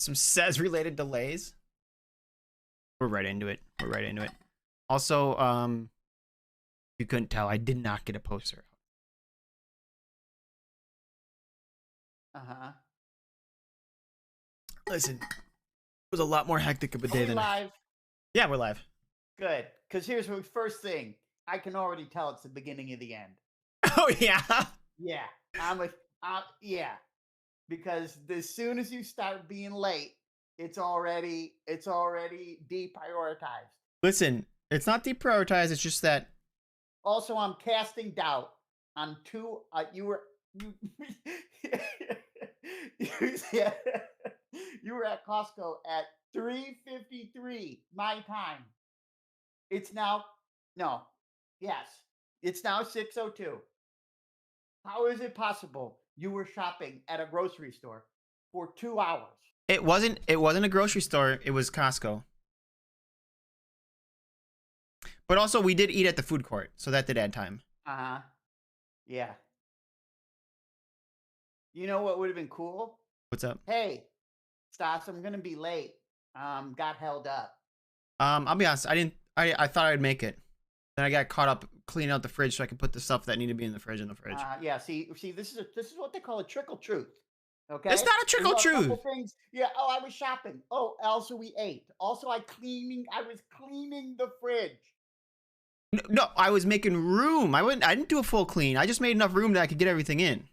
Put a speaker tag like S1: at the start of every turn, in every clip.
S1: some says related delays. We're right into it. We're right into it. Also, you couldn't tell, I did not get a poster.
S2: Uh-huh.
S1: Listen, it was a lot more hectic of a day than
S2: live?
S1: Yeah, we're live.
S2: Good. Because here's the first thing. I can already tell it's the beginning of the end.
S1: Oh, yeah?
S2: Yeah. Yeah. Because as soon as you start being late, it's already deprioritized.
S1: Listen, it's not deprioritized, it's just that.
S2: Also, I'm casting doubt on two. You were at Costco at 3:53 my time. It's now it's now 6:02. How is it possible you were shopping at a grocery store for 2 hours?
S1: It wasn't a grocery store, it was Costco. But also, we did eat at the food court, so that did add time.
S2: Yeah. You know what would have been cool?
S1: What's up?
S2: Hey, Stas, I'm gonna be late. Got held up.
S1: I'll be honest, I thought I'd make it. Then I got caught up cleaning out the fridge so I could put the stuff that needed to be in the fridge in the fridge.
S2: Yeah, see, this is what they call a trickle truth. Okay,
S1: it's not a trickle truth.
S2: Things. Yeah. Oh, I was shopping. Oh, also we ate. Also, I was cleaning the fridge.
S1: No, I was making room. I didn't do a full clean. I just made enough room that I could get everything in.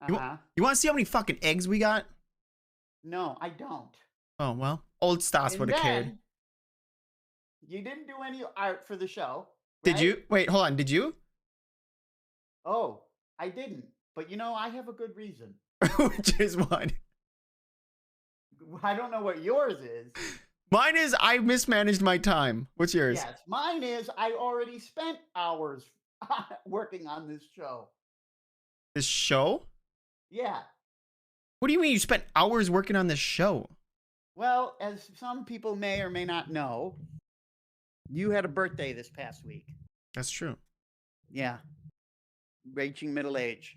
S1: You want to see how many fucking eggs we got?
S2: No, I don't.
S1: Oh, well. Old Stas would have cared.
S2: You didn't do any art for the show.
S1: Right? Did you? Wait, hold on. Did you?
S2: Oh, I didn't. But I have a good reason.
S1: Which is what?
S2: I don't know what yours is.
S1: Mine is I mismanaged my time. What's yours?
S2: Yes, mine is I already spent hours working on this show.
S1: This show?
S2: Yeah.
S1: What do you mean you spent hours working on this show?
S2: Well, as some people may or may not know, you had a birthday this past week.
S1: That's true.
S2: Yeah. Reaching middle age.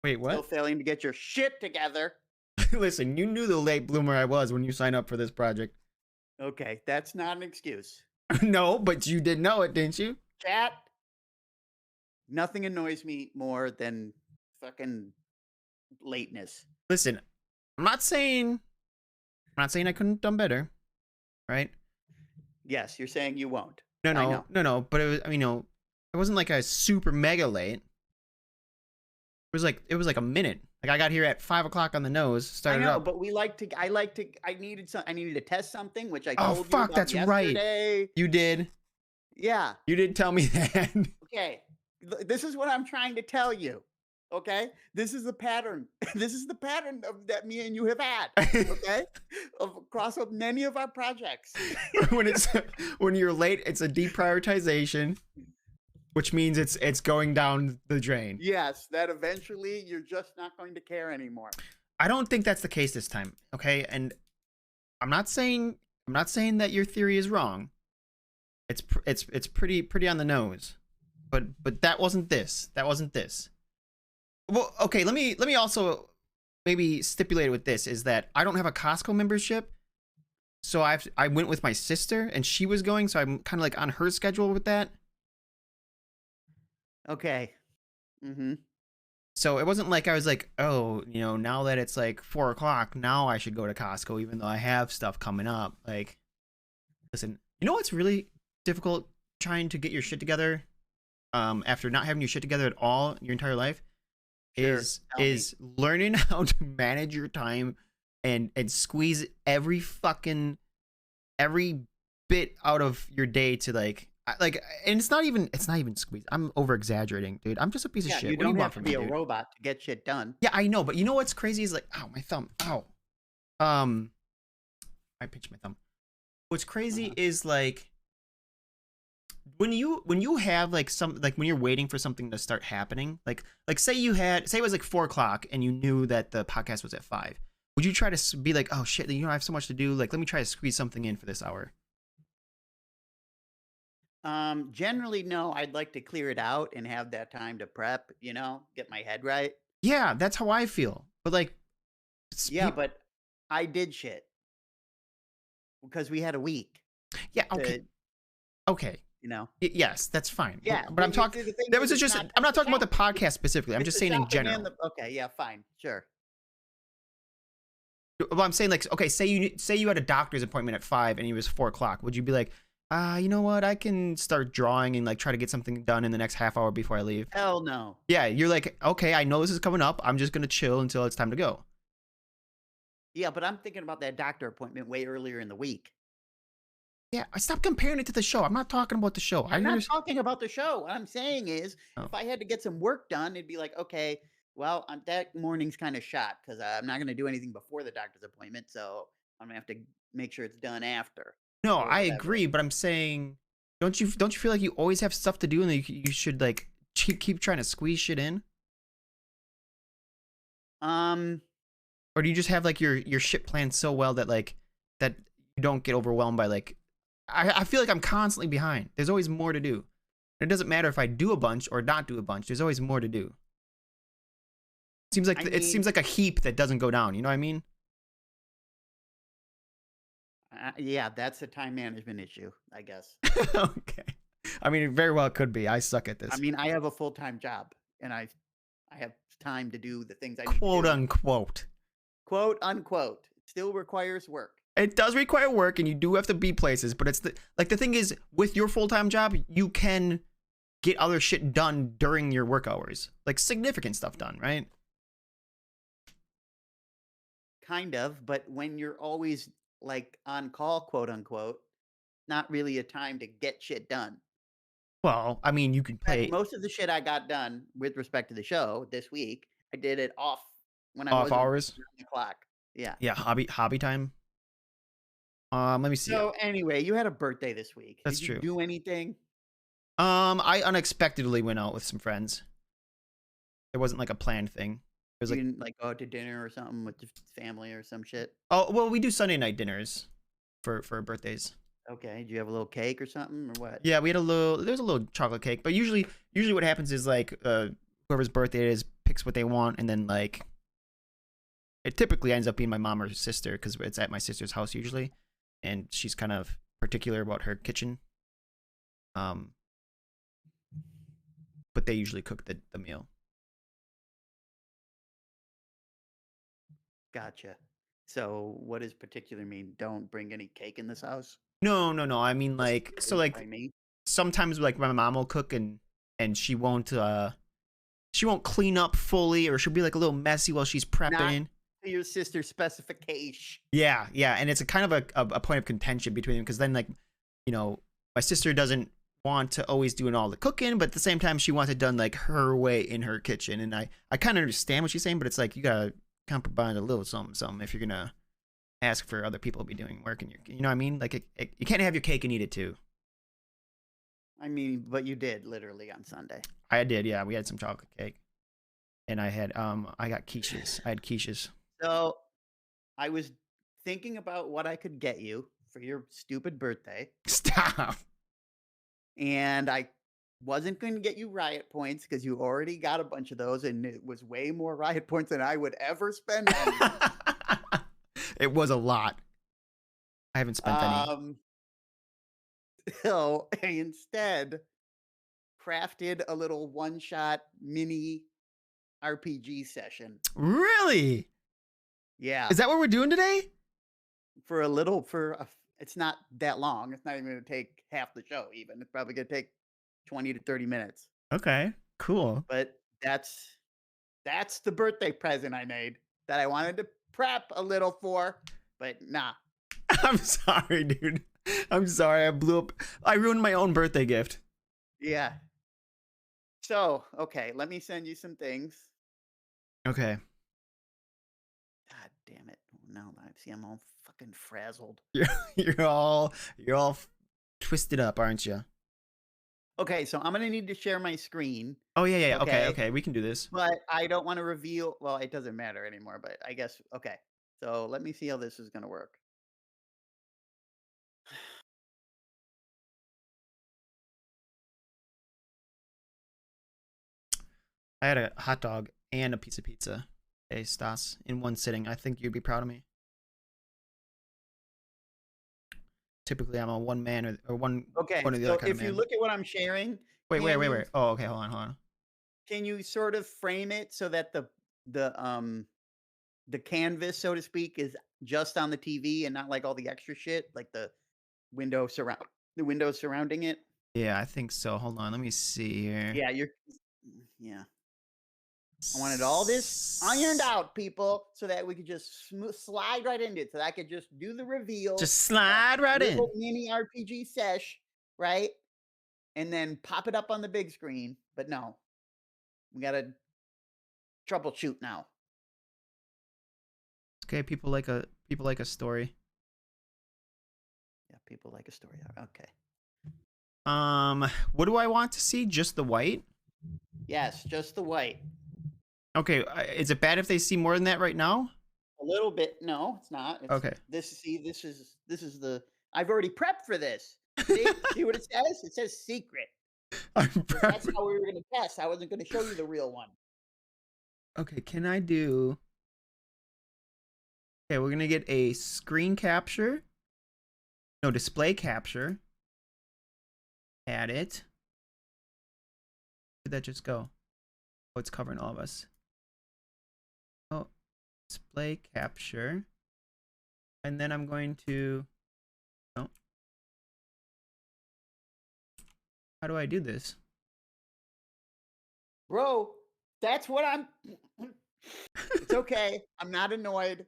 S1: Wait, what?
S2: Still failing to get your shit together.
S1: Listen, you knew the late bloomer I was when you signed up for this project.
S2: Okay, that's not an excuse.
S1: No, but you did know it, didn't you?
S2: Chat. Nothing annoys me more than fucking lateness.
S1: Listen, I'm not saying I couldn't have done better, right?
S2: Yes, you're saying you won't.
S1: No. But it was, it wasn't like a super mega late. It was like a minute. Like I got here at 5 o'clock on the nose. Started up.
S2: But I needed to test something, which I told you
S1: fuck, that's
S2: yesterday.
S1: Right. You did.
S2: Yeah.
S1: You did tell me that.
S2: Okay. This is what I'm trying to tell you. Okay, this is the pattern. This is the pattern that me and you have had. Okay, across many of our projects.
S1: when you're late, it's a deprioritization, which means it's going down the drain.
S2: Yes, that eventually you're just not going to care anymore.
S1: I don't think that's the case this time. Okay, and I'm not saying that your theory is wrong. It's pretty on the nose, but that wasn't this. That wasn't this. Well, okay, let me also maybe stipulate with this is that I don't have a Costco membership. So I went with my sister and she was going, so I'm kind of like on her schedule with that.
S2: Okay.
S1: So it wasn't like I was like, oh, now that it's like 4 o'clock, now I should go to Costco, even though I have stuff coming up. Like, listen, you know what's really difficult trying to get your shit together after not having your shit together at all your entire life? Is learning how to manage your time and squeeze every bit out of your day to like and it's not even squeeze. I'm over exaggerating, dude. I'm just a piece of shit.
S2: You don't have to be a robot to get shit done.
S1: Yeah, I know, but you know what's crazy is like, ow, my thumb. Ow. I pinched my thumb. What's crazy is like when you have like when you're waiting for something to start happening, like say it was like 4 o'clock and you knew that the podcast was at 5, would you try to be like, oh shit, I have so much to do, like let me try to squeeze something in for this hour?
S2: Generally no. I'd like to clear it out and have that time to prep, get my head right.
S1: Yeah, that's how I feel. But like,
S2: but I did shit because we had a week
S1: Yeah, okay.
S2: to,
S1: Okay.
S2: you know.
S1: Yes, that's fine.
S2: Yeah,
S1: But I'm talking
S2: the thing
S1: that
S2: is,
S1: was
S2: it's
S1: just
S2: not
S1: I'm
S2: just
S1: not
S2: the
S1: talking about the
S2: shop.
S1: podcast specifically. I'm
S2: It's
S1: just
S2: the
S1: saying in
S2: shopping and
S1: general.
S2: the okay, yeah, fine, sure.
S1: Well, I'm saying like, okay, say you had a doctor's appointment at 5 and it was 4 o'clock. Would you be like, you know what? I can start drawing and like try to get something done in the next half hour before I leave.
S2: Hell no.
S1: Yeah, you're like, okay, I know this is coming up. I'm just gonna chill until it's time to go.
S2: Yeah, but I'm thinking about that doctor appointment way earlier in the week.
S1: Yeah, I stop comparing it to the show. I'm not talking about the show. I
S2: I'm not
S1: understand.
S2: talking about the show. What I'm saying is,
S1: Oh.
S2: if I had to get some work done, it'd be like, okay, well, that morning's kind of shot because I'm not going to do anything before the doctor's appointment, so I'm gonna have to make sure it's done after
S1: No,
S2: or
S1: I
S2: whatever.
S1: agree, but I'm saying, don't you feel like you always have stuff to do and you should like keep trying to squeeze shit in?
S2: Um,
S1: Or do you just have like your shit planned so well that like that you don't get overwhelmed by like I feel like I'm constantly behind. There's always more to do. It doesn't matter if I do a bunch or not do a bunch. There's always more to do.
S2: I
S1: It
S2: mean,
S1: seems like a heap that doesn't go down. You know what I mean?
S2: yeah, that's a time management issue, I guess.
S1: Okay. I mean, it very well could be. I suck at
S2: I
S1: this.
S2: mean, I have a full-time job, and I have time to do the things I need to
S1: Quote
S2: do.
S1: unquote.
S2: Quote unquote. It still requires work.
S1: It does require work and you do have to be places, but it's the thing is with your full-time job, you can get other shit done during your work hours. Like significant stuff done, right?
S2: Kind of, but when you're always like on call, quote unquote, not really a time to get shit done.
S1: Well, I mean, you can
S2: In fact,
S1: play
S2: most of the shit I got done with respect to the show this week, I did it off when I
S1: off
S2: wasn't
S1: hours.
S2: on the clock. Yeah.
S1: Yeah, hobby time. Let me see.
S2: So anyway, you had a birthday this week.
S1: That's
S2: Did you
S1: true.
S2: do anything?
S1: I unexpectedly went out with some friends. It wasn't like a planned thing. It was
S2: You
S1: like,
S2: didn't like go out to dinner or something with the family or some shit?
S1: oh, well, we do Sunday night dinners for birthdays.
S2: Okay. Did you have a little cake or something or what?
S1: Yeah, we had there's a little chocolate cake, but usually what happens is like whoever's birthday it is picks what they want and then like it typically ends up being my mom or sister because it's at my sister's house usually, and she's kind of particular about her kitchen. Um, but they usually cook the meal.
S2: Gotcha. So what does particular mean? Don't bring any cake in this house?
S1: No. I mean
S2: Just
S1: like so
S2: eat
S1: like
S2: by me?
S1: sometimes like my mom will cook and she won't clean up fully or she'll be like a little messy while she's
S2: Not
S1: prepping.
S2: to your sister's specification.
S1: Yeah, and it's a kind of a point of contention between them because then like, you know, my sister doesn't want to always doing all the cooking, but at the same time she wants it done like her way in her kitchen, and I kind of understand what she's saying, but it's like you gotta compromise a little something if you're gonna ask for other people to be doing work and you know what I mean? Like you can't have your cake and eat it too.
S2: I mean, but you did literally on Sunday.
S1: I did, yeah. We had some chocolate cake, and I got quiches. I had quiches.
S2: So I was thinking about what I could get you for your stupid birthday,
S1: Stop.
S2: and I wasn't going to get you riot points because you already got a bunch of those, and it was way more riot points than I would ever spend on you.
S1: It was a lot. I haven't spent any.
S2: So I instead crafted a little one-shot mini RPG session.
S1: Really?
S2: Yeah,
S1: Is that what we're doing today?
S2: for a little for a, it's not that long. It's not even going to take half the show even. It's probably going to take 20 to 30 minutes.
S1: Okay, cool.
S2: But that's the birthday present I made that I wanted to prep a little for, but nah.
S1: I'm sorry, dude. I'm sorry. I blew up. I ruined my own birthday gift.
S2: Yeah. So, okay, let me send you some things.
S1: Okay.
S2: God damn it. No, I see I'm all fucking frazzled.
S1: You're all twisted up, aren't you?
S2: Okay, so I'm gonna need to share my screen,
S1: Oh yeah.
S2: okay?
S1: Okay. We can do this.
S2: But I don't want to reveal, well, it doesn't matter anymore, but I guess okay. So let me see how this is gonna work.
S1: I had a hot dog and a piece of pizza. Hey, Stas, in one sitting. I think you'd be proud of me. typically I'm a one man or one
S2: Okay,
S1: or the other
S2: so
S1: kind of
S2: if you
S1: man.
S2: look at what I'm sharing,
S1: Wait, wait,
S2: can
S1: wait,
S2: you
S1: wait. Oh, okay. Hold on, hold on.
S2: can you sort of frame it so that the the canvas, so to speak, is just on the TV and not like all the extra shit, like the windows surrounding it?
S1: Yeah, I think so. Hold on. Let me see here.
S2: Yeah, yeah. I wanted all this ironed out, people, so that we could just slide right into it. So that I could just do the reveal,
S1: Just slide right in.
S2: little mini RPG sesh, right? And then pop it up on the big screen. But no, we got to troubleshoot now.
S1: Okay, people like a story.
S2: Yeah, people like a story. Okay.
S1: What do I want to see? Just the white?
S2: Yes, just the white.
S1: Okay, is it bad if they see more than that right now?
S2: A little bit. No, it's not. It's
S1: Okay.
S2: this. See, this is the. I've already prepped for this. See what it says? It says secret.
S1: I'm
S2: 'Cause that's
S1: prepping.
S2: how we were going to test. I wasn't going to show you the real one.
S1: Okay, can I do... Okay, we're gonna get a screen capture. No, display capture. Add it. Where'd that just go? Oh, it's covering all of us. Oh, display capture. And then I'm going to... Oh. How do I do this?
S2: Bro, that's what I'm. It's okay. I'm not annoyed.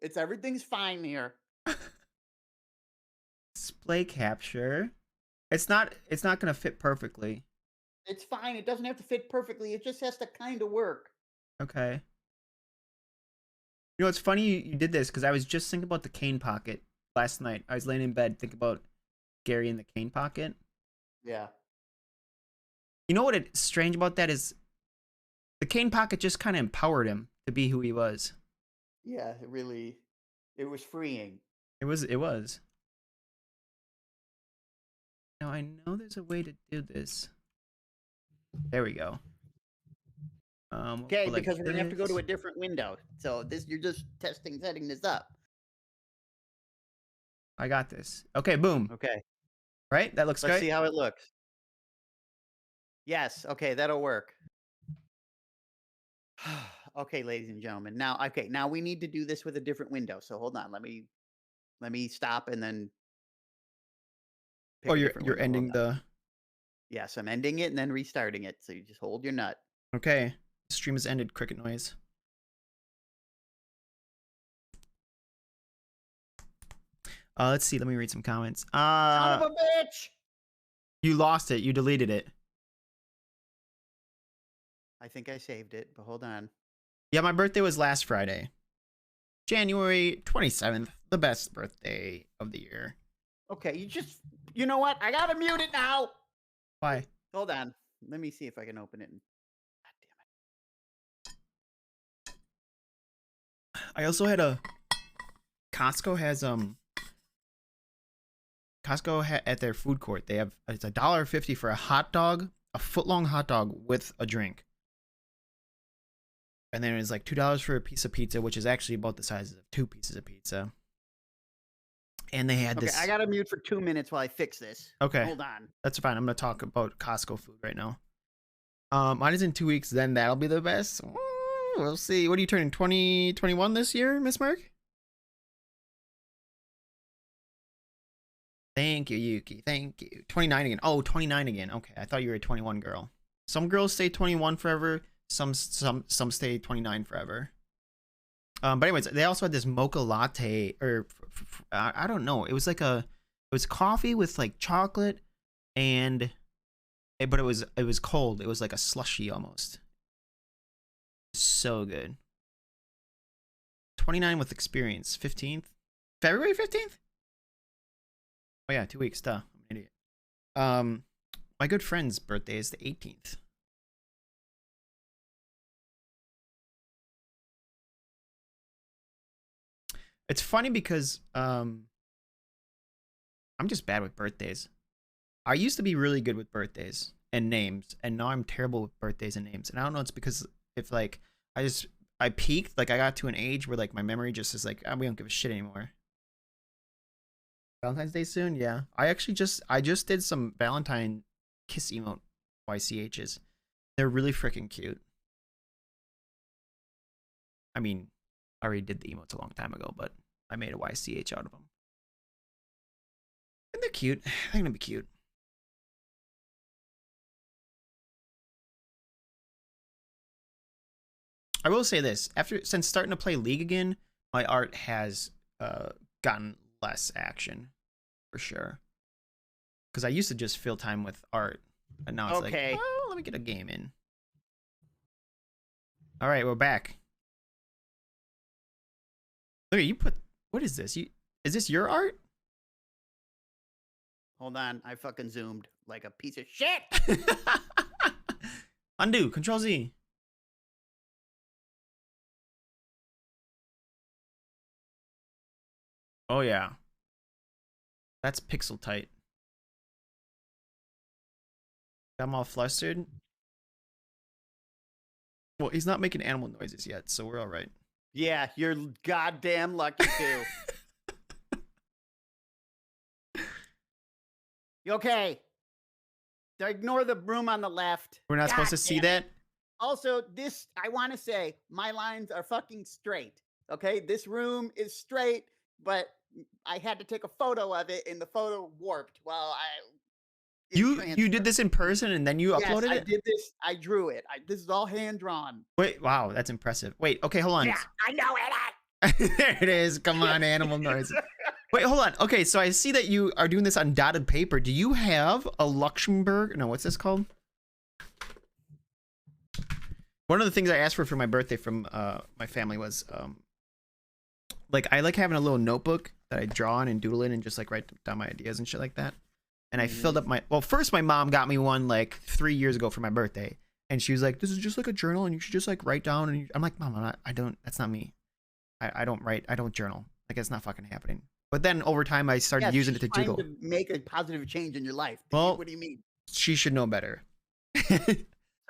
S2: It's everything's fine here.
S1: Display capture. It's not gonna fit perfectly.
S2: It's fine. It doesn't have to fit perfectly. It just has to kind of work.
S1: Okay. You know, it's funny you did this because I was just thinking about the cane pocket last night. I was laying in bed thinking about Gary in the cane pocket.
S2: Yeah.
S1: You know what it's strange about that is the cane pocket just kind of empowered him to be who he was.
S2: Yeah, it was freeing.
S1: It was. Now I know there's a way to do this. There we go. We'll
S2: Okay,
S1: go like
S2: because we're going to have to go to
S1: this.
S2: a different window. So you're just setting this up.
S1: I got this. Okay, boom.
S2: Okay.
S1: Right? That looks
S2: Let's
S1: great.
S2: see how it looks. Yes. Okay, that'll work. Okay, ladies and gentlemen. Now we need to do this with a different window. So hold on. Let me stop and then
S1: Oh,
S2: pick a different
S1: you're
S2: window. Hold
S1: ending
S2: on.
S1: the...
S2: Yes, I'm ending it and then restarting it. So you just hold your nut.
S1: Okay. The stream has ended. Cricket noise. Let's see. Let me read some comments.
S2: Son of a bitch!
S1: You lost it. You deleted it.
S2: I think I saved it, but hold on.
S1: Yeah, my birthday was last Friday. January 27th. The best birthday of the year.
S2: Okay, you know what? I gotta mute it now.
S1: Why?
S2: Hold on. Let me see if I can open it. God damn it.
S1: I also had a... Costco has, at their food court, they have... It's $1.50 for a hot dog. A foot-long hot dog with a drink. And then it's like $2 for a piece of pizza, which is actually about the size of 2 pieces of pizza. And they had this...
S2: Okay, I gotta mute for 2 minutes while I fix this.
S1: Okay.
S2: Hold on.
S1: That's fine. I'm going to talk about Costco food right now. Mine is in 2 weeks. Then that'll be the best. We'll see. What are you turning? 2021 this year, Miss Mark? Thank you, Yuki. Thank you. 29 again. Oh, 29 again. Okay, I thought you were a 21 girl. Some girls stay 21 forever. Some stay 29 forever. But anyways, they also had this mocha latte, or I don't know. It was like it was coffee with like chocolate, but it was cold. It was like a slushy almost. So good. 29 with experience. 15th, February 15th. Oh yeah, 2 weeks. Duh, I'm an idiot. My good friend's birthday is the 18th. It's funny because I'm just bad with birthdays. I used to be really good with birthdays and names, and now I'm terrible with birthdays and names. And I don't know, it's because if like I peaked, like I got to an age where like my memory just is like, we don't give a shit anymore. Valentine's Day soon? Yeah. I just did some Valentine kiss emote YCHs. They're really freaking cute. I mean, I already did the emotes a long time ago, but I made a YCH out of them. And they're cute. They're gonna be cute. I will say this: since starting to play League again, my art has gotten less action, for sure. Because I used to just fill time with art, and now it's like, oh, let me get a game in. All right, we're back. Look, you put, what is this? Is this your art?
S2: Hold on, I fucking zoomed like a piece of shit.
S1: Undo, Control Z. Oh yeah, that's pixel tight. I'm all flustered. Well, he's not making animal noises yet, so we're all right.
S2: Yeah, you're goddamn lucky too. Okay. Ignore the room on the left.
S1: We're not supposed to see that?
S2: Also, this, I want to say, my lines are fucking straight. Okay? This room is straight, but I had to take a photo of it, and the photo warped while
S1: You did this in person and then you uploaded it?
S2: I did this. I drew it. This is all hand drawn.
S1: Wait, wow, that's impressive. Wait, okay, hold on.
S2: Yeah, I know it.
S1: There it is. Come on, animal noise. Wait, hold on. Okay, so I see that you are doing this on dotted paper. Do you have a Luxembourg? No, what's this called? One of the things I asked for my birthday from my family was like I like having a little notebook that I draw in and doodle in and just like write down my ideas and shit like that. And I filled up first my mom got me one like 3 years ago for my birthday. And she was like, this is just like a journal and you should just like write down. And I'm like, Mom, that's not me. I don't write. I don't journal. Like it's not fucking happening. But then over time, I started using it to doodle.
S2: To make a positive change in your life.
S1: Well,
S2: what do you mean?
S1: She should know better.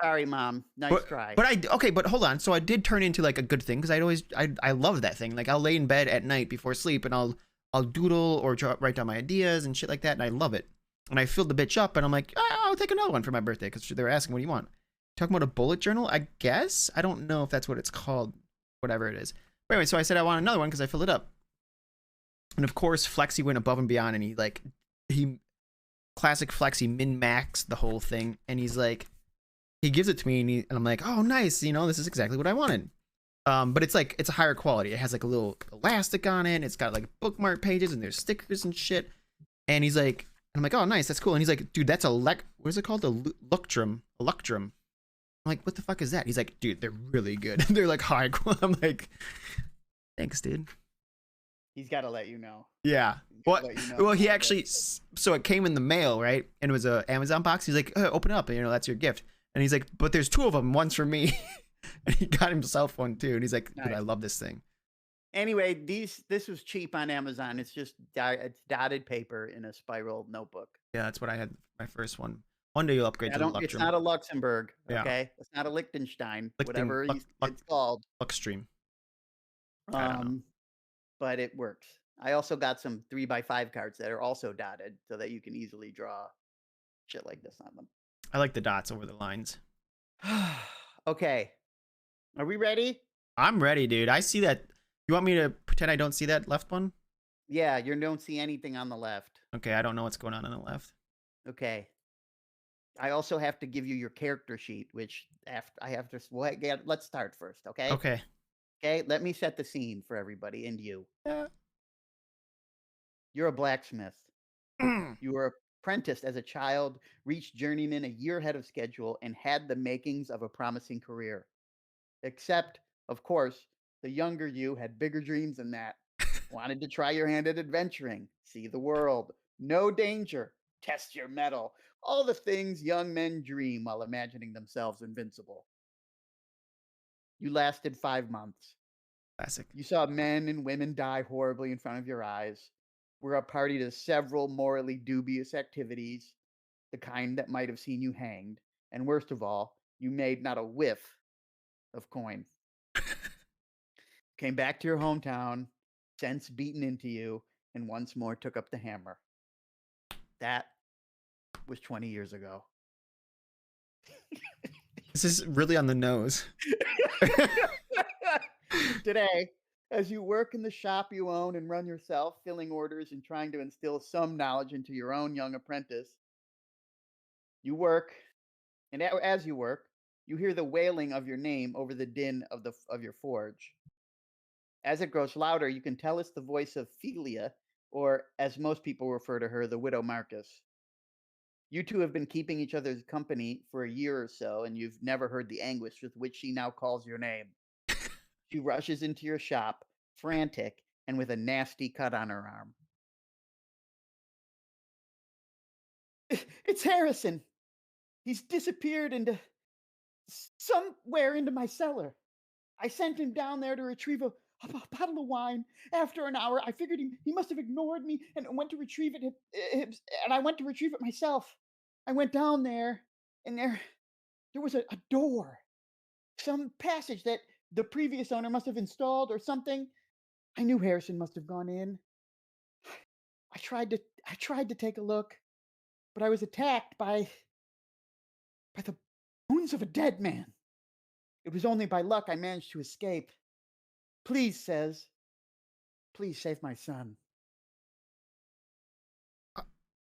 S2: Sorry, Mom. Nice try.
S1: But hold on. So I did turn into like a good thing because I love that thing. Like I'll lay in bed at night before sleep and I'll doodle or write down my ideas and shit like that. And I love it. And I filled the bitch up and I'm like, I'll take another one for my birthday because they were asking, what do you want? Talking about a bullet journal? I guess. I don't know if that's what it's called. Whatever it is. But anyway, so I said I want another one because I filled it up. And of course, Flexi went above and beyond and he classic Flexi min-maxed the whole thing. And he's like, he gives it to me and I'm like, oh, nice. You know, this is exactly what I wanted. But it's like, it's a higher quality. It has like a little elastic on it. It's got like bookmark pages and there's stickers and shit. And he's like, I'm like, oh, nice. That's cool. And he's like, dude, that's what is it called? A Luctrum. I'm like, what the fuck is that? He's like, dude, they're really good. They're like high quality. I'm like, thanks, dude.
S2: He's got to let you know.
S1: Yeah. Well, he actually, so it came in the mail, right? And it was a Amazon box. He's like, open it up. And, you know, that's your gift. And he's like, but there's two of them. One's for me. And he got himself one too. And he's like, dude, I love this thing.
S2: Anyway, this was cheap on Amazon. It's just it's dotted paper in a spiral notebook.
S1: Yeah, that's what I had my first one. One day you'll upgrade to the Luxembourg.
S2: It's not a Luxembourg, okay? Yeah. It's not a Liechtenstein, whatever it's called.
S1: Luxstream.
S2: But it works. I also got some 3x5 cards that are also dotted so that you can easily draw shit like this on them.
S1: I like the dots over the lines.
S2: Okay. Are we ready?
S1: I'm ready, dude. I see that. You want me to pretend I don't see that left one?
S2: Yeah, you don't see anything on the left.
S1: Okay, I don't know what's going on the left.
S2: Okay. I also have to give you your character sheet, which let's start first, okay?
S1: Okay.
S2: Okay, let me set the scene for everybody and you.
S1: Yeah.
S2: You're a blacksmith. You were apprenticed as a child, reached journeyman a year ahead of schedule, and had the makings of a promising career. Except, of course, the younger you had bigger dreams than that. Wanted to try your hand at adventuring, see the world, no danger, test your mettle, all the things young men dream while imagining themselves invincible. You lasted 5 months.
S1: Classic.
S2: You saw men and women die horribly in front of your eyes. Were a party to several morally dubious activities, the kind that might have seen you hanged. And worst of all, you made not a whiff of coin. Came back to your hometown, sense beaten into you, and once more took up the hammer. That was 20 years ago.
S1: This is really on the nose.
S2: Today, as you work in the shop you own and run yourself, filling orders and trying to instill some knowledge into your own young apprentice, you work, and as you work, you hear the wailing of your name over the din of your forge. As it grows louder, you can tell it's the voice of Philia, or as most people refer to her, the widow Marcus. You two have been keeping each other's company for a year or so, and you've never heard the anguish with which she now calls your name. She rushes into your shop, frantic and with a nasty cut on her arm. It's Harrison. He's disappeared into somewhere into my cellar. I sent him down there to retrieve a bottle of wine. After an hour, I figured he must have ignored me and went to retrieve it. And I went to retrieve it myself. I went down there, and there was a door, some passage that the previous owner must have installed or something. I knew Harrison must have gone in. I tried to take a look, but I was attacked by the bones of a dead man. It was only by luck I managed to escape. Please save my son.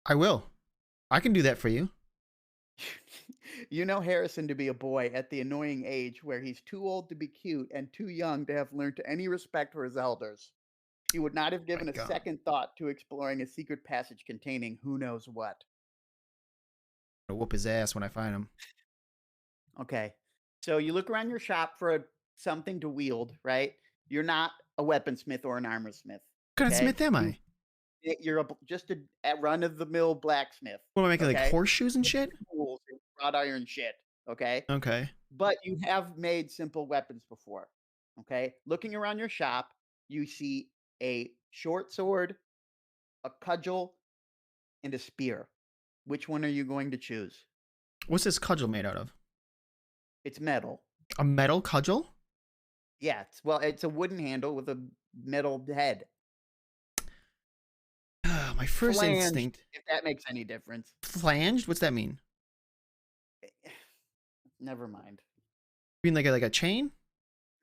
S1: I will. I can do that for you.
S2: You know Harrison to be a boy at the annoying age where he's too old to be cute and too young to have learned any respect for his elders. He would not have given a second thought to exploring a secret passage containing who knows what.
S1: I'll whoop his ass when I find him.
S2: Okay. So you look around your shop for something to wield, right? You're not a weaponsmith or an armor smith.
S1: What kind of smith am I?
S2: You're just a run-of-the-mill blacksmith.
S1: What am I making, like horseshoes and shit?
S2: Tools and wrought iron shit, okay?
S1: Okay.
S2: But you have made simple weapons before, okay? Looking around your shop, you see a short sword, a cudgel, and a spear. Which one are you going to choose?
S1: What's this cudgel made out of?
S2: It's metal.
S1: A metal cudgel?
S2: Yeah, it's a wooden handle with a metal head.
S1: My first
S2: Flanged,
S1: instinct.
S2: if that makes any difference.
S1: Flanged? What's that mean?
S2: Never mind.
S1: You mean like a chain?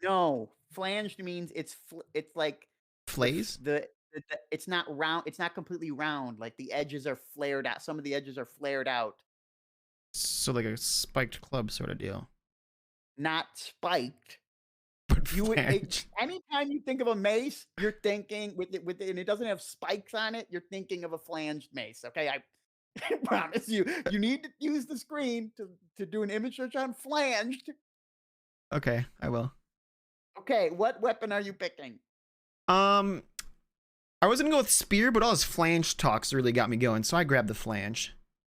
S2: No, flanged means it's like
S1: flays.
S2: It's not round. It's not completely round. Like the edges are flared out. Some of the edges are flared out.
S1: So like a spiked club sort of deal.
S2: Not spiked.
S1: But
S2: anytime you think of a mace, you're thinking with it, and it doesn't have spikes on it. You're thinking of a flanged mace. Okay, I promise you. You need to use the screen to do an image search on flanged.
S1: Okay, I will.
S2: Okay, what weapon are you picking?
S1: I was gonna go with spear, but all his flange talks really got me going, so I grabbed the flange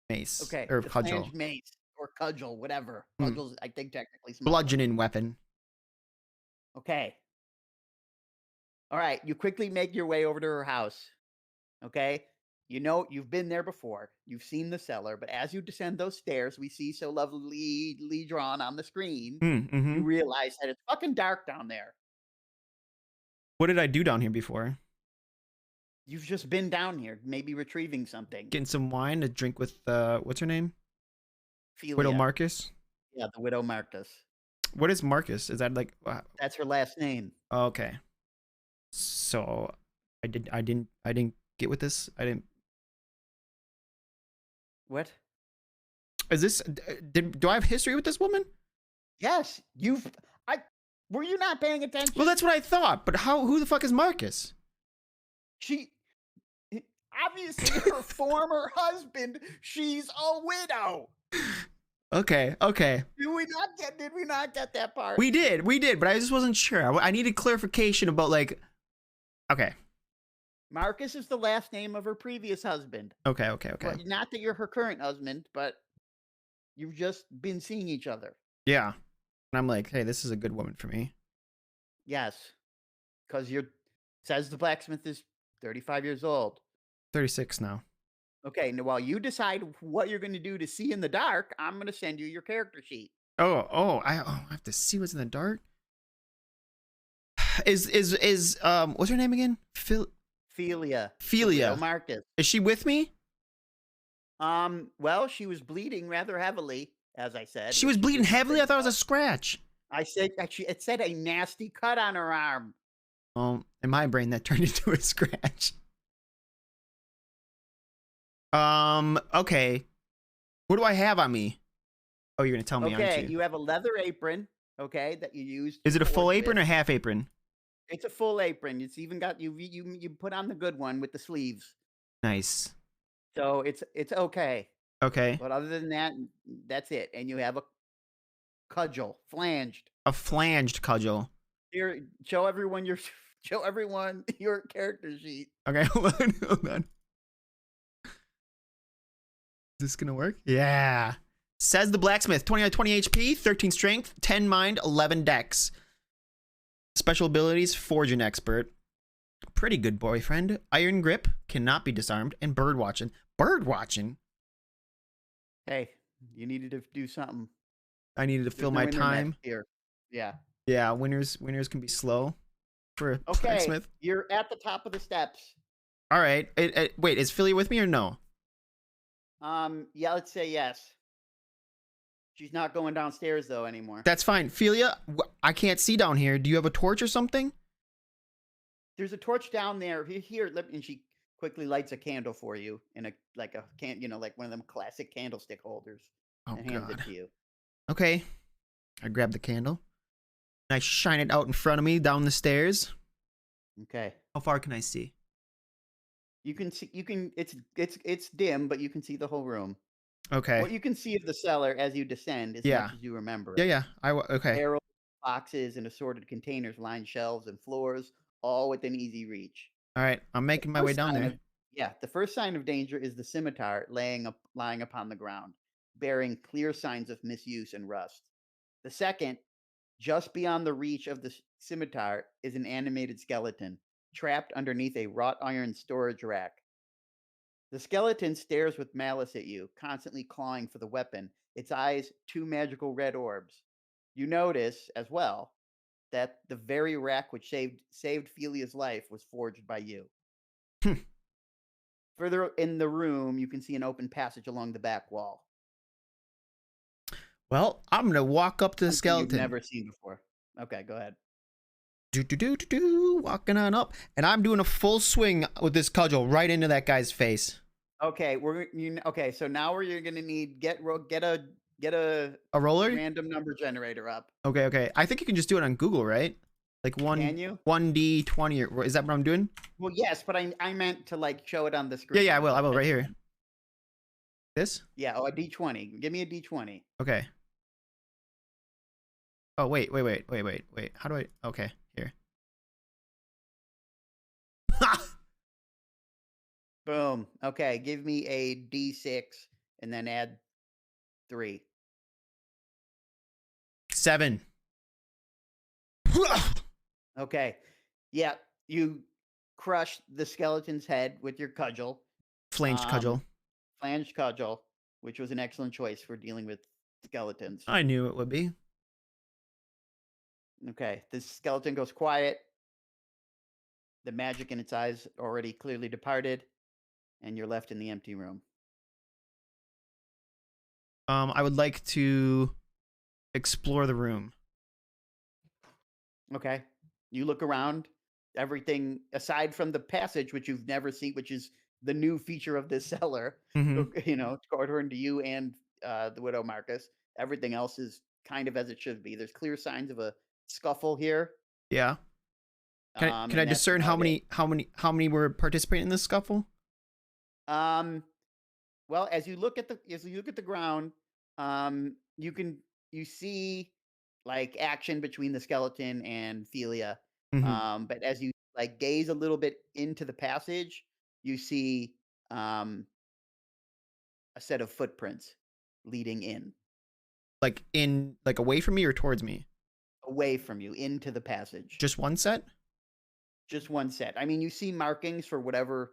S1: mace.
S2: Okay,
S1: or
S2: the
S1: cudgel.
S2: flanged mace or cudgel, whatever. Cudgel's, I think, technically smaller.
S1: Bludgeoning weapon.
S2: Okay. All right, you quickly make your way over to her house. Okay, you know you've been there before. You've seen the cellar, but as you descend those stairs, we see so lovely drawn on the screen. You realize that it's fucking dark down there.
S1: What did I do down here before?
S2: You've just been down here, maybe retrieving something.
S1: Getting some wine to drink with what's her name?
S2: Philia.
S1: Widow Marcus.
S2: Yeah, the widow Marcus.
S1: What is Marcus? Is that like?
S2: That's her last name.
S1: Okay. So, I didn't get with this. I didn't.
S2: What?
S1: Is this? Do I have history with this woman?
S2: Yes, were you not paying attention?
S1: Well, that's what I thought. But who the fuck is Marcus?
S2: She, obviously, her former husband. She's a widow.
S1: Okay.
S2: Did we not get that part?
S1: We did, but I just wasn't sure. I needed clarification about like. Okay.
S2: Marcus is the last name of her previous husband.
S1: Okay.
S2: Well, not that you're her current husband, but you've just been seeing each other.
S1: Yeah. And I'm like, hey, this is a good woman for me.
S2: Yes. Because says the blacksmith is 35 years old.
S1: 36 now.
S2: Okay, now while you decide what you're going to do to see in the dark, I'm going to send you your character sheet.
S1: I have to see what's in the dark. Is what's her name again?
S2: Philia. The widow
S1: Philia.
S2: Marcus.
S1: Is she with me?
S2: Well, she was bleeding rather heavily, as I said.
S1: She was
S2: which you
S1: bleeding
S2: didn't
S1: heavily?
S2: say
S1: I thought it was
S2: so.
S1: a scratch.
S2: I said actually it said a nasty cut on her arm.
S1: Well, in my brain, that turned into a scratch. Okay. What do I have on me? Oh, you're gonna tell me, aren't
S2: Okay,
S1: you?
S2: you have a leather apron, okay, that you use
S1: Is
S2: to
S1: it a full
S2: forge
S1: apron
S2: with.
S1: or half apron?
S2: It's a full apron. It's even got you put on the good one with the sleeves.
S1: Nice.
S2: So it's okay.
S1: Okay.
S2: But other than that, that's it. And you have a cudgel, flanged.
S1: A flanged cudgel.
S2: Here, show everyone your show everyone your character sheet.
S1: Okay, hold on, hold on. Is this gonna work? Yeah. Says the blacksmith. 20 out of 20 HP, 13 strength, 10 mind, 11 dex. Special abilities, forging expert. Pretty good boyfriend. Iron grip, cannot be disarmed, and bird watching. Bird watching?
S2: Hey, you needed to do something.
S1: I needed to
S2: There's
S1: fill
S2: no
S1: my
S2: internet
S1: time.
S2: here. Yeah.
S1: Yeah, winners can be slow for a
S2: Okay,
S1: blacksmith.
S2: you're at the top of the steps.
S1: All right. Wait, is Philly with me or no?
S2: Yeah, let's say yes. She's not going downstairs though anymore.
S1: That's fine. Philia, I can't see down here. Do you have a torch or something?
S2: There's a torch down there. Here, and she quickly lights a candle for you in a like one of them classic candlestick holders,
S1: Oh,
S2: and hands
S1: God.
S2: it to you.
S1: Okay. I grab the candle. And I shine it out in front of me down the stairs.
S2: Okay.
S1: How far can I see?
S2: You can see. You can. It's dim, but you can see the whole room.
S1: Okay.
S2: What you can see of the cellar as you descend, as
S1: Yeah.
S2: much as you remember.
S1: Yeah. Okay.
S2: Barrels, boxes, and assorted containers line shelves and floors, all within easy reach.
S1: All right. I'm making my way down there.
S2: The first sign of danger is the scimitar lying upon the ground, bearing clear signs of misuse and rust. The second, just beyond the reach of the scimitar, is an animated skeleton, trapped underneath a wrought iron storage rack. The skeleton stares with malice at you, constantly clawing for the weapon, its eyes two magical red orbs. You notice, as well, that the very rack which saved Philia's life was forged by you. Further in the room, you can see an open passage along the back wall.
S1: Well, I'm going to walk up to the
S2: Something
S1: skeleton.
S2: you've never seen before. Okay, go ahead.
S1: Walking on up. And I'm doing a full swing with this cudgel right into that guy's face.
S2: Okay, okay, so now you're going to need get a
S1: roller?
S2: random number generator up.
S1: Okay. I think you can just do it on Google, right? Like
S2: Can you?
S1: 1D20 or is that what I'm doing?
S2: Well, yes, but I meant to like show it on the screen.
S1: Yeah, I will right here. This?
S2: Yeah, a D20. Give me a D20.
S1: Okay. Oh, wait. How do I? Okay, here.
S2: Boom. Okay, give me a D6 and then add 3.
S1: 7.
S2: Okay. Yeah, you crush the skeleton's head with your cudgel.
S1: Flanged cudgel.
S2: Flanged cudgel, which was an excellent choice for dealing with skeletons.
S1: I knew it would be.
S2: Okay, the skeleton goes quiet. The magic in its eyes already clearly departed, and you're left in the empty room.
S1: I would like to explore the room.
S2: Okay. You look around. Everything aside from the passage, which you've never seen, which is the new feature of this cellar, according to you and the widow Marcus, everything else is kind of as it should be. There's clear signs of a scuffle here.
S1: Yeah. Can I discern how many were participating in this scuffle?
S2: Well, as you look at the ground, you see like action between the skeleton and Philia. But as you like gaze a little bit into the passage, you see a set of footprints leading in.
S1: Like away from me or towards me?
S2: Away from you, into the passage.
S1: Just one set?
S2: Just one set. I mean, you see markings for whatever,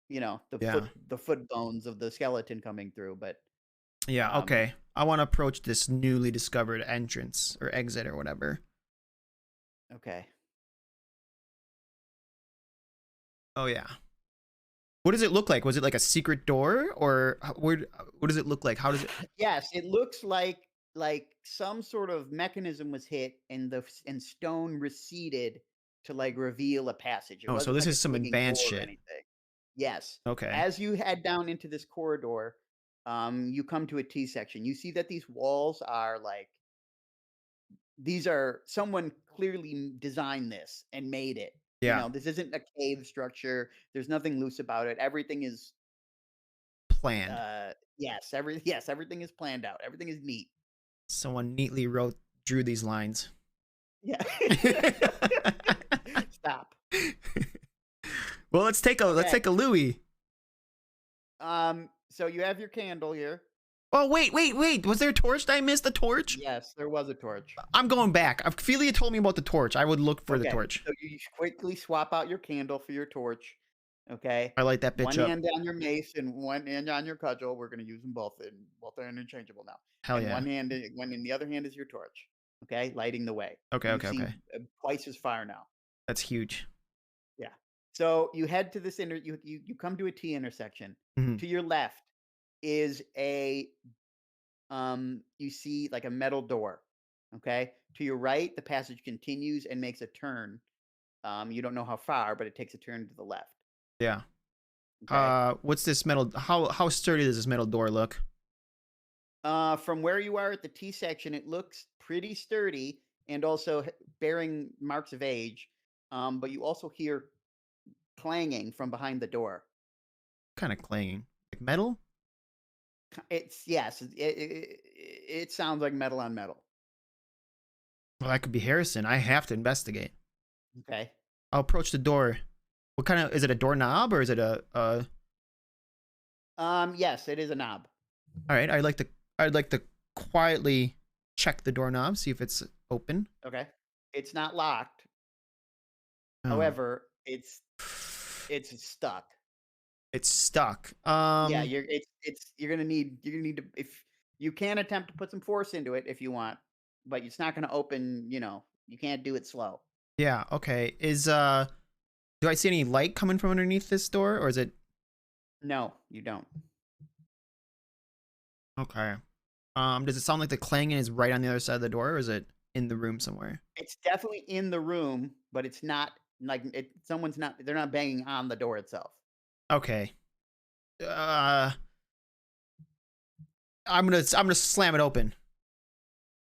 S2: the foot bones of the skeleton coming through, but
S1: yeah, okay. I want to approach this newly discovered entrance or exit or whatever.
S2: Okay.
S1: Oh yeah. What does it look like? Was it like a secret door, or what does it look like? How does it?
S2: Yes, it looks like some sort of mechanism was hit and and stone receded to like reveal a passage. It
S1: Oh, so
S2: wasn't
S1: this
S2: like a
S1: is some
S2: swinging
S1: advanced
S2: door or
S1: shit.
S2: anything. Yes.
S1: Okay.
S2: As you head down into this corridor, you come to a T section. You see that these walls are like these are someone clearly designed this and made it. You
S1: Yeah.
S2: know, this isn't a cave structure. There's nothing loose about it. Everything is
S1: Planned.
S2: yes, everything is planned out. Everything is neat.
S1: Someone neatly drew these lines.
S2: Yeah. Stop.
S1: Well, let's
S2: Okay.
S1: take a Louis.
S2: So you have your candle here.
S1: Oh, wait. Was there a torch? Did I miss the torch?
S2: Yes, there was a torch.
S1: I'm going back. Ophelia told me about the torch. I would look for the
S2: Okay.
S1: torch.
S2: So you quickly swap out your candle for your torch. Okay.
S1: I light that
S2: One
S1: bitch up.
S2: hand on your mace and one hand on your cudgel. We're gonna use them both, and both are interchangeable now.
S1: Hell
S2: And
S1: yeah.
S2: one in the other hand is your torch. Okay, lighting the way.
S1: Okay,
S2: You
S1: okay,
S2: see
S1: okay.
S2: twice as far now.
S1: That's huge.
S2: Yeah. So you head to this you come to a T intersection.
S1: Mhm.
S2: To your left is a you see like a metal door. Okay. To your right, the passage continues and makes a turn. You don't know how far, but it takes a turn to the left.
S1: Yeah.
S2: Okay.
S1: What's this metal? How sturdy does this metal door look?
S2: From where you are at the T section, it looks pretty sturdy and also bearing marks of age. But you also hear clanging from behind the door.
S1: Kind of clanging. Like metal?
S2: It's yes, it sounds like metal on metal.
S1: Well, that could be Harrison. I have to investigate.
S2: Okay.
S1: I'll approach the door. What kind of is it? A doorknob or is it a?
S2: Yes, it is a knob.
S1: All right. I'd like to quietly check the doorknob, see if it's open.
S2: Okay. It's not locked.
S1: Oh.
S2: However, it's stuck.
S1: It's stuck.
S2: Yeah, you're gonna need to if you can attempt to put some force into it if you want, but it's not gonna open, you can't do it slow.
S1: Yeah. Okay. Do I see any light coming from underneath this door, or is it
S2: No, you don't.
S1: okay? Does it sound like the clanging is right on the other side of the door, or is it in the room somewhere?
S2: It's definitely in the room, but it's not like they're not banging on the door itself.
S1: Okay. Uh, I'm gonna slam it open.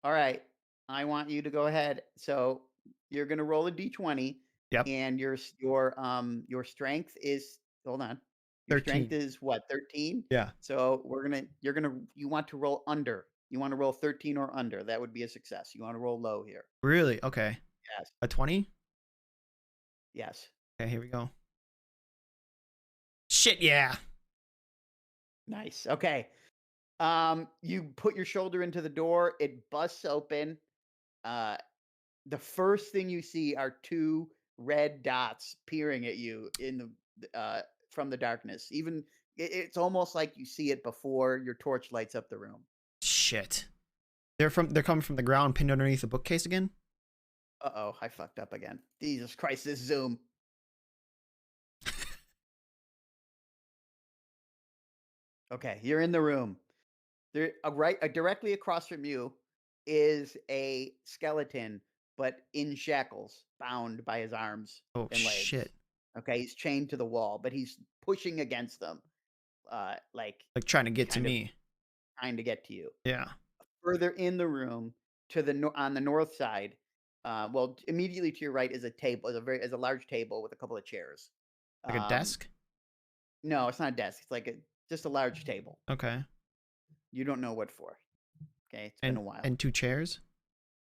S2: All right. I want you to go ahead. So you're gonna roll a d20
S1: Yep.
S2: and your strength is hold on. Your strength
S1: 13.
S2: is what, 13?
S1: Yeah.
S2: So you want to roll under. You want to roll 13 or under. That would be a success. You want to roll low here.
S1: Really? Okay.
S2: Yes.
S1: A 20?
S2: Yes.
S1: Okay, here we go. Shit, yeah.
S2: Nice. Okay. You put your shoulder into the door, it busts open. Uh the first thing you see are two red dots peering at you from the darkness. Even it's almost like you see it before your torch lights up the room.
S1: Shit. They're coming from the ground pinned underneath the bookcase again?
S2: Uh-oh, I fucked up again. Jesus Christ, this Zoom. Okay, you're in the room. Directly across from you is a skeleton, but in shackles, bound by his arms
S1: Oh
S2: and legs.
S1: shit.
S2: Okay, he's chained to the wall, but he's pushing against them, like
S1: Like trying to get to
S2: kind of
S1: me.
S2: trying to get to you.
S1: Yeah.
S2: Further in the room, on the north side, well, immediately to your right is a table, is a large table with a couple of chairs.
S1: Like a
S2: Um,
S1: desk?
S2: no, it's not a desk. It's like just a large table.
S1: Okay.
S2: You don't know what for. Okay, it's been a while.
S1: And two chairs?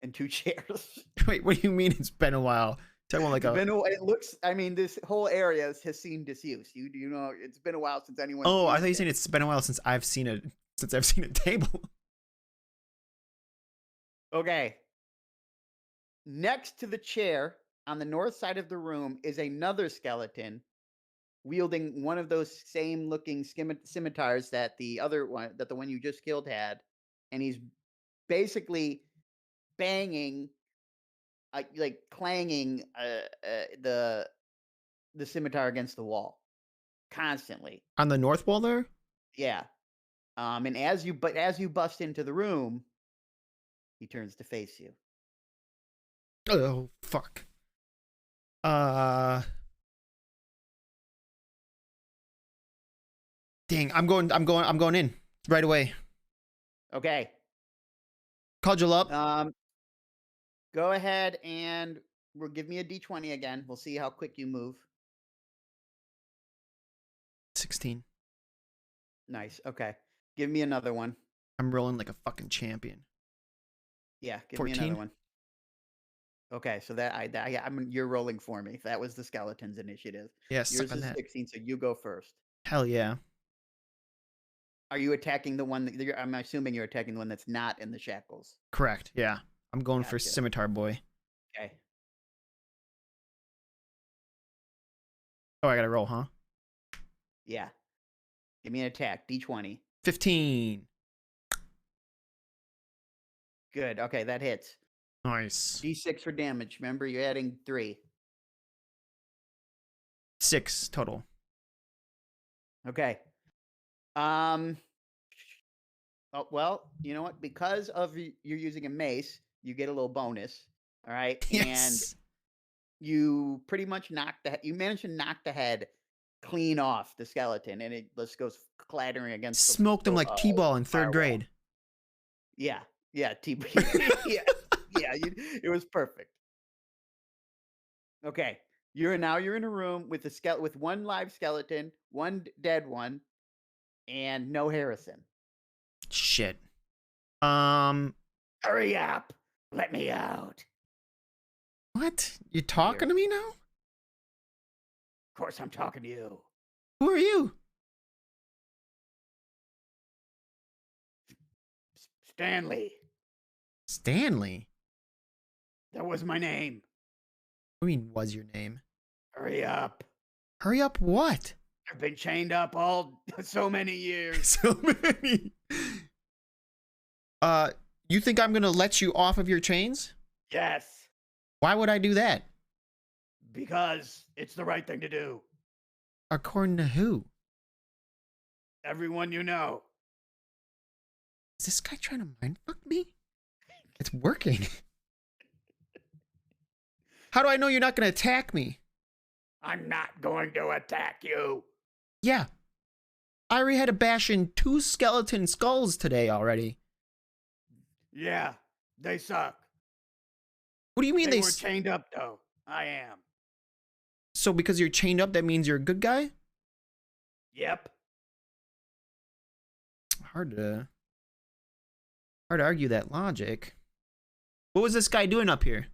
S2: And two chairs.
S1: Wait, what do you mean it's been a while? Talking about like
S2: It's
S1: a
S2: been a it looks I mean, this whole area has seen disuse. You know, it's been a while since anyone's
S1: Oh, I thought
S2: used
S1: you
S2: it.
S1: said it's been a while since I've seen a table.
S2: Okay. Next to the chair on the north side of the room is another skeleton wielding one of those same looking scimitars that the one you just killed had, and he's basically banging, like clanging the scimitar against the wall. constantly.
S1: On the north wall there?
S2: Yeah. And as you bust into the room, he turns to face you.
S1: Oh, fuck. Dang, I'm going in right away.
S2: Okay.
S1: Cudgel up.
S2: Go ahead and give me a d20 again. We'll see how quick you move.
S1: 16.
S2: Nice. Okay. Give me another one.
S1: I'm rolling like a fucking champion.
S2: Yeah, give
S1: 14.
S2: me another one. Okay, so you're rolling for me. That was the skeleton's initiative.
S1: Yeah,
S2: Yours
S1: suck on
S2: is
S1: that.
S2: 16, so you go first.
S1: Hell yeah.
S2: Are you attacking the one that I'm assuming you're attacking the one that's not in the shackles?
S1: Correct. Yeah. I'm going for
S2: Gotcha.
S1: Scimitar Boy.
S2: Okay.
S1: Oh, I gotta roll, huh?
S2: Yeah. Give me an attack. D20.
S1: 15.
S2: Good. Okay, that hits.
S1: Nice.
S2: D6 for damage. Remember, you're adding 3.
S1: 6 total.
S2: Okay. Oh, well, you know what? Because you're using a mace, you get a little bonus. All right.
S1: Yes.
S2: And you pretty much you managed to knock the head clean off the skeleton, and it just goes clattering against
S1: Smoked him like T-ball in third grade.
S2: Yeah. Yeah. Yeah. Yeah. It was perfect. Okay. You're in a room with with one live skeleton, one dead one, and no Harrison.
S1: Shit.
S2: Hurry up. Let me out.
S1: What? You talking to me now?
S2: Of course I'm talking to you.
S1: Who are you?
S2: Stanley.
S1: Stanley?
S2: That was my name.
S1: What do you mean, was your name?
S2: Hurry up.
S1: Hurry up what?
S2: I've been chained up so many years.
S1: So many. You think I'm gonna let you off of your chains?
S2: Yes.
S1: Why would I do that?
S2: Because it's the right thing to do.
S1: According to who?
S2: Everyone you know.
S1: Is this guy trying to mindfuck me? It's working. How do I know you're not gonna attack me?
S2: I'm not going to attack you.
S1: Yeah. I already had to bash in 2 skeleton skulls today already.
S2: Yeah, they suck.
S1: What do you mean
S2: they were chained up, though. I am.
S1: So because you're chained up, that means you're a good guy?
S2: Yep.
S1: Hard to argue that logic. What was this guy doing up here?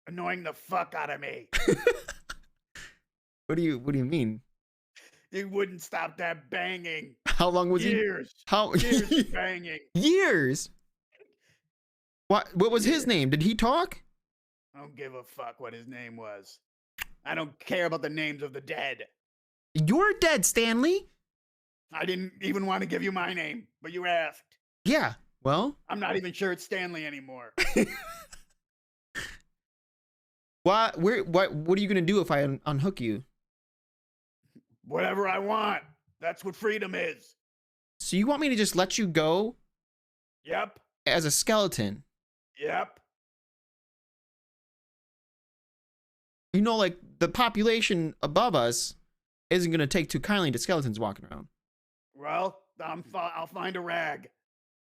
S2: Annoying the fuck out of me.
S1: What do you mean?
S2: He wouldn't stop that banging.
S1: How long was
S2: years.
S1: Years
S2: of banging.
S1: Years. What was his name? Did he talk?
S2: I don't give a fuck what his name was. I don't care about the names of the dead.
S1: You're dead, Stanley.
S2: I didn't even want to give you my name, but you asked.
S1: Yeah. Well,
S2: I'm not even sure it's Stanley anymore.
S1: what are you gonna do if I unhook you?
S2: Whatever I want. That's what freedom is.
S1: So you want me to just let you go?
S2: Yep.
S1: As a skeleton?
S2: Yep.
S1: You know, like, the population above us isn't gonna take too kindly to skeletons walking around.
S2: Well, I'll find a rag.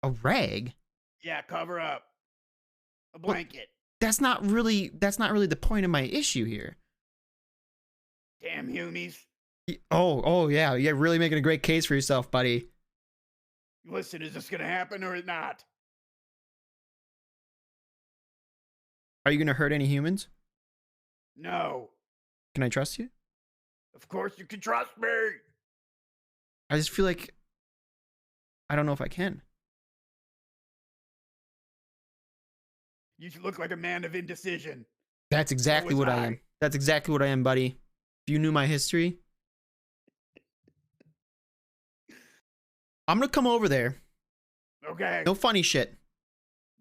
S1: A rag?
S2: Yeah, cover up. A blanket.
S1: That's not really the point of my issue here.
S2: Damn humies.
S1: Oh yeah, you're really making a great case for yourself, buddy.
S2: Listen, is this gonna happen or not?
S1: Are you gonna hurt any humans?
S2: No.
S1: Can I trust you?
S2: Of course you can trust me.
S1: I just feel like I don't know if I can.
S2: You look like a man of indecision.
S1: That's exactly what I am. That's exactly what I am, buddy. If you knew my history. I'm gonna come over there.
S2: Okay.
S1: No funny shit.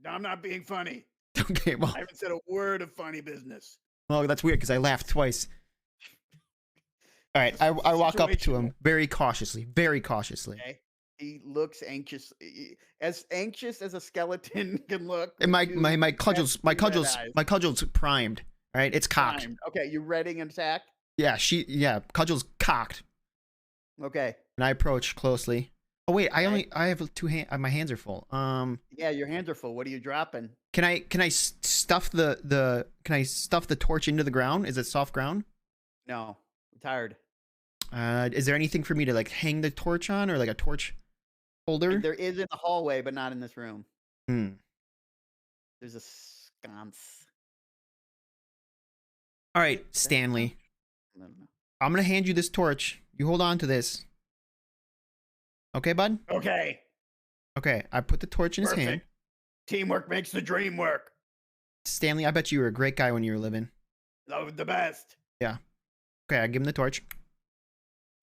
S2: No, I'm not being funny.
S1: Okay, well.
S2: I haven't said a word of funny business.
S1: Well, that's weird because I laughed twice. All right, I walk up to
S2: Situational.
S1: him very cautiously, very cautiously.
S2: Okay. He looks anxious, as anxious as a skeleton can look.
S1: And
S2: With
S1: my
S2: two
S1: cudgel's
S2: red eyes.
S1: primed. All right, it's cocked.
S2: Primed. Okay, you ready an attack?
S1: Yeah, cudgel's cocked.
S2: Okay.
S1: And I approach closely. Oh wait,
S2: Okay.
S1: I have two hands. My hands are full.
S2: Yeah, your hands are full. What are you dropping?
S1: Can I stuff the torch into the ground? Is it soft ground?
S2: No, I'm tired.
S1: Is there anything for me to like hang the torch on, or like a torch holder?
S2: There is in the hallway, but not in this room.
S1: Hmm.
S2: There's a sconce.
S1: All right, Stanley.
S2: No.
S1: I'm gonna hand you this torch. You hold on to this. Okay, bud?
S2: Okay.
S1: Okay, I put the torch in his hand.
S2: Perfect. Teamwork makes the dream work.
S1: Stanley, I bet you were a great guy when you were living.
S2: The best.
S1: Yeah. Okay, I give him the torch.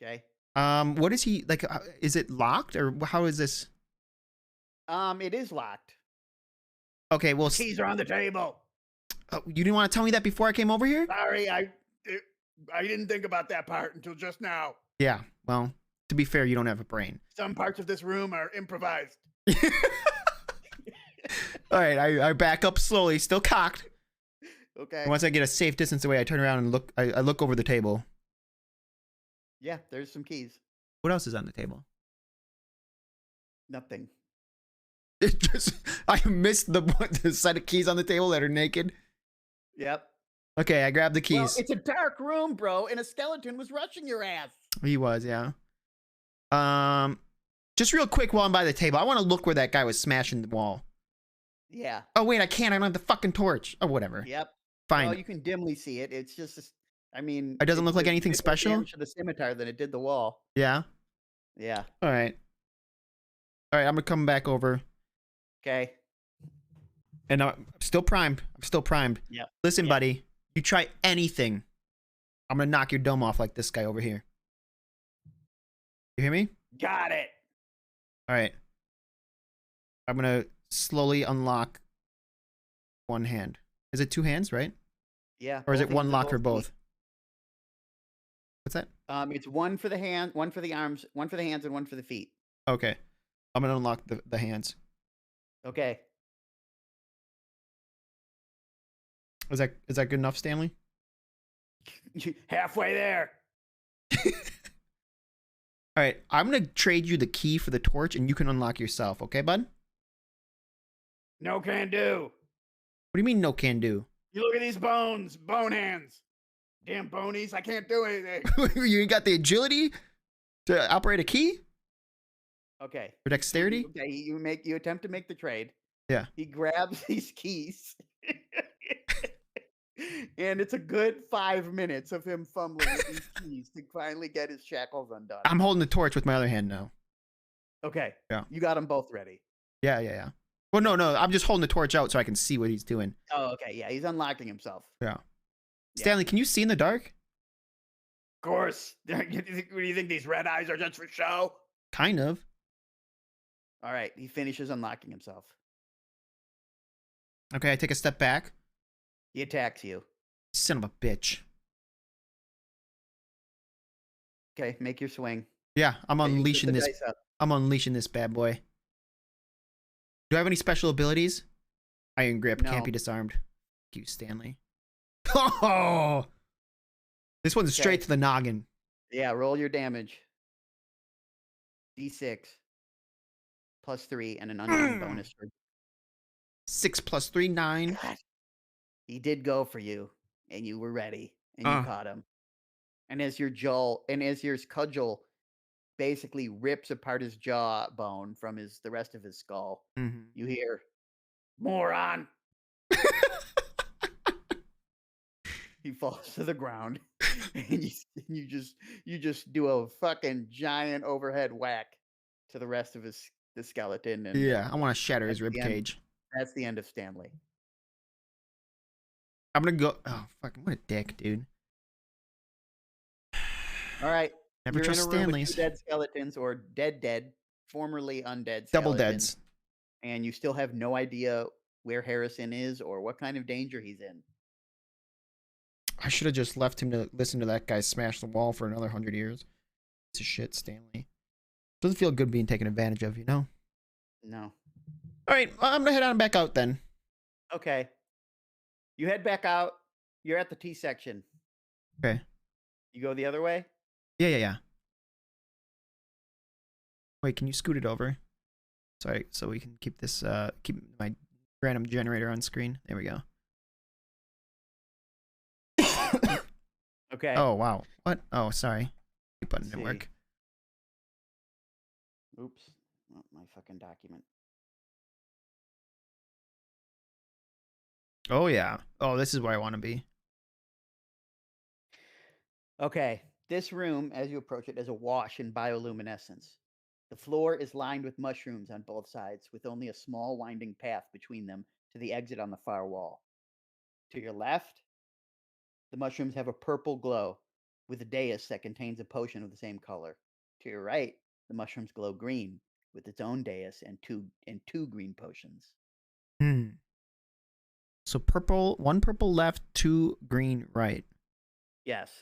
S2: Okay.
S1: What is he like? Is it locked, or how is this?
S2: It is locked.
S1: Okay, well,
S2: Keys are on the table.
S1: you didn't want to tell me that before I came over here?
S2: Sorry, I didn't think about that part until just now.
S1: Yeah. Well, to be fair, you don't have a brain.
S2: Some parts of this room are improvised.
S1: All right, I back up slowly, still cocked.
S2: Okay.
S1: And once I get a safe distance away, I turn around and look. I look over the table.
S2: Yeah, there's some keys.
S1: What else is on the table?
S2: Nothing.
S1: It just I missed the set of keys on the table that are naked.
S2: Yep.
S1: Okay, I grabbed the keys.
S2: Well, it's a dark room, bro, and a skeleton was rushing your ass.
S1: He was, yeah. Just real quick while I'm by the table, I want to look where that guy was smashing the wall.
S2: Yeah.
S1: Oh wait, I can't. I don't have the fucking torch. Oh, whatever.
S2: Yep.
S1: Fine.
S2: Well, you can dimly see it. It's just, I mean,
S1: It doesn't look like anything
S2: did more
S1: special?
S2: damage to the scimitar than it did the wall.
S1: Yeah.
S2: Yeah.
S1: All right. All right. I'm gonna come back over.
S2: Okay.
S1: And I'm still primed. I'm still primed.
S2: Yeah.
S1: Listen,
S2: Yep.
S1: buddy. You try anything, I'm gonna knock your dome off like this guy over here. You hear me?
S2: Got it.
S1: All right. I'm gonna slowly unlock one hand. Is it two hands, right?
S2: Yeah.
S1: Or is
S2: both
S1: it one
S2: hands are
S1: lock for
S2: feet.
S1: both? What's that?
S2: It's one for the hand, one for the arms, one for the hands, and one for the feet.
S1: Okay. I'm gonna unlock the hands.
S2: Okay.
S1: Is that good enough, Stanley?
S2: Halfway there.
S1: All right. I'm gonna trade you the key for the torch, and you can unlock yourself. Okay, bud?
S2: No can do.
S1: What do you mean, no can do?
S2: You look at these bones, bone hands. Damn bonies, I can't do anything.
S1: You ain't got the agility to operate a key
S2: Okay.
S1: or dexterity?
S2: Okay, you attempt to make the trade.
S1: Yeah.
S2: He grabs these keys. And it's a good 5 minutes of him fumbling with these keys to finally get his shackles undone.
S1: I'm holding the torch with my other hand now.
S2: Okay.
S1: Yeah.
S2: You got them both ready.
S1: Yeah. Well, no. I'm just holding the torch out so I can see what he's doing.
S2: Oh, okay. Yeah, he's unlocking himself.
S1: Yeah.
S2: Yeah.
S1: Stanley, can you see in the dark?
S2: Of course. What do you think these red eyes are just for show?
S1: Kind of.
S2: All right. He finishes unlocking himself.
S1: Okay, I take a step back.
S2: He attacks you.
S1: Son of a bitch.
S2: Okay, make your swing.
S1: Yeah, I'm
S2: Okay, you
S1: unleashing
S2: put the
S1: this.
S2: dice up.
S1: I'm unleashing this bad boy. Do I have any special abilities? Iron grip, can't
S2: No.
S1: be disarmed. Thank you, Stanley. Oh, this one's straight
S2: Okay.
S1: to the noggin.
S2: Yeah, roll your damage. D6 plus 3 and an unarmed bonus for
S1: 6 plus 3, 9.
S2: God. He did go for you, and you were ready, and you caught him. And as your cudgel basically rips apart his jawbone from the rest of his skull,
S1: Mm-hmm.
S2: you hear, "Moron!" He falls to the ground, and you just do a fucking giant overhead whack to the rest of the skeleton, and
S1: Yeah, I want to shatter his
S2: That's
S1: rib
S2: the end.
S1: cage.
S2: that's the end of Stanley.
S1: I'm gonna go. Oh, fucking what a dick, dude.
S2: All right.
S1: Never
S2: You're
S1: trust
S2: in a room with
S1: Stanleys.
S2: 2 dead skeletons, or dead, formerly undead
S1: Double
S2: skeletons,
S1: deads.
S2: and you still have no idea where Harrison is or what kind of danger he's in.
S1: I should have just left him to listen to that guy smash the wall for another 100 years. Piece of shit, Stanley. Doesn't feel good being taken advantage of, you know?
S2: No.
S1: All right, I'm gonna head on back out then.
S2: Okay. You head back out. You're at the T section.
S1: Okay.
S2: You go the other way?
S1: Yeah. Wait, can you scoot it over? Sorry, so we can keep this, keep my random generator on screen. There we go.
S2: Okay.
S1: Oh, wow. What? Oh, sorry. Button didn't work.
S2: Oops. Oh, my fucking document.
S1: Oh, yeah. Oh, this is where I want to be.
S2: Okay. This room, as you approach it, is awash in bioluminescence. The floor is lined with mushrooms on both sides, with only a small winding path between them to the exit on the far wall. To your left, the mushrooms have a purple glow, with a dais that contains a potion of the same color. To your right, the mushrooms glow green, with its own dais and two green potions.
S1: Hmm. So purple, one purple left, two green right.
S2: Yes.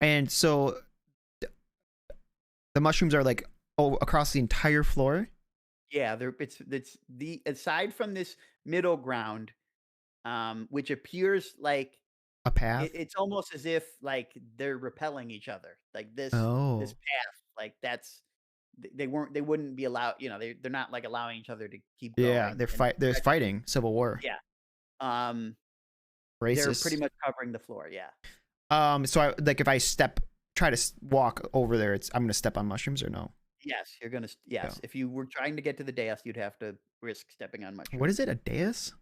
S1: And so the mushrooms are like across the entire floor.
S2: Yeah, it's the aside from this middle ground, which appears like
S1: A path.
S2: it's almost as if like they're repelling each other. Like this
S1: Oh.
S2: path, like they wouldn't be allowed. You know, they're not like allowing each other to keep
S1: Yeah,
S2: going.
S1: they're fighting civil war.
S2: Yeah.
S1: Racist.
S2: They're pretty much covering the floor. Yeah.
S1: So I like if I try to walk over there, I'm gonna step on mushrooms or no?
S2: Yes, you're gonna. Yes,
S1: Yeah.
S2: if you were trying to get to the dais, you'd have to risk stepping on mushrooms.
S1: What is it? A dais?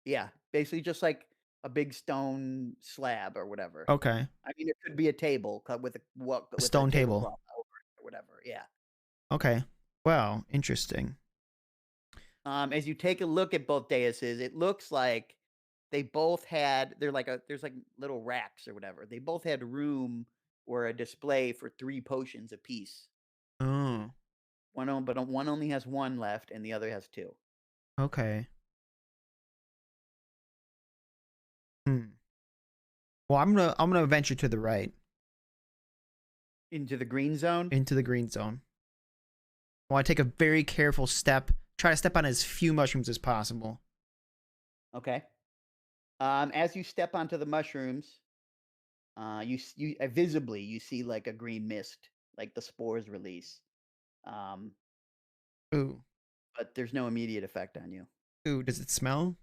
S2: Yeah, basically just like a big stone slab or whatever.
S1: Okay.
S2: I mean, it could be a table cut with
S1: A stone table
S2: tablecloth over it or whatever. Yeah.
S1: Okay. Wow. Interesting.
S2: As you take a look at both daises, it looks like they both had. There's like little racks or whatever. They both had room or a display for 3 potions apiece.
S1: Oh.
S2: But one only has 1 left, and the other has 2.
S1: Okay. Well, I'm gonna venture to the right.
S2: Into the green zone?
S1: Into the green zone. I want to take a very careful step. Try to step on as few mushrooms as possible.
S2: Okay. As you step onto the mushrooms, you visibly you see like a green mist, like the spores release.
S1: Ooh.
S2: But there's no immediate effect on you.
S1: Ooh, does it smell?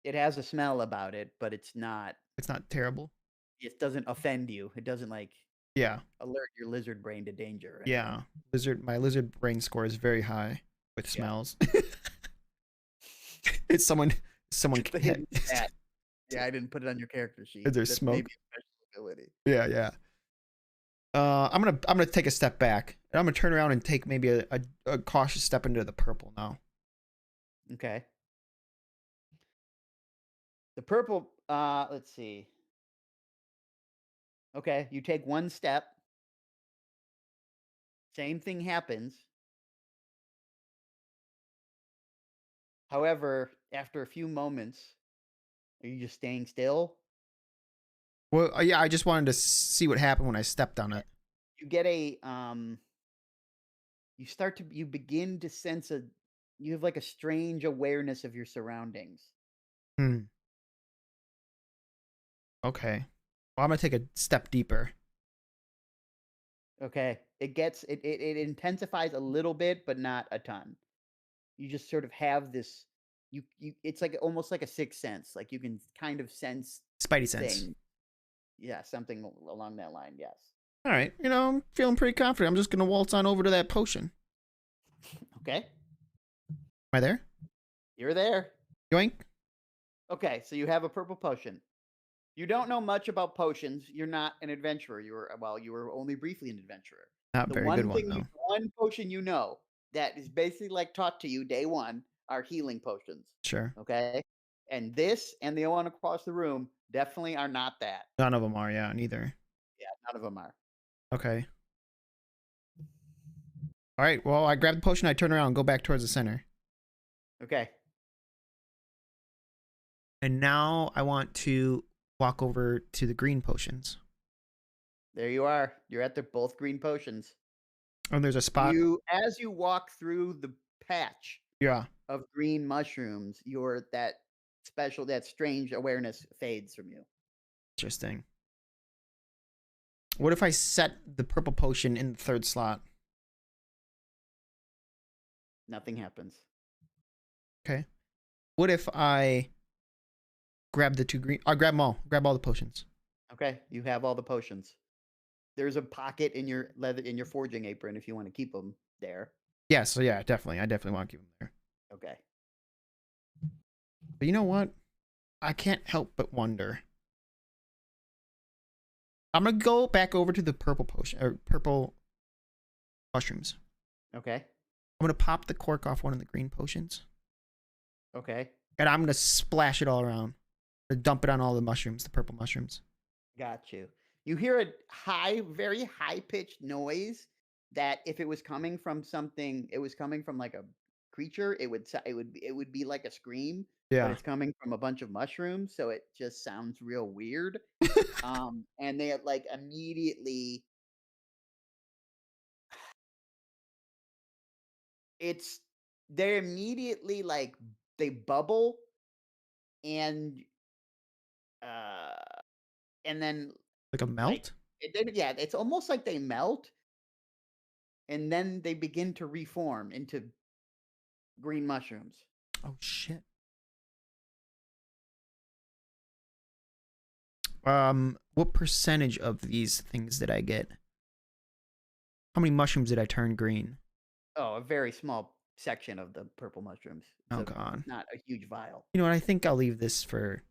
S2: It has a smell about it, but it's not
S1: terrible.
S2: It doesn't offend you. It doesn't like alert your lizard brain to danger.
S1: Yeah. My lizard brain score is very high with smells. It's someone
S2: the hidden stat. Yeah, I didn't put it on your character sheet.
S1: There's smoke.
S2: Maybe a special ability.
S1: Yeah. I'm gonna take a step back, and I'm gonna turn around and take maybe a cautious step into the purple now.
S2: Okay. The purple. Let's see. Okay, you take 1 step. Same thing happens. However, after a few moments, are you just staying still?
S1: Well, yeah, I just wanted to see what happened when I stepped on it.
S2: You get a you begin to sense you have like a strange awareness of your surroundings.
S1: Okay. Well, I'm gonna take a step deeper.
S2: Okay. It intensifies a little bit, but not a ton. You just sort of have this it's like almost like a sixth sense. Like you can kind of sense
S1: Spidey sense.
S2: Yeah, something along that line, yes.
S1: All right, I'm feeling pretty confident. I'm just gonna waltz on over to that potion.
S2: Okay.
S1: Am I there?
S2: You're there.
S1: Yoink.
S2: Okay, so you have a purple potion. You don't know much about potions. You're not an adventurer. You were only briefly an adventurer.
S1: Not very good one though.
S2: One potion you know that is basically like taught to you day 1 are healing potions.
S1: Sure.
S2: Okay. And this and the one across the room definitely are not that.
S1: None of them are. Yeah, neither.
S2: Yeah, none of them are.
S1: Okay. All right. Well, I grab the potion. I turn around and go back towards the center.
S2: Okay.
S1: And now I want to walk over to the green potions.
S2: There you are. You're at the both green potions.
S1: Oh, there's a spot.
S2: As you walk through the patch
S1: Yeah.
S2: of green mushrooms, that strange awareness fades from you.
S1: Interesting. What if I set the purple potion in the third slot?
S2: Nothing happens.
S1: Okay. What if I grab the two green? I grab them all. Grab all the potions.
S2: Okay, you have all the potions. There's a pocket in your forging apron if you want to keep them there.
S1: Yeah. So yeah, definitely. I definitely want to keep them there.
S2: Okay.
S1: But you know what? I can't help but wonder. I'm gonna go back over to the purple potion or purple mushrooms.
S2: Okay.
S1: I'm gonna pop the cork off one of the green potions.
S2: Okay.
S1: And I'm gonna splash it all around. I'm gonna dump it on all the mushrooms, the purple mushrooms.
S2: Got you. You hear a very high pitched noise that if it was coming from something, it was coming from like a creature, it would be like a scream, but
S1: Yeah.
S2: it's coming from a bunch of mushrooms, so it just sounds real weird. And they like immediately it's they're immediately like they bubble and uh and then
S1: Like a
S2: like
S1: melt?
S2: yeah, it's almost like they melt and then they begin to reform into green mushrooms.
S1: Oh shit. What percentage of these things did I get? How many mushrooms did I turn green?
S2: Oh, a very small section of the purple mushrooms.
S1: Oh god.
S2: Not a huge vial.
S1: You know what? I think I'll leave this for.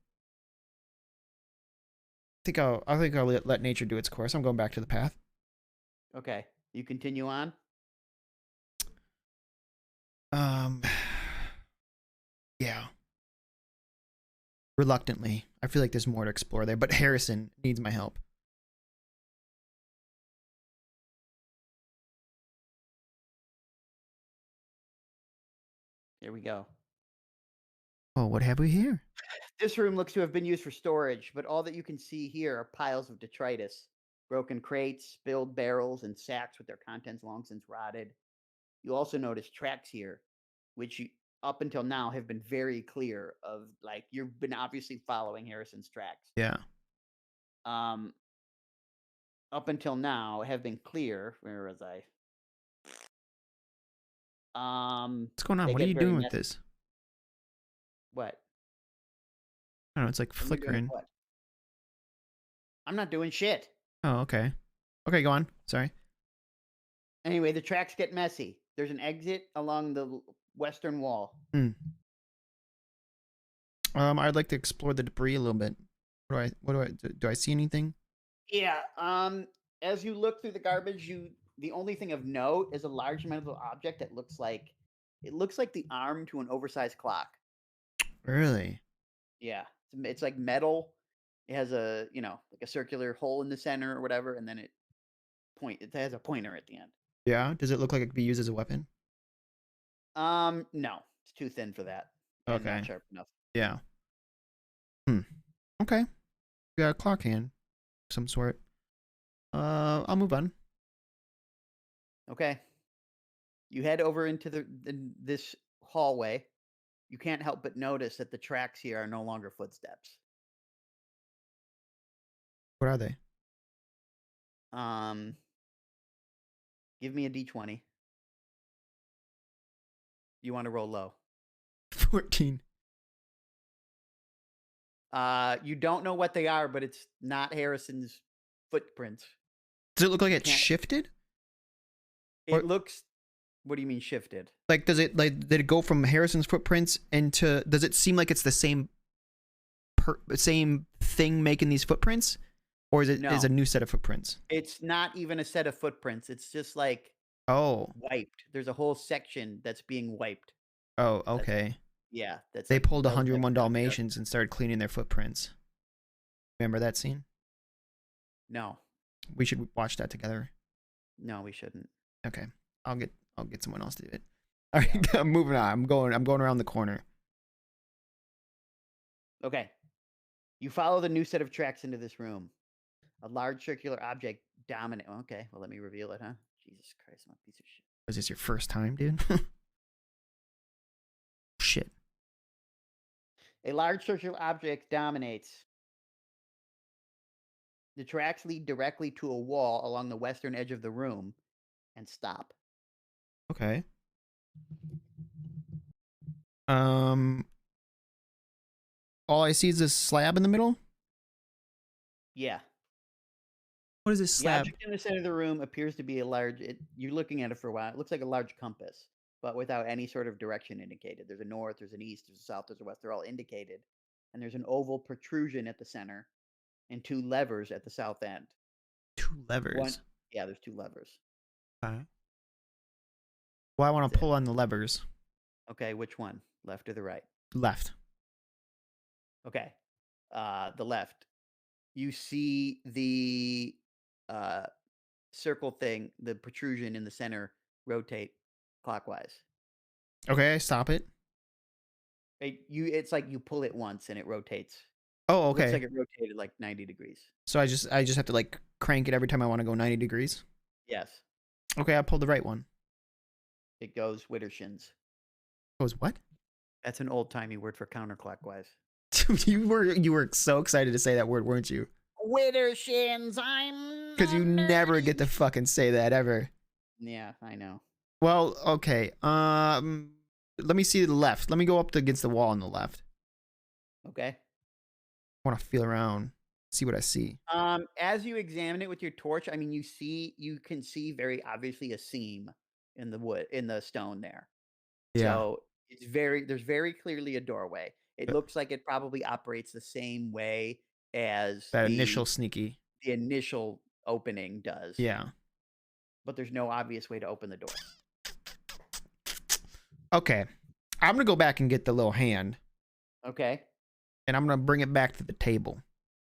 S1: I think I'll let nature do its course. I'm going back to the path.
S2: Okay, you continue on.
S1: Um. Yeah. Reluctantly, I feel like there's more to explore there, but Harrison needs my help.
S2: Here we go.
S1: Oh, what have we here?
S2: This room looks to have been used for storage, but all that you can see here are piles of detritus, broken crates, spilled barrels, and sacks with their contents long since rotted. You also notice tracks here, which up until now have been very clear of like you've been obviously following Harrison's tracks.
S1: Yeah.
S2: Um, up until now have been clear. Where was I?
S1: What's going on?
S2: They
S1: What are
S2: get
S1: you
S2: very
S1: doing with
S2: messy.
S1: this?
S2: What?
S1: I don't know. It's like
S2: What am I doing with
S1: flickering.
S2: what? I'm not doing shit.
S1: Oh, okay. Okay, go on. Sorry.
S2: Anyway, the tracks get messy. There's an exit along the western wall.
S1: I'd like to explore the debris a little bit. Do I see anything?
S2: Yeah. As you look through the garbage, the only thing of note is a large metal object that looks like the arm to an oversized clock.
S1: Really?
S2: Yeah. It's like metal. It has a, like a circular hole in the center or whatever, and then it has a pointer at the end.
S1: Yeah. Does it look like it could be used as a weapon?
S2: No. It's too thin for that. And
S1: Okay.
S2: not sharp enough.
S1: Yeah. Okay. We got a clock hand of some sort. I'll move on.
S2: Okay. You head over into this hallway. You can't help but notice that the tracks here are no longer footsteps.
S1: What are they?
S2: Give me a d20. You want to roll low.
S1: 14.
S2: You don't know what they are, but it's not Harrison's footprints.
S1: Does it look like it's shifted?
S2: It looks. What do you mean shifted?
S1: Like, did it go from Harrison's footprints into? Does it seem like it's the same thing making these footprints, or is it a new set of footprints?
S2: It's not even a set of footprints. It's just like wiped. There's a whole section that's being wiped.
S1: Oh, okay.
S2: They
S1: pulled 101 Dalmatians and started cleaning their footprints. Remember that scene?
S2: No.
S1: We should watch that together.
S2: No, we shouldn't.
S1: Okay. I'll get someone else to do it. All right, I'm moving on. I'm going around the corner.
S2: Okay. You follow the new set of tracks into this room. A large circular object dominate. Okay, well, let me reveal it, huh? Jesus Christ, I'm a piece of shit.
S1: Is this your first time, dude? Shit.
S2: A large circular object dominates. The tracks lead directly to a wall along the western edge of the room and stop.
S1: Okay. All I see is this slab in the middle.
S2: Yeah.
S1: What is this
S2: The
S1: slab?
S2: object in the center of the room appears to be a large. You're looking at it for a while. It looks like a large compass, but without any sort of direction indicated. There's a north, there's an east, there's a south, there's a west. They're all indicated, and there's an oval protrusion at the center, and 2 levers at the south end.
S1: 2 levers.
S2: One, yeah, there's 2 levers.
S1: Okay. Well, I want to pull on the levers.
S2: Okay, which one? Left or the right?
S1: Left.
S2: Okay, the left. You see the circle thing, the protrusion in the center, rotate clockwise.
S1: Okay, stop it.
S2: It's like you pull it once and it rotates.
S1: Oh,
S2: It
S1: okay.
S2: looks like it rotated like 90 degrees.
S1: So I just have to like crank it every time I want to go 90 degrees.
S2: Yes,
S1: Okay, I pulled the right one.
S2: it goes widdershins.
S1: Goes what?
S2: That's an old-timey word for counterclockwise.
S1: you were so excited to say that word, weren't you?
S2: Widdershins, I'm.
S1: Because you never get to fucking say that ever.
S2: Yeah, I know.
S1: Well, okay. Let me see the left. Let me go up against the wall on the left.
S2: Okay.
S1: I want to feel around, see what I see.
S2: As you examine it with your torch, I mean, you can see very obviously a seam in the stone there.
S1: Yeah.
S2: So there's very clearly a doorway. It looks like it probably operates the same way as
S1: That
S2: the
S1: initial sneaky.
S2: initial opening does.
S1: Yeah.
S2: But there's no obvious way to open the door.
S1: Okay. I'm going to go back and get the little hand.
S2: Okay.
S1: And I'm going to bring it back to the table.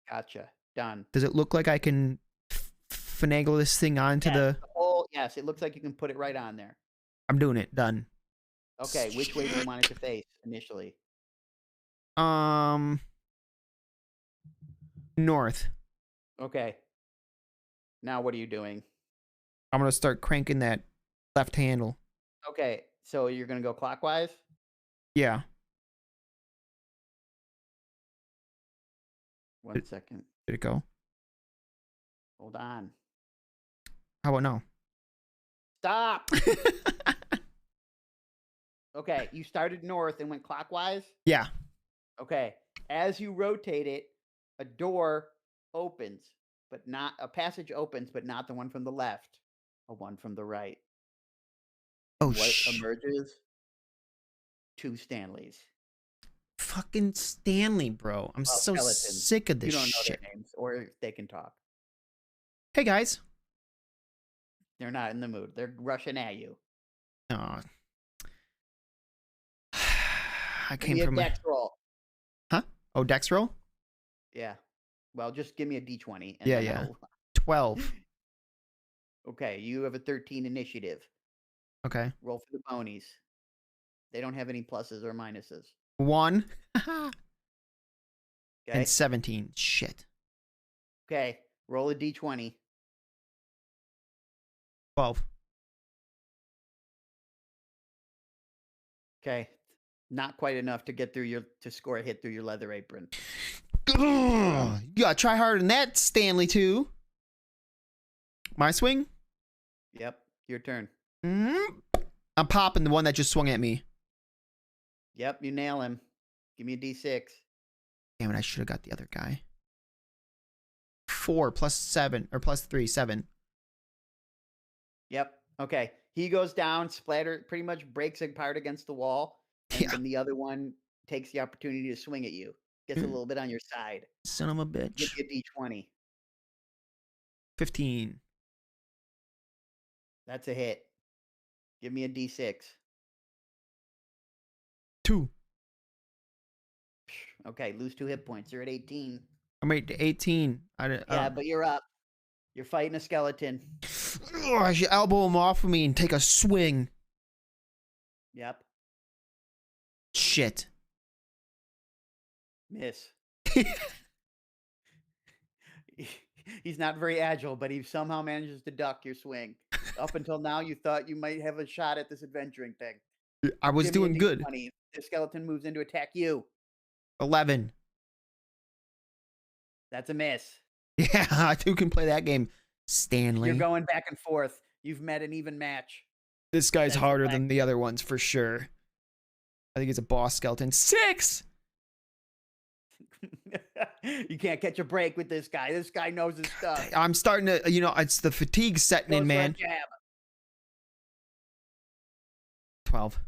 S2: Gotcha. Done.
S1: Does it look like I can finagle this thing onto the...
S2: Yes, it looks like you can put it right on there.
S1: I'm doing it. Done.
S2: Okay, which way do you want it to face initially?
S1: North.
S2: Okay. Now what are you doing?
S1: I'm going to start cranking that left handle.
S2: Okay, so you're going to go clockwise?
S1: Yeah.
S2: 1 second.
S1: Did it go?
S2: Hold on.
S1: How about now?
S2: Stop! Okay, you started north and went clockwise?
S1: Yeah.
S2: Okay, as you rotate it, a door opens, but not a passage opens, but not the one from the left, a one from the right.
S1: Oh,
S2: What emerges? 2 Stanleys.
S1: Fucking Stanley, bro. I'm so
S2: skeletons.
S1: sick of
S2: You
S1: this
S2: don't know
S1: shit.
S2: their names, or if they can talk.
S1: Hey, guys.
S2: They're not in the mood. They're rushing at you.
S1: Oh. I
S2: Give
S1: came
S2: me a
S1: from
S2: dex roll.
S1: Huh? Oh, dex roll?
S2: Yeah. Well, just give me a d20.
S1: Yeah, yeah. 12.
S2: Okay, you have a 13 initiative.
S1: Okay.
S2: Roll for the ponies. They don't have any pluses or minuses.
S1: 1.
S2: Okay.
S1: And 17. Shit.
S2: Okay. Roll a d20.
S1: 12.
S2: Okay. Not quite enough to get through to score a hit through your leather apron.
S1: You gotta try harder than that, Stanley, too. My swing?
S2: Yep. Your turn.
S1: I'm popping the one that just swung at me.
S2: Yep. You nail him. Give me a d6.
S1: Damn it, I should have got the other guy. 4 plus 7, or plus 3, 7.
S2: Yep. Okay. He goes down, splatter, pretty much breaks apart against the wall. And then the other one takes the opportunity to swing at you. Gets a little bit on your side.
S1: Son of a bitch.
S2: Give you a d20.
S1: 15.
S2: That's a hit. Give me a d6.
S1: 2.
S2: Okay, lose 2 hit points. You're at 18.
S1: I'm at 18.
S2: Yeah, but you're up. You're fighting a skeleton.
S1: I should elbow him off of me and take a swing.
S2: Yep.
S1: Shit.
S2: Miss. He's not very agile, but he somehow manages to duck your swing. Up until now, you thought you might have a shot at this adventuring thing.
S1: I was
S2: Give me a
S1: doing good.
S2: D20. The skeleton moves in to attack you.
S1: 11.
S2: That's a miss.
S1: Yeah, I too can play that game.
S2: You're
S1: Stanley.
S2: going back and forth. You've met an even match.
S1: This guy's
S2: Says the
S1: harder
S2: black.
S1: than the other ones for sure. I think it's a boss skeleton. 6!
S2: You can't catch a break with this guy. This guy knows his stuff.
S1: I'm starting to, it's the fatigue setting in,
S2: Goes
S1: man.
S2: like jab.
S1: 12.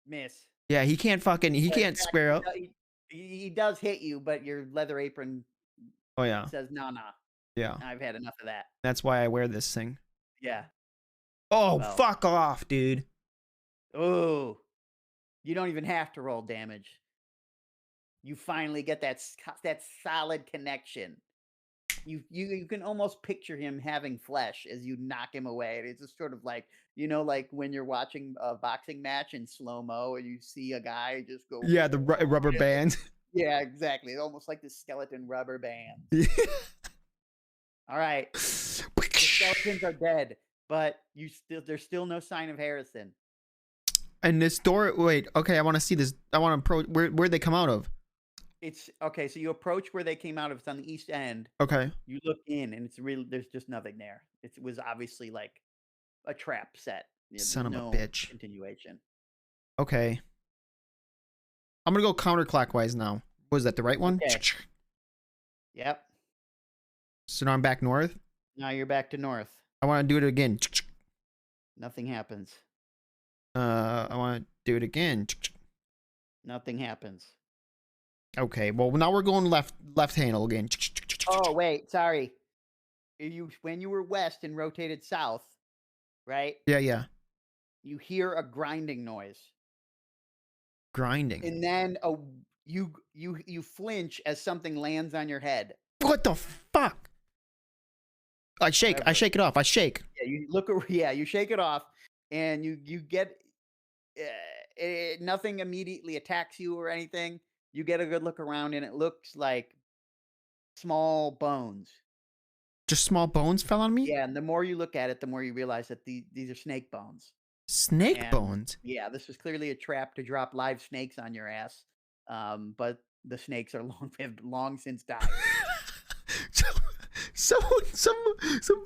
S2: Miss.
S1: Yeah, he can't
S2: But in
S1: can't
S2: fact,
S1: square up.
S2: he does hit you, but your leather apron
S1: Oh, yeah.
S2: says, "Nah, nah.
S1: Yeah.
S2: I've had enough of that."
S1: That's why I wear this thing.
S2: Yeah.
S1: Oh,
S2: Well.
S1: fuck off, dude.
S2: Oh, you don't even have to roll damage. You finally get that solid connection. You can almost picture him having flesh as you knock him away. It's just sort of like like when you're watching a boxing match in slow mo and you see a guy just go.
S1: Yeah, the rubber band.
S2: Yeah, exactly. Almost like the skeleton rubber band. All right, the skeletons are dead, but there's still no sign of Harrison.
S1: And this door, wait, okay, I want to see this. I want to approach, where'd they come out of?
S2: It's okay. So you approach where they came out of. It's on the east end.
S1: Okay.
S2: You look in, and there's just nothing there. It was obviously like a trap set.
S1: Son of a
S2: no
S1: bitch.
S2: continuation.
S1: Okay. I'm gonna go counterclockwise now. Was that the right one?
S2: Okay. Yep.
S1: So now I'm back north.
S2: Now you're back to north.
S1: I want to do it again.
S2: Nothing happens.
S1: I want to do it again.
S2: Nothing happens.
S1: Okay. Well, now we're going left handle again.
S2: Oh wait, sorry. When you were west and rotated south, right?
S1: Yeah.
S2: You hear a grinding noise,
S1: Grinding.
S2: and then you flinch as something lands on your head.
S1: What the fuck? I shake. I shake it off. I shake.
S2: Yeah, you look. Yeah, you shake it off, and you get nothing immediately attacks you or anything. You get a good look around, and it looks like small bones.
S1: Just small bones fell on me?
S2: Yeah, and the more you look at it, the more you realize that these are snake bones.
S1: Snake
S2: And
S1: bones?
S2: yeah, this was clearly a trap to drop live snakes on your ass. But the snakes are have long since died.
S1: Some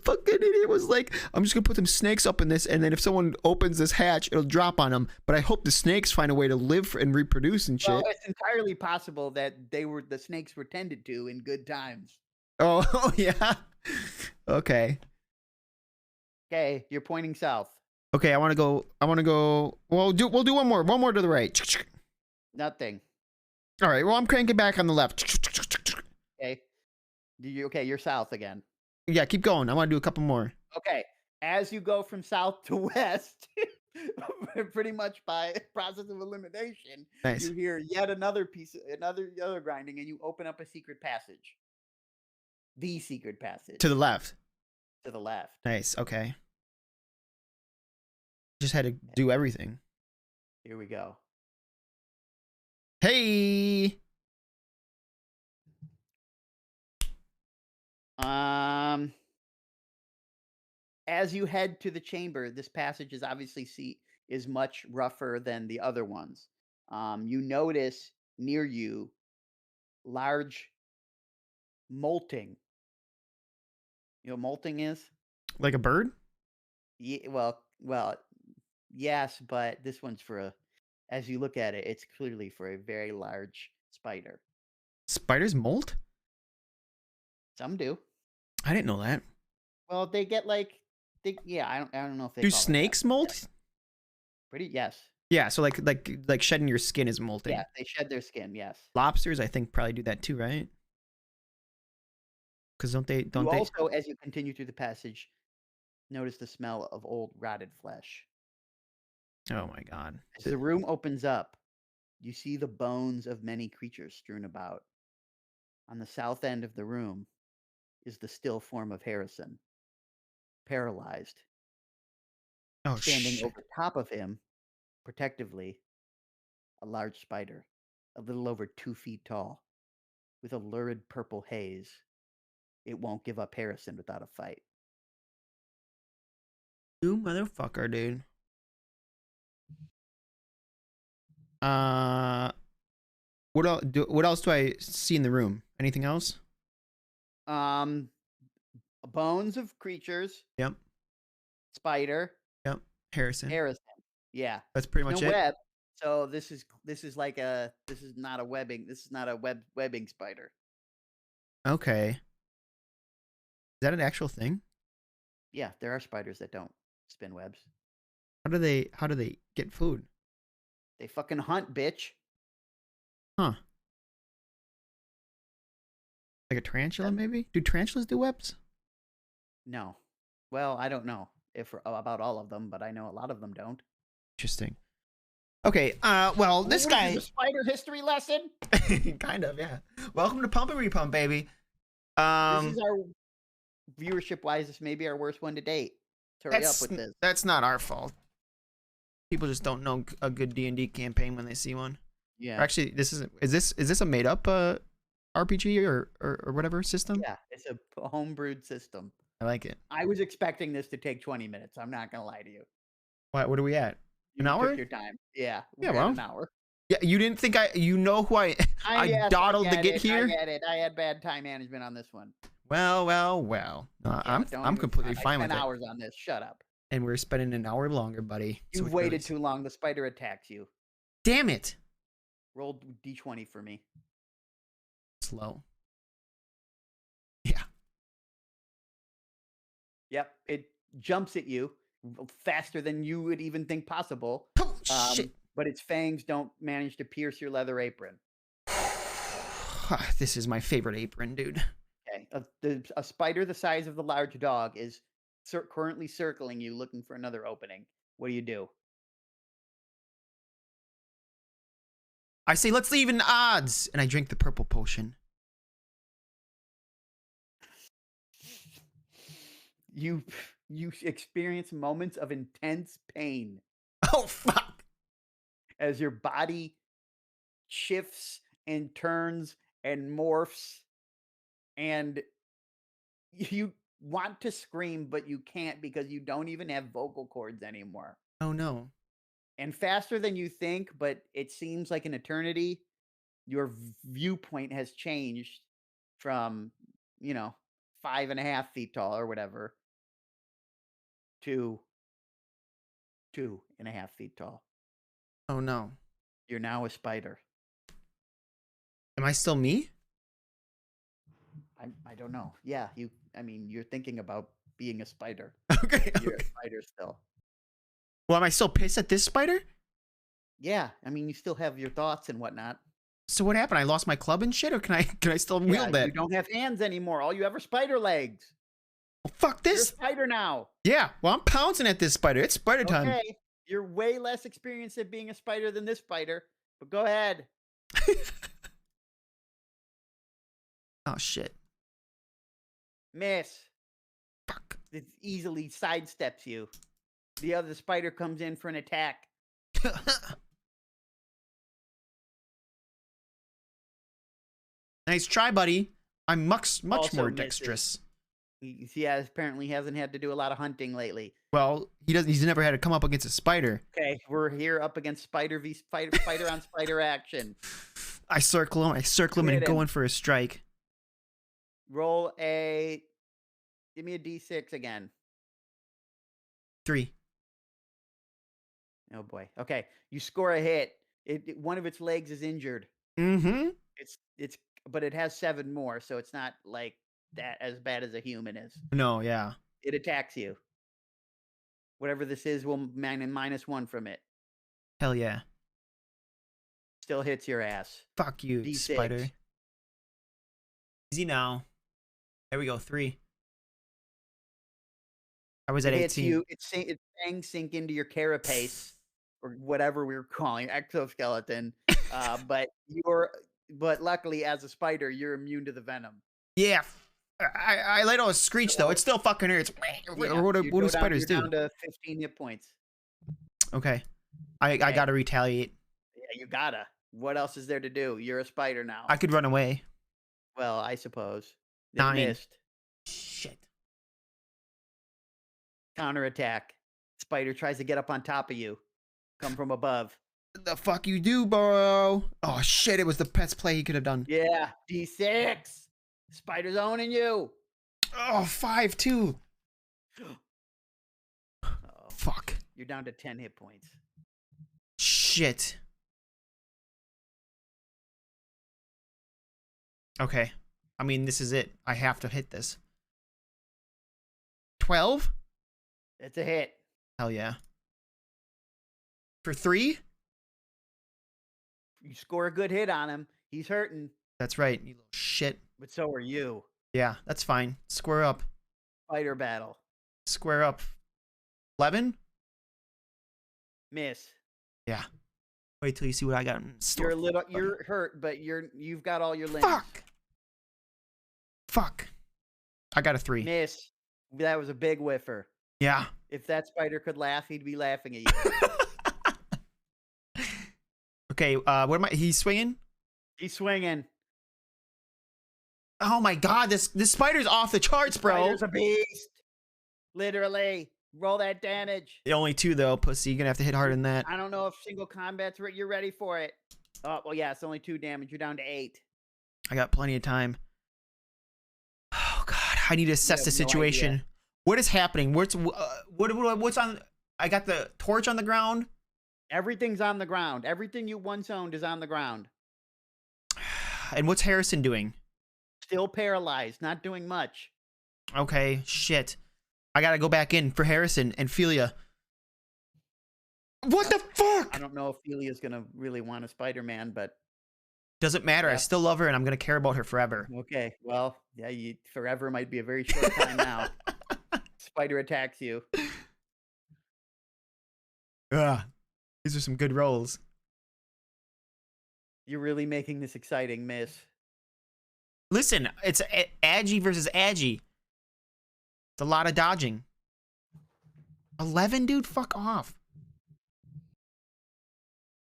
S1: fucking idiot was like, I'm just gonna put some snakes up in this, and then if someone opens this hatch, it'll drop on them. But I hope the snakes find a way to live and reproduce and shit.
S2: Well, it's entirely possible that the snakes were tended to in good times.
S1: Oh yeah. Okay.
S2: Okay, you're pointing south.
S1: Okay, I want to go. Well, we'll do one more. One more to the right.
S2: Nothing.
S1: All right. Well, I'm cranking back on the left.
S2: Okay. Okay, you're south again.
S1: Yeah, keep going. I want to do a couple more.
S2: Okay. As you go from south to west, pretty much by process of elimination,
S1: Nice.
S2: you hear yet another other grinding, and you open up a secret passage. The secret passage
S1: To the left.
S2: to the left.
S1: Nice. Okay. Just had to do everything.
S2: Here we go.
S1: Hey.
S2: As you head to the chamber, this passage is much rougher than the other ones. You notice near you large molting. You know what molting is?
S1: Like a bird?
S2: Yeah, well, yes, but this one's as you look at it, it's clearly for a very large spider.
S1: Spiders molt?
S2: Some do.
S1: I didn't know that.
S2: Well, they get yeah, I don't know if they
S1: Do
S2: call it that.
S1: snakes molt?
S2: Yes.
S1: Yeah, so like shedding your skin is molting.
S2: Yeah, they shed their skin, yes.
S1: Lobsters, I think, probably do that too, right? Because don't they?
S2: You also, as you continue through the passage, notice the smell of old rotted flesh.
S1: Oh my god!
S2: As the room opens up, you see the bones of many creatures strewn about. On the south end of the room is the still form of Harrison, paralyzed.
S1: Oh
S2: Standing
S1: shit!
S2: over top of him, protectively, a large spider, a little over 2 feet tall, with a lurid purple haze it won't give up Harrison without a fight.
S1: You motherfucker, dude. What else do I see in the room? Anything else?
S2: Bones of creatures.
S1: Yep.
S2: Spider.
S1: Yep. Harrison.
S2: Yeah.
S1: That's pretty
S2: No
S1: much it.
S2: web. So this is not a webbing. This is not a webbing spider.
S1: Okay. Is that an actual thing?
S2: Yeah, there are spiders that don't spin webs.
S1: How do they get food?
S2: They fucking hunt, bitch.
S1: Huh. Like a tarantula, maybe? Do tarantulas do webs?
S2: No. Well, I don't know about all of them, but I know a lot of them don't.
S1: Interesting. Okay, well, this guy...
S2: Is a spider history lesson?
S1: Kind of, yeah. Welcome to Pump and Repump, baby.
S2: This is our viewership-wise, this may be our worst one to date. Hurry up with this.
S1: That's not our fault. People just don't know a good D&D campaign when they see one.
S2: Yeah.
S1: Or actually, is this a made-up RPG or whatever system?
S2: Yeah, it's a homebrewed system.
S1: I like it.
S2: I was expecting this to take 20 minutes. I'm not gonna lie to you.
S1: What are we at? An hour?
S2: Took your time. Yeah.
S1: Yeah, well,
S2: an hour.
S1: Yeah, you didn't think you know who I dawdled to get here?
S2: I get it. I had bad time management on this one.
S1: Well.
S2: Yeah,
S1: I'm completely fine with it.
S2: 10 hours on this. Shut up.
S1: And we're spending an hour longer, buddy.
S2: You've waited too long. The spider attacks you.
S1: Damn it.
S2: Roll d20 for me.
S1: Slow. Yeah.
S2: Yep. It jumps at you faster than you would even think possible.
S1: Oh, shit.
S2: But its fangs don't manage to pierce your leather apron.
S1: This is my favorite apron, dude.
S2: Okay. A spider the size of the large dog is currently circling you, looking for another opening. What do?
S1: I say, let's even odds, and I drink the purple potion.
S2: You experience moments of intense pain.
S1: Oh, fuck.
S2: As your body shifts and turns and morphs, and you want to scream, but you can't because you don't even have vocal cords anymore.
S1: Oh, no.
S2: And faster than you think, but it seems like an eternity, your viewpoint has changed from, 5.5 feet tall or whatever to 2.5 feet tall.
S1: Oh, no.
S2: You're now a spider.
S1: Am I still me?
S2: I don't know. Yeah, you're thinking about being a spider.
S1: Okay.
S2: You're a spider still.
S1: Well, am I still pissed at this spider?
S2: Yeah, you still have your thoughts and whatnot.
S1: So what happened? I lost my club and shit, or can I still wield that?
S2: You don't have hands anymore. All you have are spider legs.
S1: Well, fuck this.
S2: You're a spider now.
S1: Yeah, well, I'm pouncing at this spider. It's spider time.
S2: Okay, you're way less experienced at being a spider than this spider, but go ahead.
S1: Oh, shit.
S2: Miss.
S1: Fuck.
S2: It easily sidesteps you. The other spider comes in for an attack.
S1: Nice try, buddy. I'm much
S2: Also
S1: more
S2: misses.
S1: dexterous.
S2: He apparently hasn't had to do a lot of hunting lately.
S1: Well, he's never had to come up against a spider.
S2: Okay, we're here up against spider on spider action.
S1: I circle him and
S2: Hit
S1: go
S2: him.
S1: in for a strike.
S2: Give me a D6 again.
S1: 3.
S2: Oh boy. Okay, you score a hit. One of its legs is injured.
S1: Mm-hmm.
S2: But it has 7 more, so it's not like that as bad as a human is.
S1: No, yeah.
S2: It attacks you. Whatever this is will -1 from it.
S1: Hell yeah.
S2: Still hits your ass.
S1: Fuck you,
S2: D6.
S1: spider. Easy now. There we go, 3. I was at
S2: It hits
S1: 18.
S2: you. Its fangs sink into your carapace, or whatever we were calling exoskeleton. But luckily, as a spider, you're immune to the venom.
S1: Yeah. I let out a screech, though. It still fucking hurts.
S2: Yeah,
S1: What do spiders do?
S2: You're down to 15 hit points.
S1: Okay. I gotta retaliate.
S2: Yeah, you gotta. What else is there to do? You're a spider now.
S1: I could run away.
S2: Well, I suppose. It
S1: 9.
S2: missed.
S1: Shit.
S2: Counterattack. Spider tries to get up on top of you. Come from above.
S1: The fuck you do, bro? Oh shit! It was the best play he could have done.
S2: Yeah, D6. Spider's owning you.
S1: Oh, 5-2.
S2: Uh-oh.
S1: Fuck.
S2: You're down to 10 hit points.
S1: Shit. Okay. I mean, this is it. I have to hit this. 12?
S2: It's a hit.
S1: Hell yeah. For 3?
S2: You score a good hit on him. He's hurting.
S1: That's right, you little shit.
S2: But so are you.
S1: Yeah, that's fine. Square up.
S2: Spider battle.
S1: Square up. 11?
S2: Miss.
S1: Yeah. Wait till you see what I got in store.
S2: You're a little.
S1: buddy.
S2: You're hurt, but you've got all your limbs.
S1: Fuck. Fuck. I got a 3.
S2: Miss. That was a big whiffer.
S1: Yeah.
S2: If that spider could laugh, he'd be laughing at you.
S1: Okay, what am I? He's swinging?
S2: He's swinging.
S1: Oh my god, this spider's off the charts, bro.
S2: Spider's a beast. Literally. Roll that damage.
S1: Only 2 though, pussy. You're gonna have to hit harder than that.
S2: I don't know if single combat's you're ready for it. Oh, well, yeah, it's only 2 damage. You're down to 8.
S1: I got plenty of time. Oh god, I need to assess the
S2: have no
S1: situation.
S2: idea.
S1: What is happening? What's on? I got the torch on the ground.
S2: Everything's on the ground. Everything you once owned is on the ground.
S1: And what's Harrison doing?
S2: Still paralyzed, not doing much.
S1: Okay, shit. I gotta go back in for Harrison and Felia. What the fuck?
S2: I don't know if Felia's gonna really want a Spider-Man, but
S1: Doesn't matter. I
S2: Yeah.
S1: still love her and I'm gonna care about her forever.
S2: okay. Well, yeah, forever might be a very short time now. Spider attacks you.
S1: Ugh. These are some good rolls.
S2: You're really making this exciting, miss.
S1: Listen, it's Agi versus Agi. It's a lot of dodging. 11, dude? Fuck off.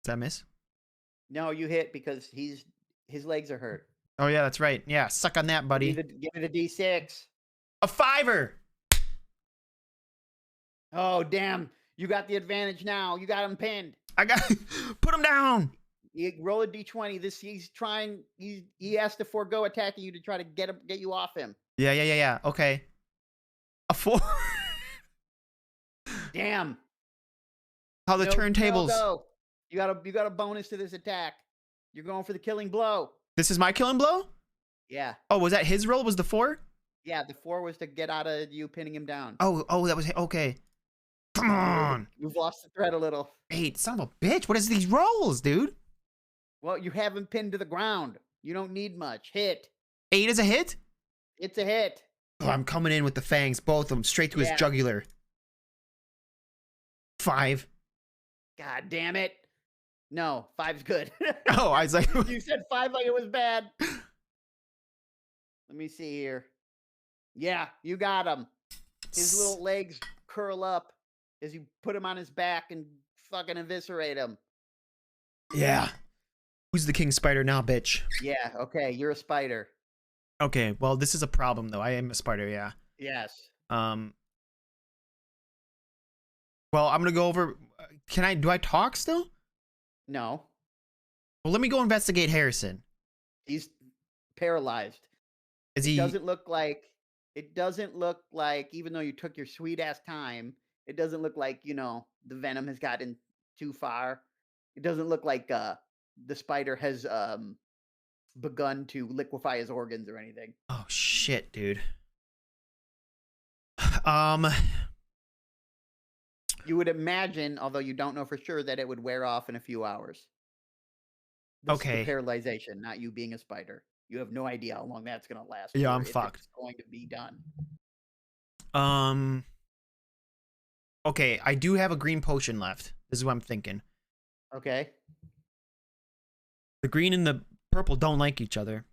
S1: Does that miss?
S2: No, you hit because his legs are hurt.
S1: Oh, yeah, that's right. Yeah, suck on that, buddy.
S2: Give it a D6.
S1: A 5-er!
S2: Oh, damn. You got the advantage now. You got him pinned.
S1: I got... Put him down!
S2: You roll a D20. He has to forego attacking you to try to get you off him.
S1: Yeah. Okay. A 4.
S2: Damn.
S1: How the
S2: No,
S1: turntables...
S2: no. You got a bonus to this attack. You're going for the killing blow.
S1: This is my killing blow?
S2: Yeah.
S1: Oh, was that his roll? Was the 4?
S2: Yeah, the 4 was to get out of you pinning him down.
S1: Oh, that was... Okay. Come on!
S2: You've lost the thread a little.
S1: 8, son of a bitch. What is these rolls, dude?
S2: Well, you have him pinned to the ground. You don't need much. Hit.
S1: 8 is a hit?
S2: It's a hit.
S1: Oh, I'm coming in with the fangs, both of them, straight to his
S2: Yeah.
S1: jugular. 5.
S2: God damn it. No, 5's good.
S1: Oh, I was like...
S2: You said 5 like it was bad. Let me see here. Yeah, you got him. His little legs curl up as you put him on his back and fucking eviscerate him.
S1: Yeah. Who's the king spider now, bitch?
S2: Yeah, okay, you're a spider.
S1: Okay, well, this is a problem, though. I am a spider, yeah.
S2: Yes.
S1: Well, I'm gonna go over... Do I talk still?
S2: No,
S1: Well, let me go investigate Harrison.
S2: he's paralyzed.
S1: Is
S2: It
S1: he...
S2: doesn't look like, even though you took your sweet ass time, it doesn't look like, the venom has gotten too far. It doesn't look like the spider has begun to liquefy his organs or anything.
S1: Oh, shit, dude.
S2: You would imagine, although you don't know for sure, that it would wear off in a few hours. This is
S1: Okay.
S2: the paralyzation, not you being a spider. You have no idea how long that's going to last.
S1: Yeah,
S2: or
S1: I'm
S2: if
S1: fucked.
S2: It's going to be done.
S1: Okay, I do have a green potion left. This is what I'm thinking.
S2: Okay,
S1: The green and the purple don't like each other.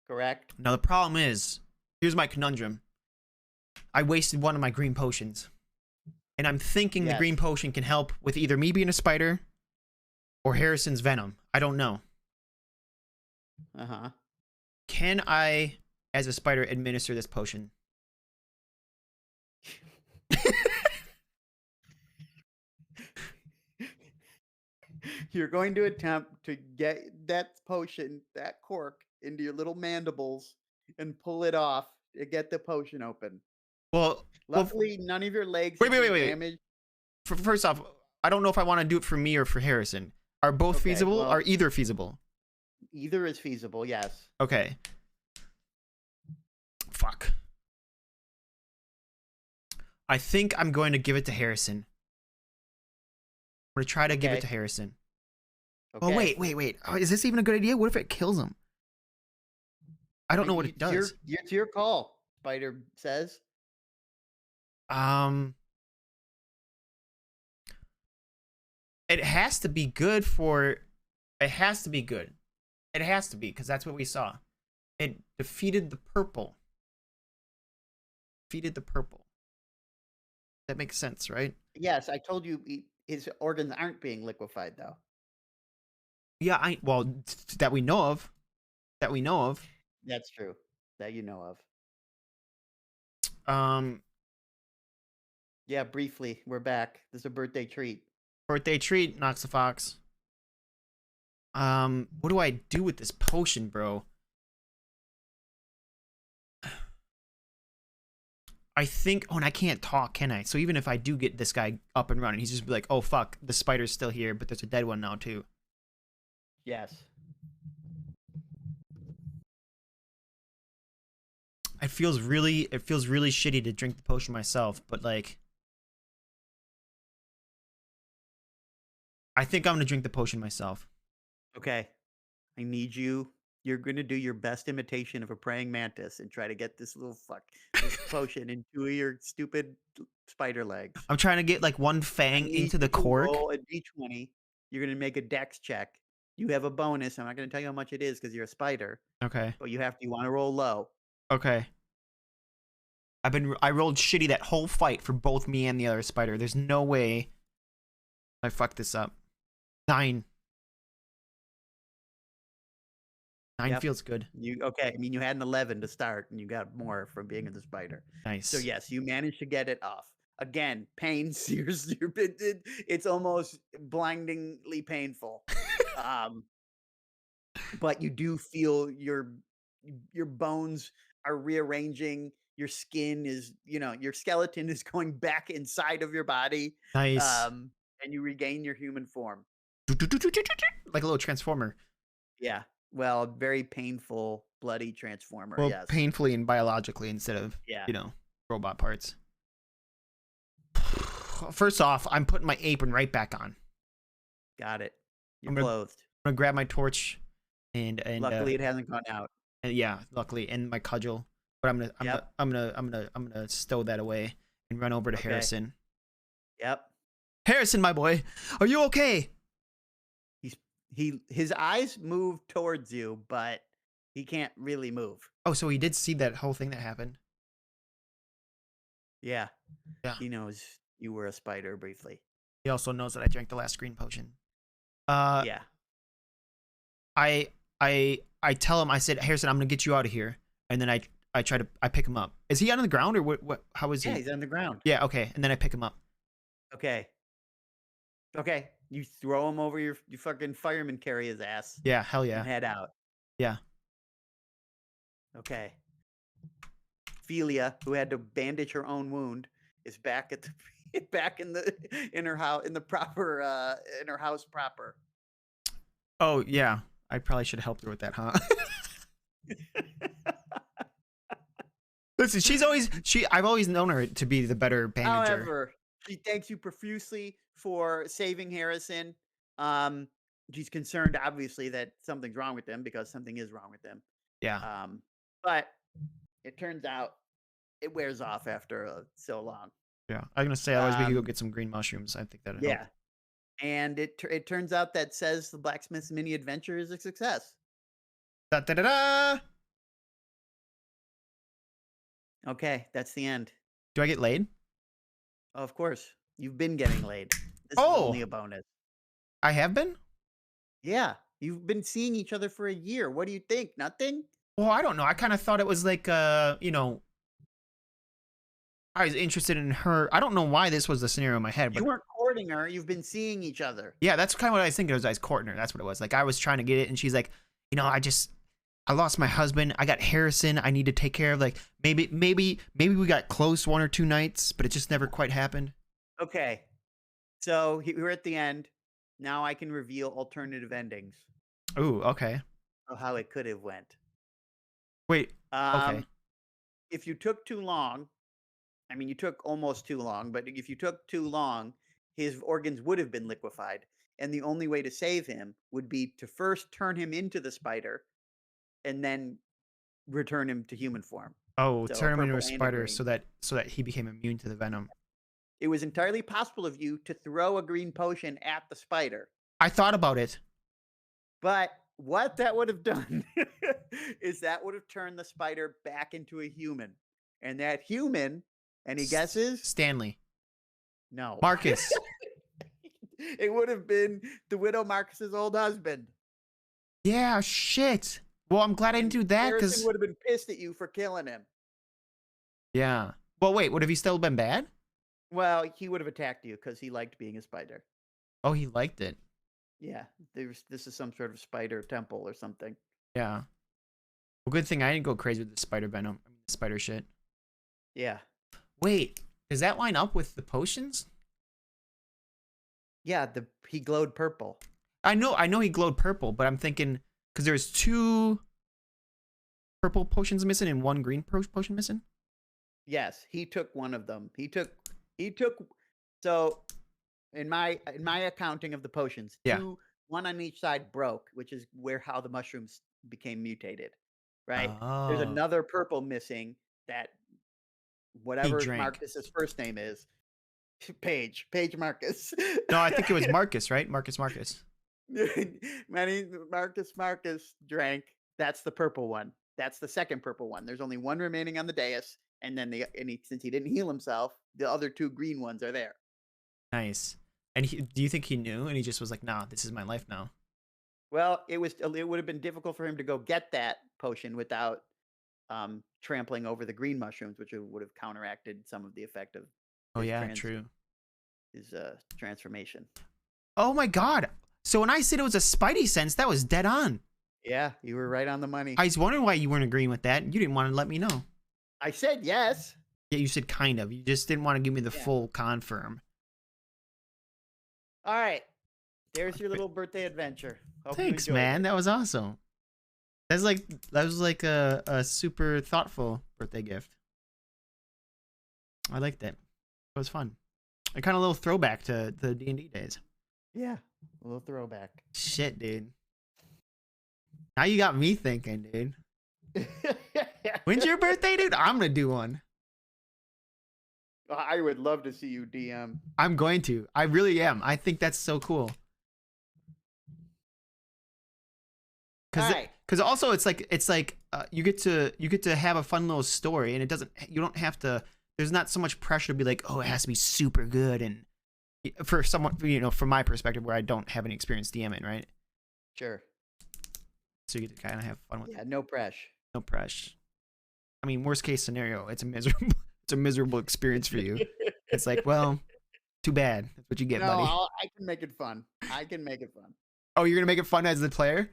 S2: correct.
S1: Now, the problem is... Here's my conundrum. I wasted one of my green potions. And I'm thinking the
S2: Yes.
S1: green potion can help with either me being a spider or Harrison's venom. I don't know.
S2: Uh-huh.
S1: Can I as a spider administer this potion?
S2: You're going to attempt to get that potion, that cork, into your little mandibles and pull it off to get the potion open.
S1: Well,
S2: Luckily, none of your legs
S1: wait,
S2: have been
S1: wait.
S2: damaged.
S1: First off, I don't know if I want to do it for me or for Harrison. Are both
S2: Okay,
S1: feasible?
S2: well-
S1: Are either feasible?
S2: Either is feasible, yes.
S1: Okay. Fuck. I think I'm going to give it to Harrison. I'm going to try to give it
S2: Okay.
S1: to Harrison.
S2: Okay.
S1: Oh, wait. Oh, is this even a good idea? What if it kills him? I don't know what it does.
S2: It's your call, Spider says.
S1: It has to be good for... It has to be good. It has to be, because that's what we saw. It defeated the purple. Defeated the purple. That makes sense, right?
S2: Yes, I told you his organs aren't being liquefied, though.
S1: Yeah, well, that we know of. That we know of.
S2: That's true. That you know of. Yeah, briefly, we're back. This is a birthday treat.
S1: Birthday treat, Nox the Fox. What do I do with this potion, bro? I think... Oh, and I can't talk, can I? So even if I do get this guy up and running, he's just be like, oh, fuck, the spider's still here, but there's a dead one now, too.
S2: Yes.
S1: It feels really shitty to drink the potion myself, but, like... I think I'm gonna drink the potion myself.
S2: Okay. I need you. You're going to do your best imitation of a praying mantis and try to get this this potion into your stupid spider legs.
S1: I'm trying to get, like, one
S2: I
S1: fang
S2: need
S1: into the
S2: you to
S1: cork.
S2: roll a d20. You're going to make a dex check. You have a bonus. I'm not going to tell you how much it is because you're a spider.
S1: Okay.
S2: But you want to roll low.
S1: Okay. I rolled shitty that whole fight for both me and the other spider. There's no way I fucked this up. 9. 9
S2: Yep.
S1: feels good.
S2: Okay. I mean, you had an 11 to start, and you got more from being in the spider.
S1: Nice.
S2: So yes, you managed to get it off. Again, pain sears your it's almost blindingly painful. But you do feel your bones are rearranging. Your skin is, your skeleton is going back inside of your body.
S1: Nice.
S2: And you regain your human form.
S1: Like a little transformer.
S2: Yeah. Well, very painful, bloody transformer.
S1: Well,
S2: yes.
S1: painfully and biologically instead of, robot parts. First off, I'm putting my apron right back on.
S2: Got it. You're
S1: I'm gonna-
S2: clothed.
S1: I'm gonna grab my torch and
S2: Luckily, it hasn't gone out.
S1: and yeah, luckily, and my cudgel. But I'm gonna stow that away and run over to
S2: Okay.
S1: Harrison.
S2: Yep.
S1: Harrison, my boy, are you okay?
S2: His eyes move towards you, but he can't really move.
S1: Oh, so he did see that whole thing that happened.
S2: Yeah.
S1: Yeah.
S2: He knows you were a spider briefly.
S1: He also knows that I drank the last green potion.
S2: Yeah.
S1: I tell him, I said, Harrison, I'm gonna get you out of here, and then I pick him up. Is he on the ground or what? How is he?
S2: Yeah, he's on the ground.
S1: Yeah, okay, and then I pick him up.
S2: Okay. You throw him over you fucking fireman carry his ass.
S1: Yeah, hell yeah.
S2: And head out.
S1: Yeah.
S2: Okay. Ophelia, who had to bandage her own wound, is back at the in her house proper.
S1: Oh yeah, I probably should have helped her with that, huh? Listen, I've always known her to be the better bandager.
S2: However, she thanks you profusely for saving Harrison. She's concerned, obviously, that something's wrong with him because something is wrong with him.
S1: Yeah.
S2: But it turns out it wears off after so long.
S1: Yeah. I was gonna say otherwise we could go get some green mushrooms. I think that'd help.
S2: Yeah. And it turns out that says the Blacksmith's mini adventure is a success.
S1: Da da da da.
S2: Okay, that's the end.
S1: Do I get laid?
S2: Of course, you've been getting laid. This is
S1: Oh.
S2: only a bonus.
S1: I have been?
S2: Yeah, you've been seeing each other for a year. What do you think? Nothing?
S1: Well, I don't know. I kind of thought it was like, I was interested in her. I don't know why this was the scenario in my head,
S2: You
S1: but
S2: weren't courting her. You've been seeing each other.
S1: yeah, that's kind of what I was thinking. It was I was courting her. That's what it was. Like I was trying to get it, and she's like, I lost my husband. I got Harrison. I need to take care of. Like maybe we got close 1 or 2 nights, but it just never quite happened.
S2: Okay. So we're at the end. Now I can reveal alternative endings
S1: Ooh, okay.
S2: of how it could have went.
S1: Wait. Okay.
S2: Um, if you took too long, I mean, you took almost too long, but if you took too long, his organs would have been liquefied. And the only way to save him would be to first turn him into the spider and then return him to human form.
S1: Oh,
S2: So a
S1: turn him into a
S2: purple and a
S1: spider
S2: green.
S1: so that he became immune to the venom.
S2: It was entirely possible of you to throw a green potion at the spider.
S1: I thought about it.
S2: But what that would have done is that would have turned the spider back into a human. And that human, any guesses?
S1: Stanley.
S2: No.
S1: Marcus.
S2: It would have been the widow Marcus's old husband.
S1: Yeah, shit. Well, I'm glad I didn't do that
S2: Harrison
S1: because
S2: would have been pissed at you for killing him.
S1: yeah. Well, wait. Would have he still been bad?
S2: Well, he would have attacked you because he liked being a spider.
S1: Oh, he liked it.
S2: Yeah, this is some sort of spider temple or something.
S1: Yeah. Well, good thing I didn't go crazy with the spider venom. I mean, the spider shit.
S2: Yeah.
S1: Wait, does that line up with the potions?
S2: Yeah, he glowed purple.
S1: I know he glowed purple, but I'm thinking because there's 2 purple potions missing and 1 green potion missing.
S2: Yes, he took one of them. He took so in my accounting of the potions,
S1: Yeah.
S2: 2 one on each side broke, which is how the mushrooms became mutated. Right? There's
S1: Oh.
S2: another purple missing that
S1: He
S2: whatever
S1: drank.
S2: Marcus's first name is. Page Marcus.
S1: No, I think it was Marcus, right? Marcus.
S2: Marcus drank. That's the purple one. That's the second purple one. There's only one remaining on the dais, and then since he didn't heal himself, the other 2 green ones are there.
S1: Nice. And do you think he knew and he just was like, "Nah, this is my life now."
S2: Well, it would have been difficult for him to go get that potion without trampling over the green mushrooms, which would have counteracted some of the effect of
S1: Oh
S2: his
S1: yeah, true.
S2: transformation.
S1: Oh my god. So when I said it was a spidey sense, that was dead on.
S2: Yeah, you were right on the money.
S1: I was wondering why you weren't agreeing with that. You didn't want to let me know.
S2: I said yes.
S1: Yeah, you said kind of. You just didn't want to give me the
S2: Yeah.
S1: full confirm.
S2: All right. There's your little birthday adventure. Hope you
S1: Thanks,
S2: enjoyed
S1: man.
S2: it.
S1: That was awesome. That was like a super thoughtful birthday gift. I liked it. It was fun. And kind of a little throwback to the D&D days.
S2: Yeah, a little throwback.
S1: Shit, dude. Now you got me thinking, dude. When's your birthday, dude? I'm gonna do one.
S2: I would love to see you DM.
S1: I'm going to. I really am. I think that's so cool.
S2: Alright.
S1: Because also it's like you get to have a fun little story, and you don't have to. There's not so much pressure to be like, oh, it has to be super good, and for someone, from my perspective, where I don't have any experience DMing, right?
S2: Sure.
S1: So you get to kind of have fun with it.
S2: Yeah, no pressure.
S1: No pressure. I mean, worst case scenario, it's a miserable it's a miserable experience for you. It's like, well, too bad. That's what you get,
S2: No,
S1: buddy.
S2: I can make it fun. I can make it fun.
S1: Oh, you're gonna make it fun as the player?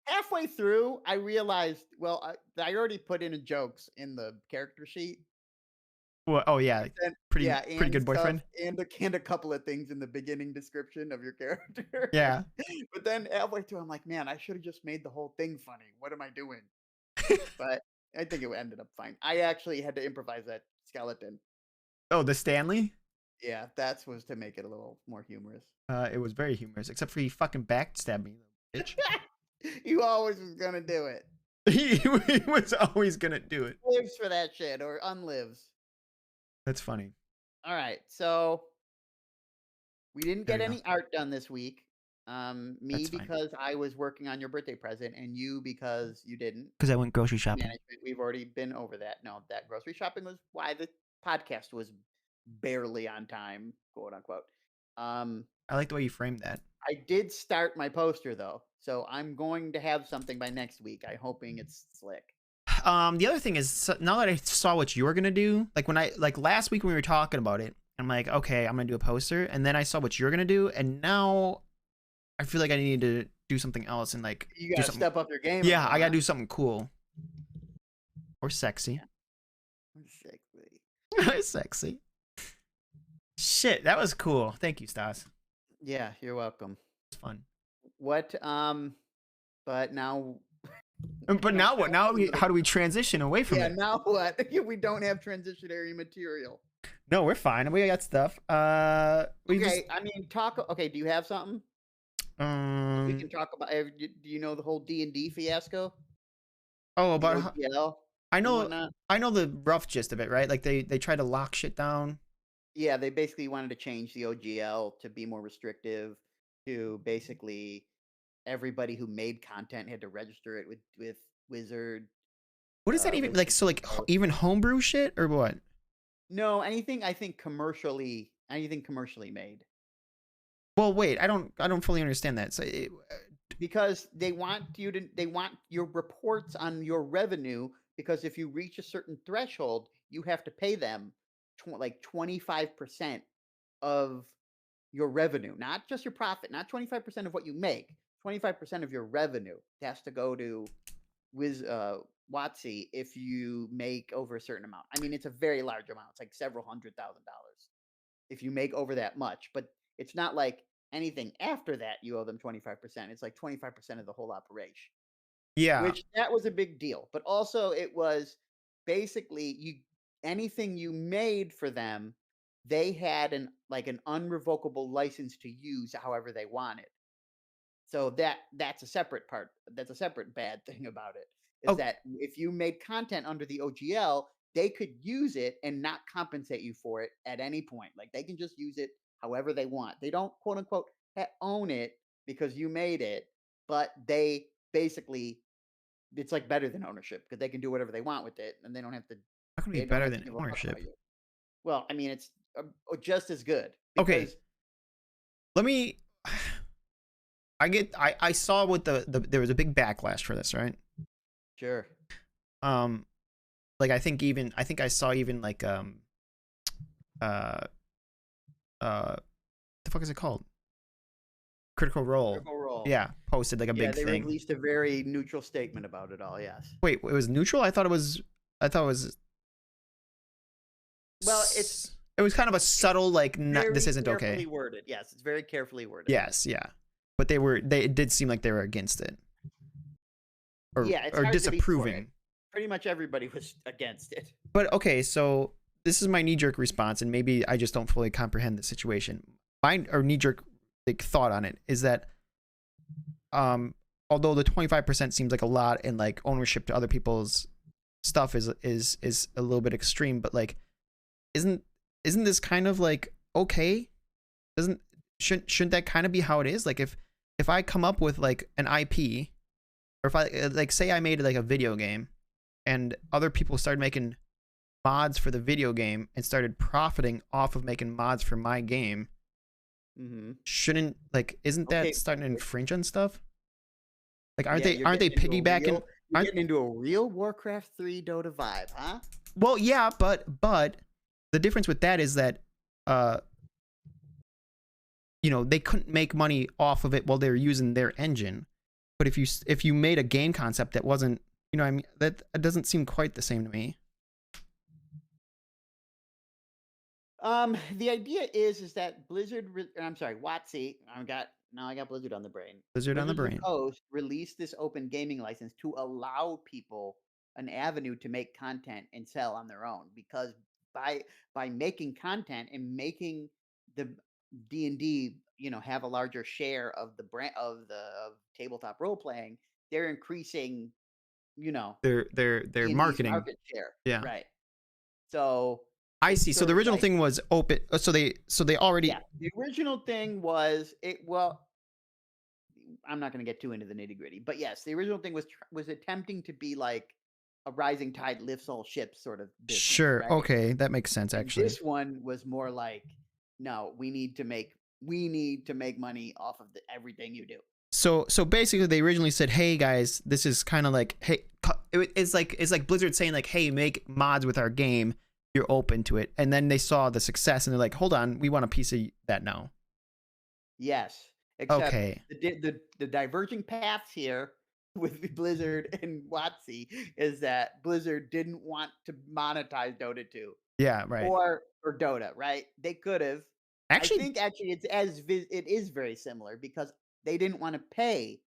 S2: Halfway through, I realized, well, I already put in jokes in the character sheet.
S1: Well, oh yeah,
S2: And,
S1: pretty
S2: yeah,
S1: pretty
S2: and
S1: good boyfriend.
S2: stuff, and a couple of things in the beginning description of your character.
S1: Yeah.
S2: But then halfway through, I'm like, man, I should have just made the whole thing funny. What am I doing? But I think it ended up fine. I actually had to improvise that skeleton.
S1: Oh, the Stanley?
S2: Yeah, that was to make it a little more humorous.
S1: It was very humorous, except for he fucking backstabbed me, little bitch.
S2: You always was gonna do it.
S1: he was always gonna do it.
S2: Lives for that shit or unlives.
S1: That's funny.
S2: All right, so we didn't
S1: There
S2: get
S1: we go.
S2: any art done this week. Me
S1: That's fine.
S2: because I was working on your birthday present, and you because you didn't.
S1: Because I went grocery shopping.
S2: Management, we've already been over that. No, that grocery shopping was why the podcast was barely on time, quote unquote.
S1: I like the way you framed that.
S2: I did start my poster though, so I'm going to have something by next week. I'm hoping it's slick.
S1: The other thing is, now that I saw what you were gonna do, like when I like last week when we were talking about it, I'm like, okay, I'm gonna do a poster, and then I saw what you're gonna do, and now I feel like I need to do something else and like
S2: You
S1: do
S2: gotta
S1: something.
S2: step up your game.
S1: Yeah,
S2: again,
S1: I gotta
S2: huh?
S1: do something cool or sexy.
S2: Exactly.
S1: Sexy. Shit, that was cool. Thank you, Stas.
S2: Yeah, you're welcome.
S1: It's fun.
S2: What? But now.
S1: But
S2: I'm
S1: now what?
S2: kinda
S1: Now
S2: a little-
S1: how do we transition away from
S2: Yeah,
S1: it?
S2: now what? We don't have transitionary material.
S1: No, we're fine. We got stuff. We just
S2: Okay, I mean, talk. Okay, do you have something? We can
S1: um.
S2: talk about. Do you know the whole D&D fiasco?
S1: Oh,
S2: The
S1: about
S2: OGL
S1: I
S2: and
S1: know.
S2: whatnot.
S1: I know the rough gist of it, right? Like they try to lock shit down.
S2: Yeah, they basically wanted to change the OGL to be more restrictive. To basically everybody who made content had to register it with Wizard.
S1: What is that even like?
S2: Wizard.
S1: So like even homebrew shit or what?
S2: No, anything I think anything commercially made.
S1: Well, wait. I don't fully understand that. So
S2: Because they want your reports on your revenue, because if you reach a certain threshold, you have to pay them like 25% of your revenue, not just your profit, not 25% of what you make. 25% of your revenue has to go to WotC if you make over a certain amount. I mean, it's a very large amount. It's like several $100,000 if you make over that much, but it's not like anything after that you owe them 25%. It's like 25% of the whole operation,
S1: yeah.
S2: which that was a big deal. But also it was basically anything you made for them, they had an unrevocable license to use however they wanted. So that's a separate part. That's a separate bad thing about it, is
S1: Oh,
S2: that if you made content under the OGL, they could use it and not compensate you for it at any point. Like they can just use it however they want. They don't quote unquote own it because you made it, but they basically it's like better than ownership because they can do whatever they want with it and
S1: how can it be
S2: they don't
S1: better
S2: have to
S1: than
S2: give a fuck
S1: ownership?
S2: about you. Well, I mean, it's just as good
S1: Okay,
S2: because
S1: let me. I saw what the there was a big backlash for this, right?
S2: sure.
S1: Um, like I think I saw even like uh the fuck is it called? Critical Role.
S2: Critical Role.
S1: Yeah, posted like a
S2: Yeah,
S1: big
S2: they
S1: thing.
S2: released a very neutral statement about it all, yes.
S1: Wait, it was neutral? I thought it was. I thought it was.
S2: Well, it's
S1: It was kind of a subtle like. Not, this
S2: very
S1: isn't
S2: carefully
S1: okay.
S2: worded. Yes, it's very carefully worded.
S1: Yes, yeah, but it did seem like they were against it, or
S2: Yeah, it's
S1: or
S2: hard to be for it.
S1: disapproving.
S2: Pretty much everybody was against it.
S1: But okay, so this is my knee jerk response, and maybe I just don't fully comprehend the situation. My or knee jerk like thought on it is that, although the 25% seems like a lot, and like ownership to other people's stuff is a little bit extreme, but like, isn't this kind of like okay? Shouldn't that kind of be how it is? Like if I come up with like an IP, or if I like say I made like a video game, and other people started making mods for the video game and started profiting off of making mods for my game, shouldn't like isn't that
S2: Okay.
S1: starting to infringe on stuff? Like
S2: Yeah, you're
S1: aren't they
S2: getting into a
S1: piggybacking?
S2: real- You're getting into a real Warcraft 3 Dota vibe, huh?
S1: Well, yeah, but the difference with that is that they couldn't make money off of it while they were using their engine. But if you made a game concept that wasn't, I mean, that doesn't seem quite the same to me.
S2: The idea is that I'm sorry, WotC. I got Blizzard on the brain.
S1: Blizzard on the
S2: Blizzard
S1: brain.
S2: Coast released this open gaming license to allow people an avenue to make content and sell on their own, because by making content and making the D&D, have a larger share of the brand of tabletop role playing, they're increasing,
S1: Their
S2: D&D's
S1: marketing.
S2: market share.
S1: Yeah.
S2: Right. So
S1: I
S2: it's
S1: see. So
S2: sort
S1: the
S2: of
S1: original
S2: like-
S1: thing was open. So they already.
S2: Yeah, the original thing was well, I'm not going to get too into the nitty gritty, but yes, the original thing was attempting to be like a rising tide lifts all ships sort of business.
S1: Sure.
S2: Right?
S1: Okay, that makes sense
S2: And
S1: actually.
S2: this one was more like, no, we need to make money off of everything you do.
S1: So basically, they originally said, "Hey guys, this is kind of like it's like Blizzard saying like, hey, make mods with our game, you're open to it, and then they saw the success and they're like, hold on, we want a piece of that now.
S2: Yes, except
S1: Okay.
S2: the diverging paths here with Blizzard and WotC is that Blizzard didn't want to monetize Dota 2
S1: Yeah, right.
S2: or Dota, right? They could have. I
S1: Actually,
S2: think actually it is very similar because they didn't want to pay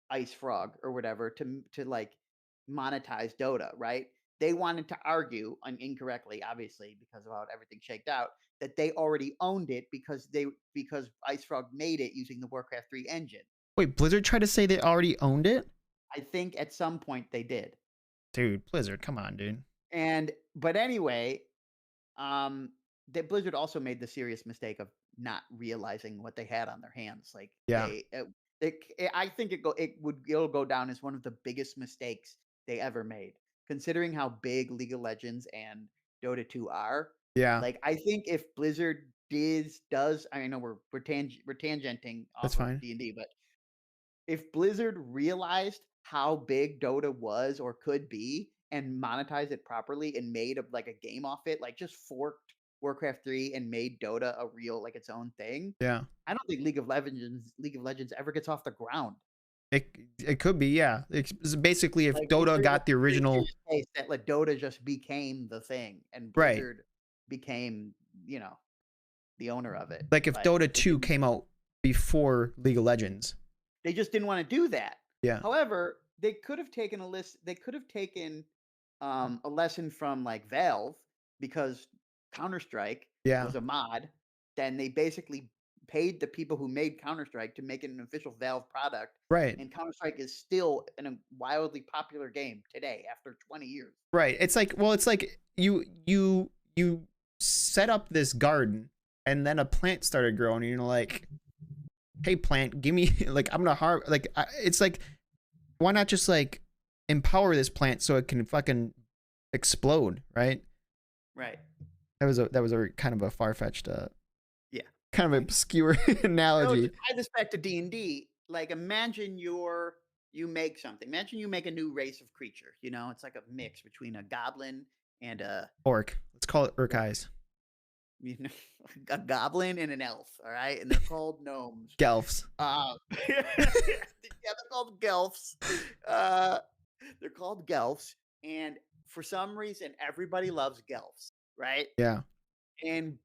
S2: Ice Frog or whatever to like monetize Dota, right? They wanted to argue, incorrectly, obviously, because of how everything shaked out, that they already owned it because Ice Frog made it using the Warcraft 3 engine.
S1: wait, Blizzard tried to say they already owned it?
S2: I think at some point they did.
S1: Dude, Blizzard, come on, dude.
S2: But anyway, that Blizzard also made the serious mistake of not realizing what they had on their hands. Like
S1: Yeah.
S2: I think it'll go down as one of the biggest mistakes they ever made, considering how big League of Legends and Dota 2 are.
S1: Yeah.
S2: Like I think if Blizzard does, I know we're tangenting
S1: That's
S2: off of
S1: fine.
S2: D&D, but if Blizzard realized how big Dota was or could be and monetized it properly and made like a game off it, like just forked Warcraft 3 and made Dota a real like its own thing,
S1: Yeah.
S2: I don't think League of Legends ever gets off the ground.
S1: It could be, yeah. It's basically if
S2: Like
S1: Dota
S2: there's a
S1: got the
S2: very
S1: original
S2: serious case that like Dota just became the thing and
S1: right.
S2: Blizzard became, the owner of it.
S1: Like if
S2: But
S1: Dota 2 came out before League of Legends.
S2: they just didn't want to do that.
S1: Yeah.
S2: However, they could have taken a lesson from like Valve because Counter-Strike
S1: Yeah.
S2: was a mod. Then they basically paid the people who made Counter-Strike to make it an official Valve product.
S1: Right.
S2: And Counter-Strike is still a wildly popular game today after 20 years.
S1: Right. It's like, well, it's like you set up this garden and then a plant started growing and you're like, hey plant, give me like I'm gonna it's like, why not just like empower this plant so it can fucking explode, right?
S2: Right.
S1: That was a kind of a far-fetched
S2: Yeah.
S1: kind of obscure analogy.
S2: So to tie this back to D&D, like imagine you make something. Imagine you make a new race of creature. It's like a mix between a goblin and
S1: Orc. Let's call it Orc Eyes.
S2: a goblin and an elf. All right, and they're called gnomes.
S1: Gelfs.
S2: Yeah, they're called gelfs. They're called gelfs, and for some reason, everybody loves gelfs, right?
S1: Yeah.
S2: And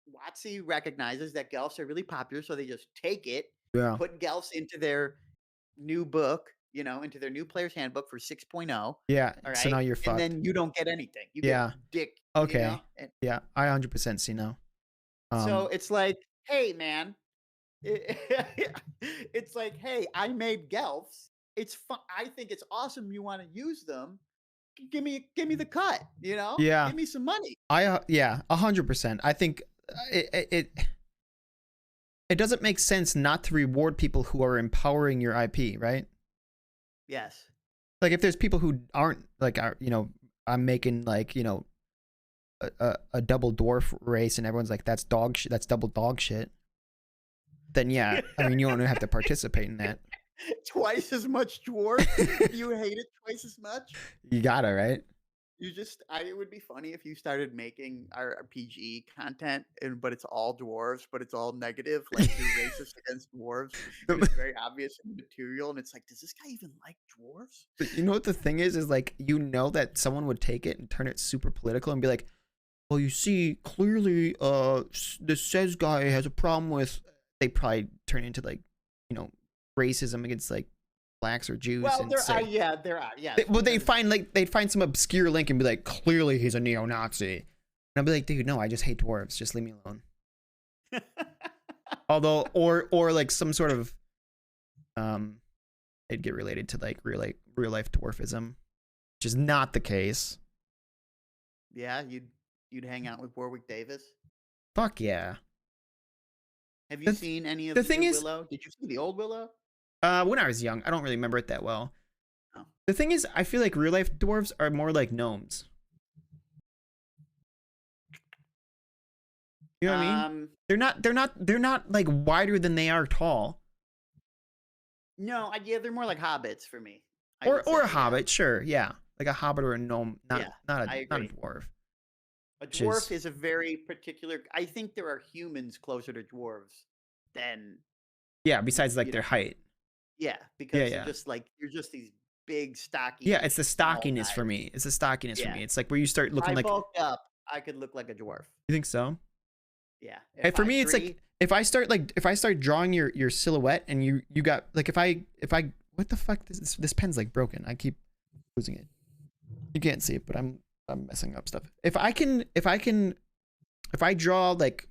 S2: WotC recognizes that gelfs are really popular, so they just take it,
S1: Yeah.
S2: put gelfs into their new book, into their new player's handbook for 6.0.
S1: Yeah.
S2: All right.
S1: So now you're fucked.
S2: And then you don't get anything. You
S1: Yeah.
S2: get dick.
S1: Okay. Yeah. I 100% see now.
S2: So it's like, hey, man. It's like, hey, I made gelfs. It's fun. I think it's awesome. You want to use them? Give me the cut.
S1: Yeah.
S2: Give me some money.
S1: Yeah, 100%. I think it doesn't make sense not to reward people who are empowering your IP, right?
S2: Yes.
S1: Like if there's people who aren't like, I'm making like, a double dwarf race and everyone's like, that's dog shit, that's double dog shit. Then yeah, I mean, you don't have to participate in that.
S2: Twice as much dwarf. You hate it twice as much.
S1: You gotta, right?
S2: It would be funny if you started making RPG content, but it's all dwarves, but it's all negative, like you're racist against dwarves. And it's very obvious in the material, and it's like, does this guy even like dwarves?
S1: But you know what the thing is like, that someone would take it and turn it super political and be like, well, you see, clearly, this says guy has a problem with. They probably turn into like, racism against like blacks or Jews.
S2: Well,
S1: and
S2: there are, yeah.
S1: they'd find some obscure link and be like, clearly he's a neo-Nazi. And I'd be like, dude, no, I just hate dwarves. Just leave me alone. Although, or like some sort of, it'd get related to like real life dwarfism, which is not the case.
S2: Yeah, you'd hang out with Warwick Davis.
S1: Fuck yeah.
S2: Have you seen any of the
S1: thing is,
S2: Willow? Did you see the old Willow?
S1: When I was young, I don't really remember it that well. Oh. The thing is, I feel like real life dwarves are more like gnomes. You know what I mean? They're not like wider than they are tall.
S2: No, they're more like hobbits for me. I would
S1: or a
S2: say, yeah.
S1: hobbit, sure, yeah, like a hobbit or a gnome,
S2: Yeah, I
S1: not a
S2: agree.
S1: dwarf.
S2: A
S1: Which
S2: dwarf
S1: is
S2: is a very particular. I think there are humans closer to dwarves than
S1: yeah. Besides like
S2: you
S1: their
S2: know.
S1: height.
S2: Yeah,
S1: Yeah,
S2: because they're
S1: yeah,
S2: just like you're just these big,
S1: yeah.
S2: stocky,
S1: It's the
S2: small
S1: stockiness for
S2: guys.
S1: me. It's the stockiness for
S2: Yeah,
S1: me. It's like where you start
S2: if
S1: looking
S2: I
S1: like.
S2: bulked up, I could look like a dwarf.
S1: You think so?
S2: Yeah, at
S1: And for
S2: five
S1: me, it's like
S2: three.
S1: if I start drawing your silhouette and you got like if I what the fuck this pen's like broken. I keep losing it. You can't see it, but I'm messing up stuff. If I draw like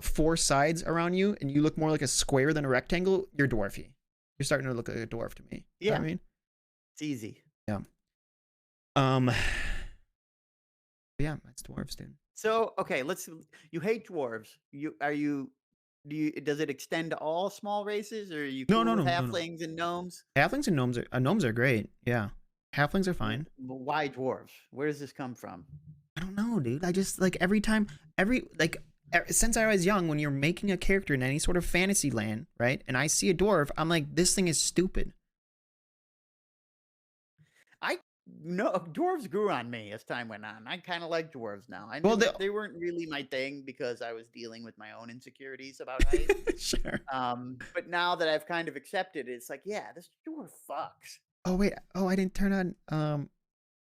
S1: four sides around you and you look more like a square than a rectangle, you're dwarfy. You're starting to look like a dwarf to me. You know what
S2: Yeah,
S1: I mean?
S2: it's easy.
S1: Yeah. Um. Yeah, that's dwarves, dude.
S2: So okay, let's. You hate dwarves. You are you? Do you? Does it extend to all small races, or are you
S1: No,
S2: cool with
S1: no.
S2: halflings and gnomes?
S1: Halflings and gnomes are great. Yeah, halflings are fine.
S2: Why dwarves? Where does this come from?
S1: I don't know, dude. I just like every like since I was young, when you're making a character in any sort of fantasy land, right? And I see a dwarf, I'm like, this thing is stupid.
S2: I no dwarves grew on me as time went on. I kind of like dwarves now. I
S1: Well,
S2: never they weren't really my thing because I was dealing with my own insecurities about height.
S1: sure.
S2: But now that I've kind of accepted it, it's like, yeah, this dwarf fucks.
S1: Oh wait. Oh, I didn't turn on.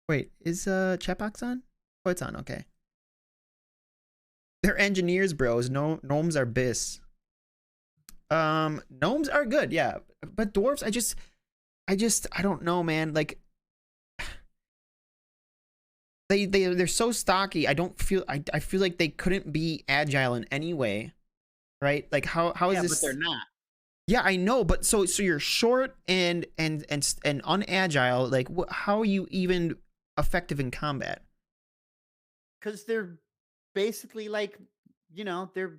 S1: Wait, is chat box on? Oh, it's on. Okay. They're engineers, bros. No, gnomes are bis. Gnomes are good, yeah, but dwarves, I don't know, man. Like they're so stocky. I don't feel I feel like they couldn't be agile in any way, right? Like how is
S2: Yeah, but
S1: this?
S2: they're not
S1: Yeah, I know, but so you're short and unagile. Like how are you even effective in combat?
S2: because they're basically like, you know, they're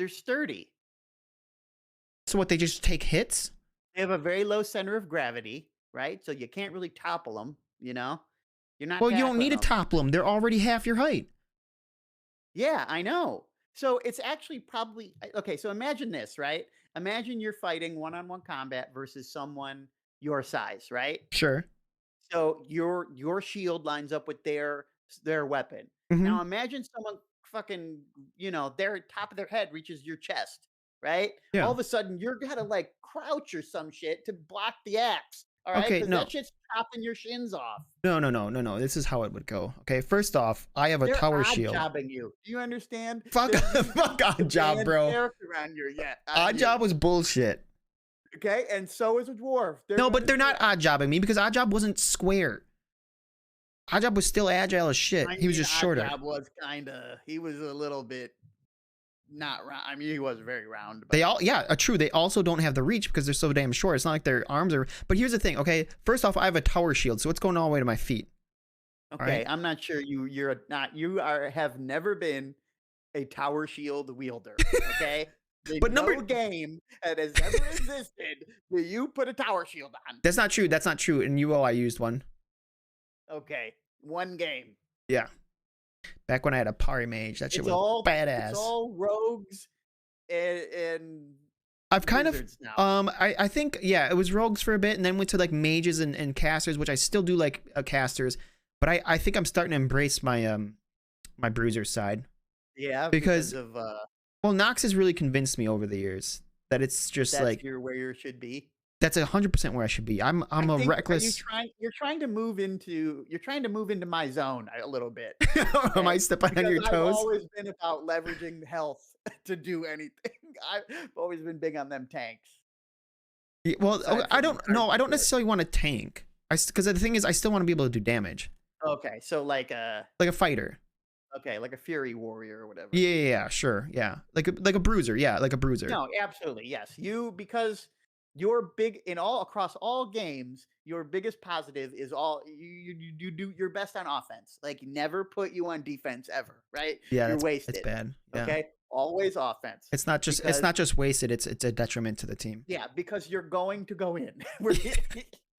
S2: sturdy.
S1: So what? They just take hits?
S2: They have a very low center of gravity, right? So you can't really topple them. You know, you're not
S1: Well, you don't
S2: tackling
S1: need to
S2: them.
S1: topple them. They're already half your height.
S2: Yeah, I know. So it's actually probably okay. So imagine this, right? Imagine you're fighting one-on-one combat versus someone your size, right?
S1: Sure.
S2: So your shield lines up with their weapon.
S1: Mm-hmm.
S2: Now imagine someone fucking, you know, their top of their head reaches your chest, right? All
S1: Yeah.
S2: of a sudden you're gonna like crouch or some shit to block the axe. All right,
S1: Okay.
S2: because
S1: No.
S2: that shit's chopping your shins off.
S1: No. This is how it would go. Okay. First off, I have a
S2: They're
S1: tower
S2: odd
S1: shield.
S2: jobbing you. Do you understand?
S1: Fuck,
S2: They're
S1: fuck
S2: using
S1: odd job,
S2: band
S1: bro.
S2: character on your on
S1: Odd
S2: you.
S1: job was bullshit.
S2: Okay, and so is a dwarf.
S1: No, but they're not odd jobbing me because odd job wasn't square. Odd job was still agile as shit.
S2: I
S1: He was
S2: mean,
S1: just shorter.
S2: Oddjob was kinda he was a little bit not round. I mean, he was very round. But
S1: They all, yeah, true. They also don't have the reach because they're so damn short. It's not like their arms are. But here's the thing, okay? First off, I have a tower shield, so it's going all the way to my feet.
S2: okay,
S1: Right?
S2: I'm not sure you are have never been a tower shield wielder. Okay, in
S1: But
S2: no game that has ever existed do you put a tower shield on.
S1: That's not true. That's not true. In UO, I used one.
S2: Okay, one game.
S1: Yeah. Back when I had a Pari Mage, that shit was badass.
S2: It's all rogues and
S1: I've kind of
S2: wizards now.
S1: I think yeah, it was rogues for a bit and then went to like mages and casters, which I still do like casters, but I think I'm starting to embrace my my bruiser side.
S2: Yeah,
S1: Because
S2: of
S1: well, Nox has really convinced me over the years that it's just
S2: that's
S1: like
S2: where you should be.
S1: that's 100% where I should be. I'm
S2: I
S1: a
S2: think,
S1: reckless.
S2: you're trying to move into my zone a little bit.
S1: Am I
S2: Okay?
S1: stepping on
S2: Because
S1: your
S2: I've
S1: toes?
S2: always been about leveraging health to do anything. I've always been big on them tanks.
S1: Yeah, well,
S2: Aside
S1: I
S2: from
S1: don't no, I don't
S2: hardcore.
S1: necessarily want to tank. Because the thing is, I still want to be able to do damage
S2: Okay, so like a
S1: fighter.
S2: like a fury warrior or whatever.
S1: Yeah, sure, yeah, like a bruiser, yeah, like a bruiser.
S2: No, absolutely, yes. Because you're big in all across all games. Your biggest positive is you do your best on offense. Like never put you on defense ever, right?
S1: Yeah,
S2: You're
S1: it's
S2: wasted.
S1: bad. Yeah.
S2: Okay, always offense.
S1: It's not just wasted. It's a detriment to the team.
S2: Yeah, because you're going to go in.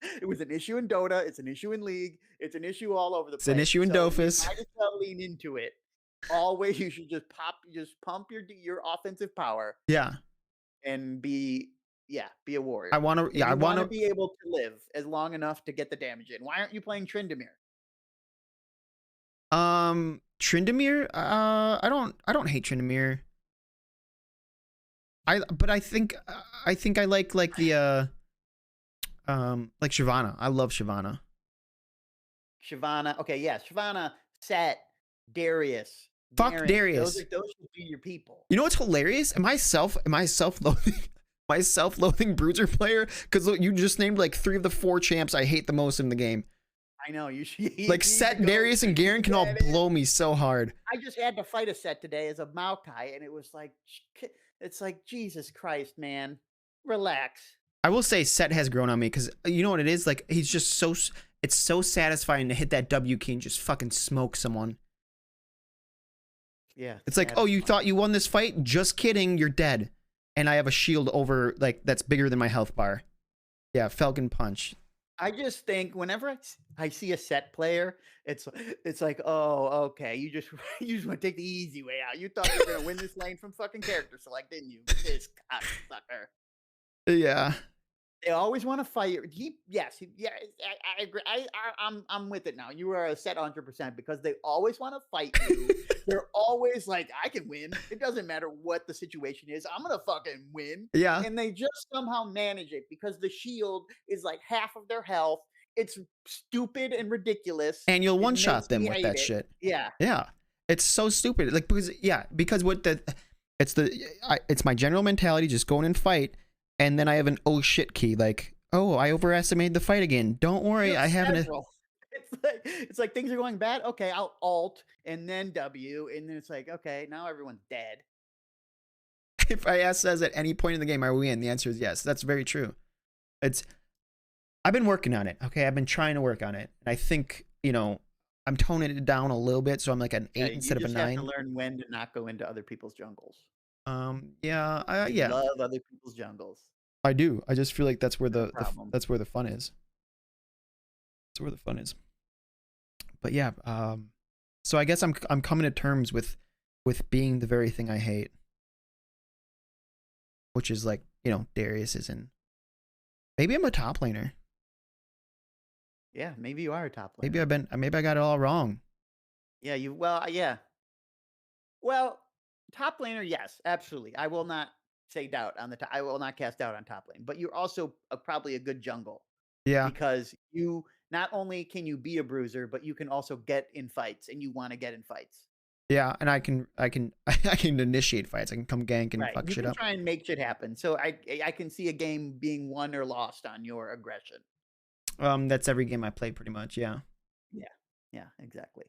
S2: It was an issue in Dota. It's an issue in League. It's an issue all over the place.
S1: It's an issue in
S2: So
S1: Dofus.
S2: you might as well lean into it. Always, you should just pump your offensive power
S1: Yeah.
S2: and be be a warrior.
S1: I want to.
S2: And
S1: Yeah, I
S2: you
S1: want
S2: want to
S1: to.
S2: be able to live as long enough to get the damage in. Why aren't you playing Tryndamere?
S1: Tryndamere. I don't hate Tryndamere. But I think I like the like Shyvana. I love Shyvana.
S2: Shyvana. Okay, yeah, Shyvana, Set, Darius,
S1: Fuck
S2: Garen.
S1: Darius.
S2: Those should be your people.
S1: You know what's hilarious? Am I self-loathing? My self-loathing bruiser player? Because you just named like 3 of the 4 champs I hate the most in the game.
S2: I know you should.
S1: Like Set, Darius, and Garen can all blow me so hard.
S2: I just had to fight a Set today as a Maokai, and it was like, it's like Jesus Christ, man, relax.
S1: I will say Set has grown on me because you know what it is? Like he's just so. It's so satisfying to hit that W key and just fucking smoke someone.
S2: Yeah.
S1: It's like, oh, you thought you won this fight? Just kidding, you're dead. And I have a shield over, like, that's bigger than my health bar. Yeah, Falcon Punch.
S2: I just think whenever I see a Set player, it's like, oh, okay, you just want to take the easy way out. You thought you were gonna win this lane from fucking character select, didn't you? This cocksucker.
S1: Yeah.
S2: They always want to fight. Yeah, I agree. I'm with it now. You are a Set 100% because they always want to fight you. They're always like, I can win. It doesn't matter what the situation is. I'm gonna fucking win.
S1: Yeah.
S2: And they just somehow manage it because the shield is like half of their health. It's stupid and ridiculous.
S1: And you'll
S2: It
S1: one-shot
S2: makes
S1: them
S2: me
S1: with
S2: hate
S1: that
S2: it.
S1: shit.
S2: Yeah.
S1: Yeah. It's so stupid. Like, because what it's my general mentality, just go in and fight. And then I have an oh shit key, like, oh, I overestimated the fight again. Don't worry, I haven't.
S2: It's like things are going bad. Okay, I'll alt and then W, and then it's like, okay, now everyone's dead.
S1: If I says at any point in the game, are we in? The answer is yes. That's very true. I've been working on it. Okay, I've been trying to work on it. And I think, I'm toning it down a little bit, so I'm like an 8 instead of a 9.
S2: You just have to learn when to not go into other people's jungles.
S1: Yeah,
S2: I love other people's jungles.
S1: I do. I just feel like that's where that's where the fun is. That's where the fun is. But yeah, so I guess I'm coming to terms with being the very thing I hate, which is like, Darius is in. Maybe I'm a top laner.
S2: Yeah, maybe you are a top laner.
S1: Maybe I got it all wrong.
S2: Yeah, Well, top laner, yes, absolutely. I will not say doubt on I will not cast doubt on top lane. But you're also probably a good jungle.
S1: Yeah.
S2: Because you not only can you be a bruiser, but you can also get in fights, and you want to get in fights.
S1: Yeah, and I can initiate fights. I can come gank and fuck shit up.
S2: Try and make shit happen. So I can see a game being won or lost on your aggression.
S1: That's every game I play pretty much. Yeah.
S2: Yeah, exactly.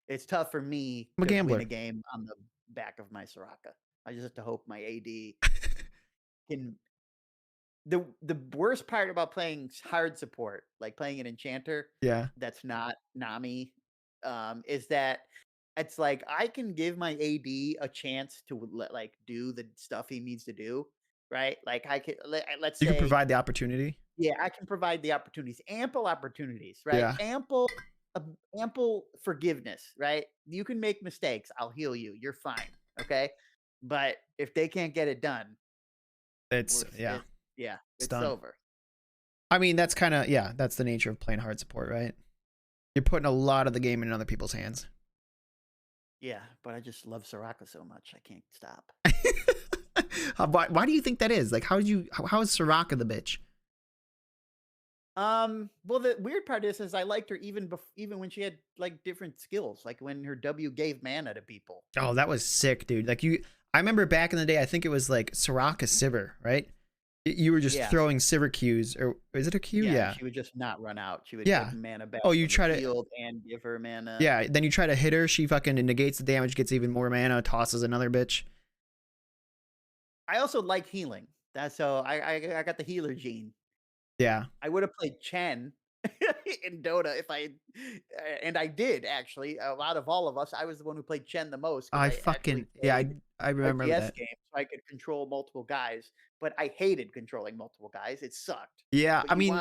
S2: It's tough for me
S1: to
S2: win a game on the back of my Soraka. I just have to hope my AD can. The worst part about playing hard support, like playing an enchanter, that's not Nami, is that it's like I can give my AD a chance to like do the stuff he needs to do, right? Like I can let's say
S1: you can provide the opportunity.
S2: Yeah, I can provide the opportunities, ample opportunities, right?
S1: Yeah.
S2: Ample forgiveness, right? You can make mistakes. I'll heal you. You're fine. Okay. But if they can't get it done,
S1: it's done.
S2: Over.
S1: I mean, that's that's the nature of playing hard support, right? You're putting a lot of the game in other people's hands.
S2: Yeah, but I just love Soraka so much. I can't stop.
S1: Why do you think that is? Like, how is Soraka the bitch?
S2: Well, the weird part is I liked her even when she had like different skills, like when her W gave mana to people.
S1: Oh, that was sick, dude. Like I remember back in the day, I think it was like Soraka Sivir, right? You were just throwing Sivir Qs, or is it a Q? Yeah.
S2: She would just not run out. She would give mana back.
S1: Oh, you try
S2: to and give her mana.
S1: Yeah, then you try to hit her, she fucking negates the damage, gets even more mana, tosses another bitch.
S2: I also like healing. So I got the healer gene.
S1: Yeah.
S2: I would have played Chen in Dota and I did actually. Out of all of us, I was the one who played Chen the most.
S1: I remember that.
S2: Game, so I could control multiple guys, but I hated controlling multiple guys. It sucked.
S1: Yeah, I mean,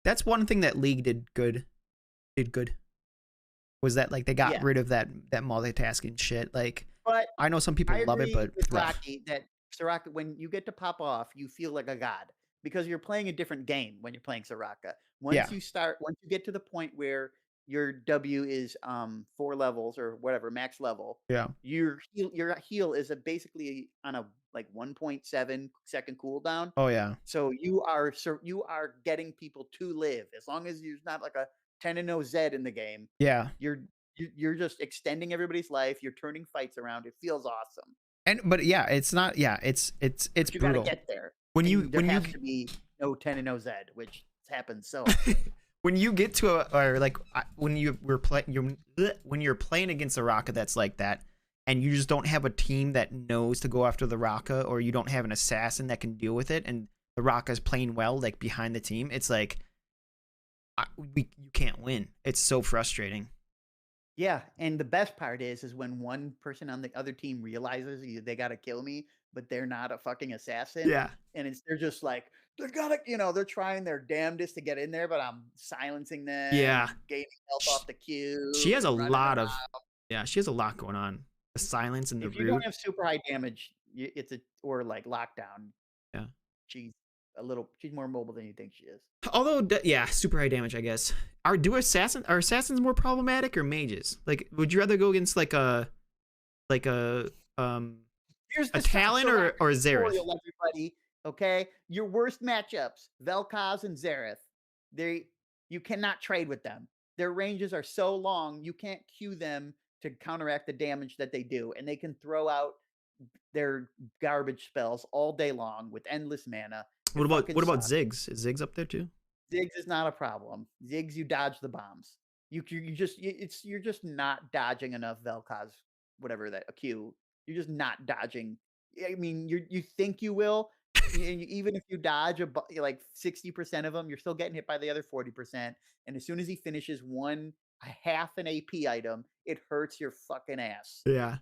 S1: that's one thing that League did good. Was that like they got rid of that multitasking shit? Like,
S2: but
S1: I know some people love it, but
S2: with Rocky that Soraka, when you get to pop off, you feel like a god because you're playing a different game when you're playing Soraka.
S1: Yeah,
S2: Once you get to the point where your W is 4 levels or whatever max level,
S1: yeah.
S2: your heal is basically on a like 1.7 second cooldown.
S1: Oh yeah,
S2: So you are getting people to live as long as there's not like a 10-0 Z in the game.
S1: yeah.
S2: You're you're just extending everybody's life. You're turning fights around. It feels awesome.
S1: And but yeah, it's not. Yeah, it's
S2: But you gotta
S1: brutal.
S2: get there,
S1: When you
S2: and there
S1: when you
S2: has to be no 10 and no Z, which happens so often.
S1: when you get to a or like when you were playing you when you're playing against a Raka that's like that, and you just don't have a team that knows to go after the Raka, or you don't have an assassin that can deal with it, and the Raka's playing well like behind the team, it's like you can't win. It's so frustrating.
S2: Yeah, and the best part is when one person on the other team realizes they gotta kill me, but they're not a fucking assassin,
S1: Yeah,
S2: and they're just like, "They gotta," they're trying their damnedest to get in there, but I'm silencing them
S1: yeah.
S2: and gaining health
S1: Sh-
S2: off the
S1: She
S2: cube
S1: has a
S2: and running
S1: lot of
S2: around.
S1: yeah. She has a lot going on. The silence and the
S2: If you don't
S1: root.
S2: have super high damage, it's a or like lockdown,
S1: Yeah.
S2: she's she's more mobile than you think she is.
S1: Although, yeah, super high damage, I guess. Are assassins more problematic or mages? Like, would you rather go against like
S2: Here's
S1: a
S2: the
S1: Talon or Xerath?
S2: tutorial, everybody. Okay, your worst matchups: Vel'Koz and Xerath. They You cannot trade with them. Their ranges are so long, you can't Q them to counteract the damage that they do, and they can throw out their garbage spells all day long with endless mana. It fucking
S1: What about
S2: sucks.
S1: Ziggs? Is Ziggs up there too?
S2: Ziggs is not a problem. Ziggs, you dodge the bombs. You're just not dodging enough Vel'Koz, whatever that a Q. You're just not dodging. I mean, you think you will, and even if you dodge like 60% of them, you're still getting hit by the other 40%. And as soon as he finishes a half an AP item, it hurts your fucking ass.
S1: Yeah.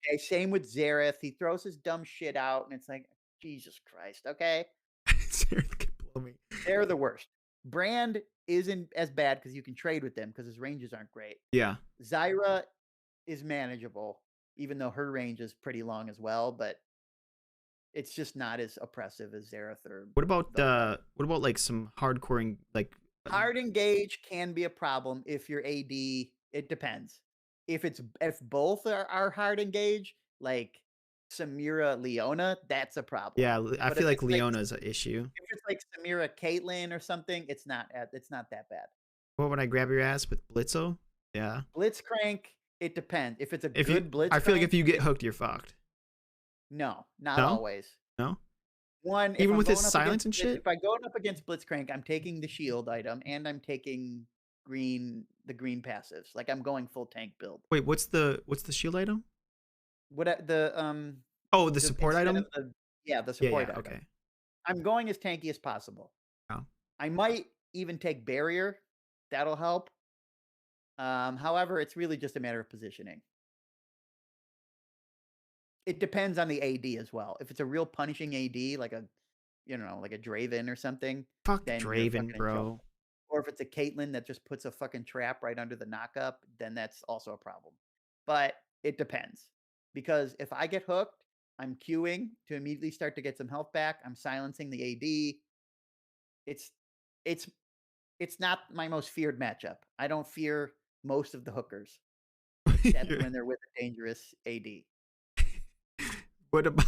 S2: Okay, same with Xerath. He throws his dumb shit out, and it's like, Jesus Christ. Okay,
S1: Xerath can blow me.
S2: they're the worst. Brand isn't as bad because you can trade with them because his ranges aren't great.
S1: Yeah.
S2: Zyra is manageable, even though her range is pretty long as well, but it's just not as oppressive as Xerath or Vel'Koz.
S1: What about like some hardcore
S2: Hard engage can be a problem if your AD. It depends. If both are hard engage, like Samira Leona, that's a problem.
S1: yeah, I
S2: But
S1: feel like Leona's an issue.
S2: if it's like Samira Caitlyn or something, it's not that bad.
S1: What would I grab your ass with Blitzo? Yeah.
S2: Blitzcrank, it depends. If it's a
S1: If you
S2: good Blitzcrank,
S1: I feel like if you get hooked, you're fucked.
S2: no, not
S1: No?
S2: always.
S1: No?
S2: One, if
S1: Even
S2: I'm
S1: with his
S2: going up
S1: silence
S2: against
S1: and shit?
S2: if I go up against Blitzcrank, I'm taking the shield item and I'm taking the green passives. Like I'm going full tank build.
S1: Wait, what's the shield item?
S2: What
S1: Oh, the support
S2: instead of
S1: item?
S2: the
S1: Yeah,
S2: support
S1: yeah,
S2: item.
S1: okay.
S2: I'm going as tanky as possible.
S1: Oh.
S2: I might even take barrier. That'll help. However, it's really just a matter of positioning. It depends on the AD as well. If it's a real punishing AD, like like a Draven or something,
S1: Fuck
S2: then you're
S1: Draven,
S2: fucking in trouble.
S1: bro.
S2: Or if it's a Caitlyn that just puts a fucking trap right under the knockup, then that's also a problem. But it depends. Because if I get hooked, I'm queuing to immediately start to get some health back. I'm silencing the AD. It's it's it's not my most feared matchup. I don't fear most of the hookers, except when they're with a dangerous AD.
S1: What about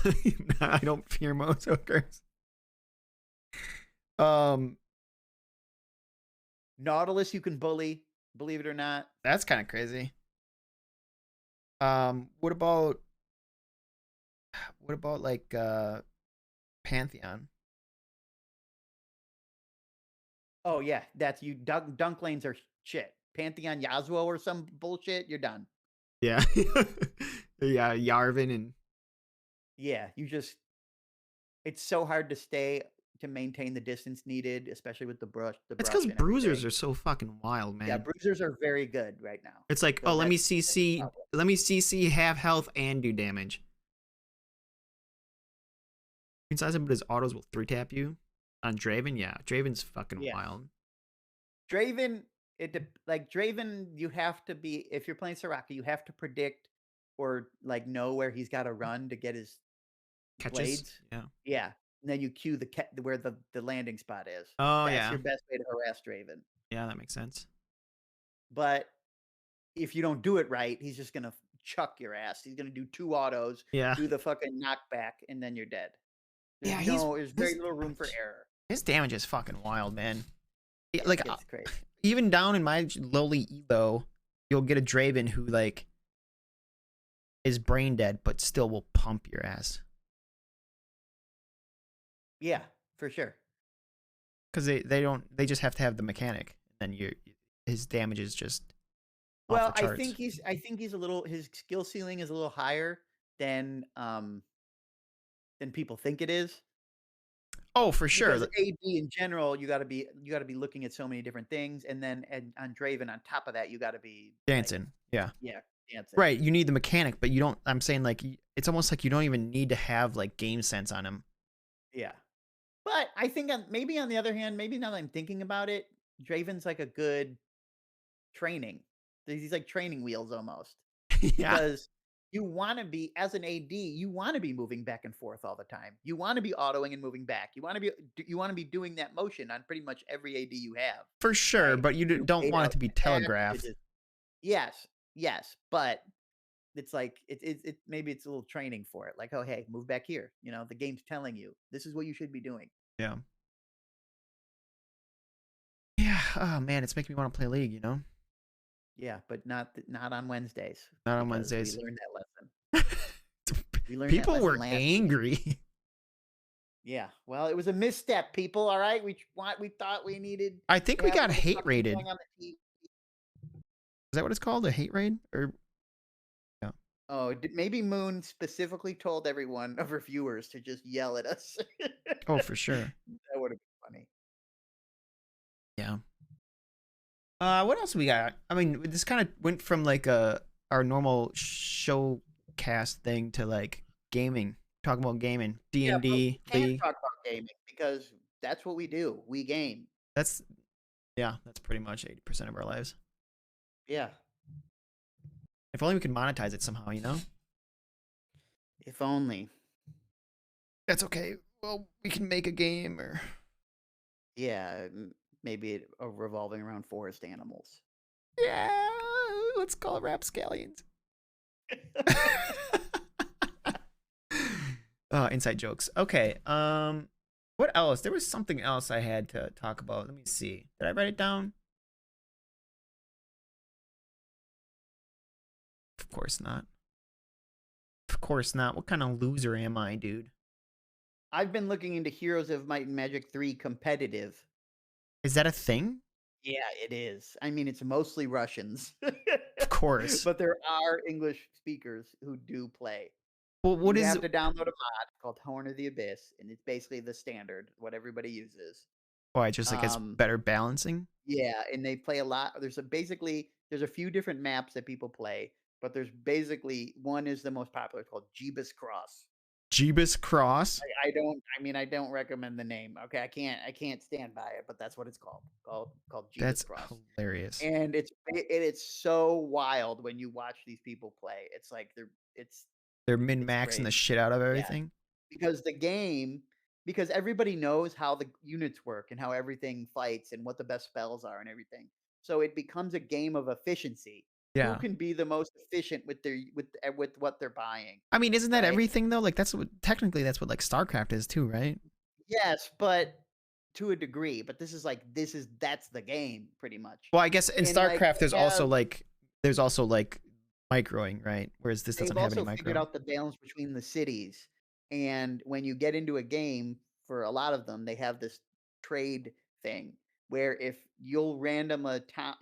S1: nah, I don't fear most hookers. Um,
S2: Nautilus you can bully, believe it or not.
S1: that's kind of crazy. What about like Pantheon?
S2: Oh yeah, that's you. Dunk lanes are shit. Pantheon Yasuo or some bullshit. You're done.
S1: Yeah. Yeah, Yarvin and
S2: Yeah, it's so hard to maintain the distance needed, especially with the brush,
S1: it's because
S2: and
S1: bruisers
S2: everything.
S1: are so fucking wild,
S2: Yeah,
S1: man.
S2: bruisers are very good right now.
S1: It's like,
S2: So
S1: oh,
S2: that's the problem.
S1: let me CC, have health, and do damage. Besides him, but his autos will 3-tap you. On Draven, yeah. Draven's fucking
S2: Yeah,
S1: wild.
S2: Draven. Like Draven, you have to be if you're playing Soraka, you have to predict or like know where he's got to run to get his
S1: Catches.
S2: blades.
S1: Yeah.
S2: Yeah, and then you cue where the landing spot is.
S1: Oh
S2: That's
S1: yeah.
S2: your best way to harass Draven.
S1: Yeah, that makes sense.
S2: But if you don't do it right, he's just gonna chuck your ass. He's gonna do 2 autos,
S1: Yeah.
S2: do the fucking knockback, and then you're dead.
S1: Yeah,
S2: There's very little room for error.
S1: his damage is fucking wild, man.
S2: Yeah,
S1: Like
S2: it's crazy.
S1: even down in my lowly elo, you'll get a Draven who like is brain dead, but still will pump your ass.
S2: Yeah, for sure.
S1: Because they just have to have the mechanic, and then his damage is just off
S2: Well,
S1: the charts.
S2: I think he's a little his skill ceiling is a little higher than people think it is.
S1: Oh, for sure.
S2: Because AD in general, you gotta be looking at so many different things, and then on Draven on top of that, you gotta be
S1: Dancing.
S2: like,
S1: Yeah.
S2: yeah, dancing.
S1: Right. You need the mechanic, but you don't. I'm saying like it's almost like you don't even need to have like game sense on him.
S2: Yeah. But I think maybe on the other hand, maybe now that I'm thinking about it, Draven's like a good training. He's like training wheels almost.
S1: Yeah.
S2: Because you want to be as an AD, you want to be moving back and forth all the time. You want to be autoing and moving back. You want to be doing that motion on pretty much every AD you have.
S1: For sure,
S2: Right?
S1: but you don't
S2: Wait
S1: want it
S2: out
S1: to be
S2: the attack,
S1: telegraphed.
S2: Yes, yes, but it's like it maybe it's a little training for it. Like, oh hey, move back here. You know, the game's telling you this is what you should be doing.
S1: Yeah. Yeah. Oh man, it's making me want to play League. You know.
S2: Yeah, but not on Wednesdays.
S1: Not on
S2: because
S1: Wednesdays.
S2: We learned that lesson. We learned
S1: People
S2: that
S1: were
S2: lesson last
S1: angry.
S2: week. Yeah, well, it was a misstep, people. All right, we thought we needed.
S1: I think we got hate raided.
S2: On the TV.
S1: Is that what it's called? A hate raid? Or yeah.
S2: Oh, maybe Moon specifically told everyone of her viewers to just yell at us.
S1: Oh, for sure.
S2: That would have been funny.
S1: Yeah. What else we got? I mean, this kind of went from like our normal showcast thing to like gaming. Talking about gaming, D&D.
S2: Yeah, we can't talk about gaming because that's what we do. We game.
S1: That's pretty much 80% of our lives.
S2: Yeah.
S1: If only we could monetize it somehow, you know?
S2: If only.
S1: That's okay. Well, we can make a game or
S2: yeah, maybe revolving around forest animals.
S1: Yeah, let's call it Rapscallions. Inside jokes. Okay. What else? There was something else I had to talk about. Let me see. Did I write it down? Of course not. Of course not. What kind of loser am I, dude?
S2: I've been looking into Heroes of Might and Magic 3 competitive.
S1: Is that a thing?
S2: Yeah, it is. I mean, it's mostly Russians.
S1: Of course.
S2: But there are English speakers who do play.
S1: Well,
S2: you have to download a mod called Horn of the Abyss, and it's basically the standard, what everybody uses.
S1: Why, just like it's better balancing?
S2: Yeah, and they play a lot. There's a few different maps that people play, but there's basically one is the most popular. It's called Jeebus Cross.
S1: Jeebus Cross?
S2: I don't recommend the name. Okay, I can't stand by it, but that's what it's called. Called Jeebus Cross.
S1: That's hilarious.
S2: And it's so wild when you watch these people play. It's like
S1: they're min-maxing the shit out of everything.
S2: Yeah. Because everybody knows how the units work and how everything fights and what the best spells are and everything. So it becomes a game of efficiency.
S1: Yeah.
S2: Who can be the most efficient with what they're buying?
S1: I mean, isn't that everything though? Like that's what like StarCraft is too, right?
S2: Yes, but to a degree. But that's the game pretty much.
S1: Well, I guess in StarCraft there's also like microing, right? Whereas this doesn't have any micro.
S2: They've also figured out the balance between the cities. And when you get into a game, for a lot of them, they have this trade thing where if you'll random a town,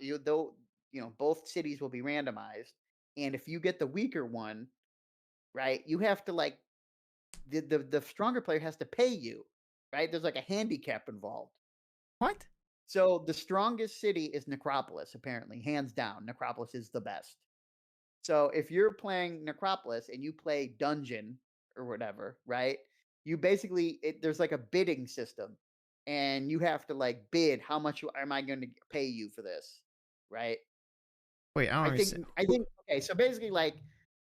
S2: both cities will be randomized, and if you get the weaker one, right, you have to like the stronger player has to pay you, right? There's like a handicap involved.
S1: What?
S2: So the strongest city is Necropolis, apparently, hands down. Necropolis is the best. So if you're playing Necropolis and you play Dungeon or whatever, right? You basically there's like a bidding system, and you have to like bid how much am I going to pay you for this, right?
S1: Wait, I think
S2: okay. So basically, like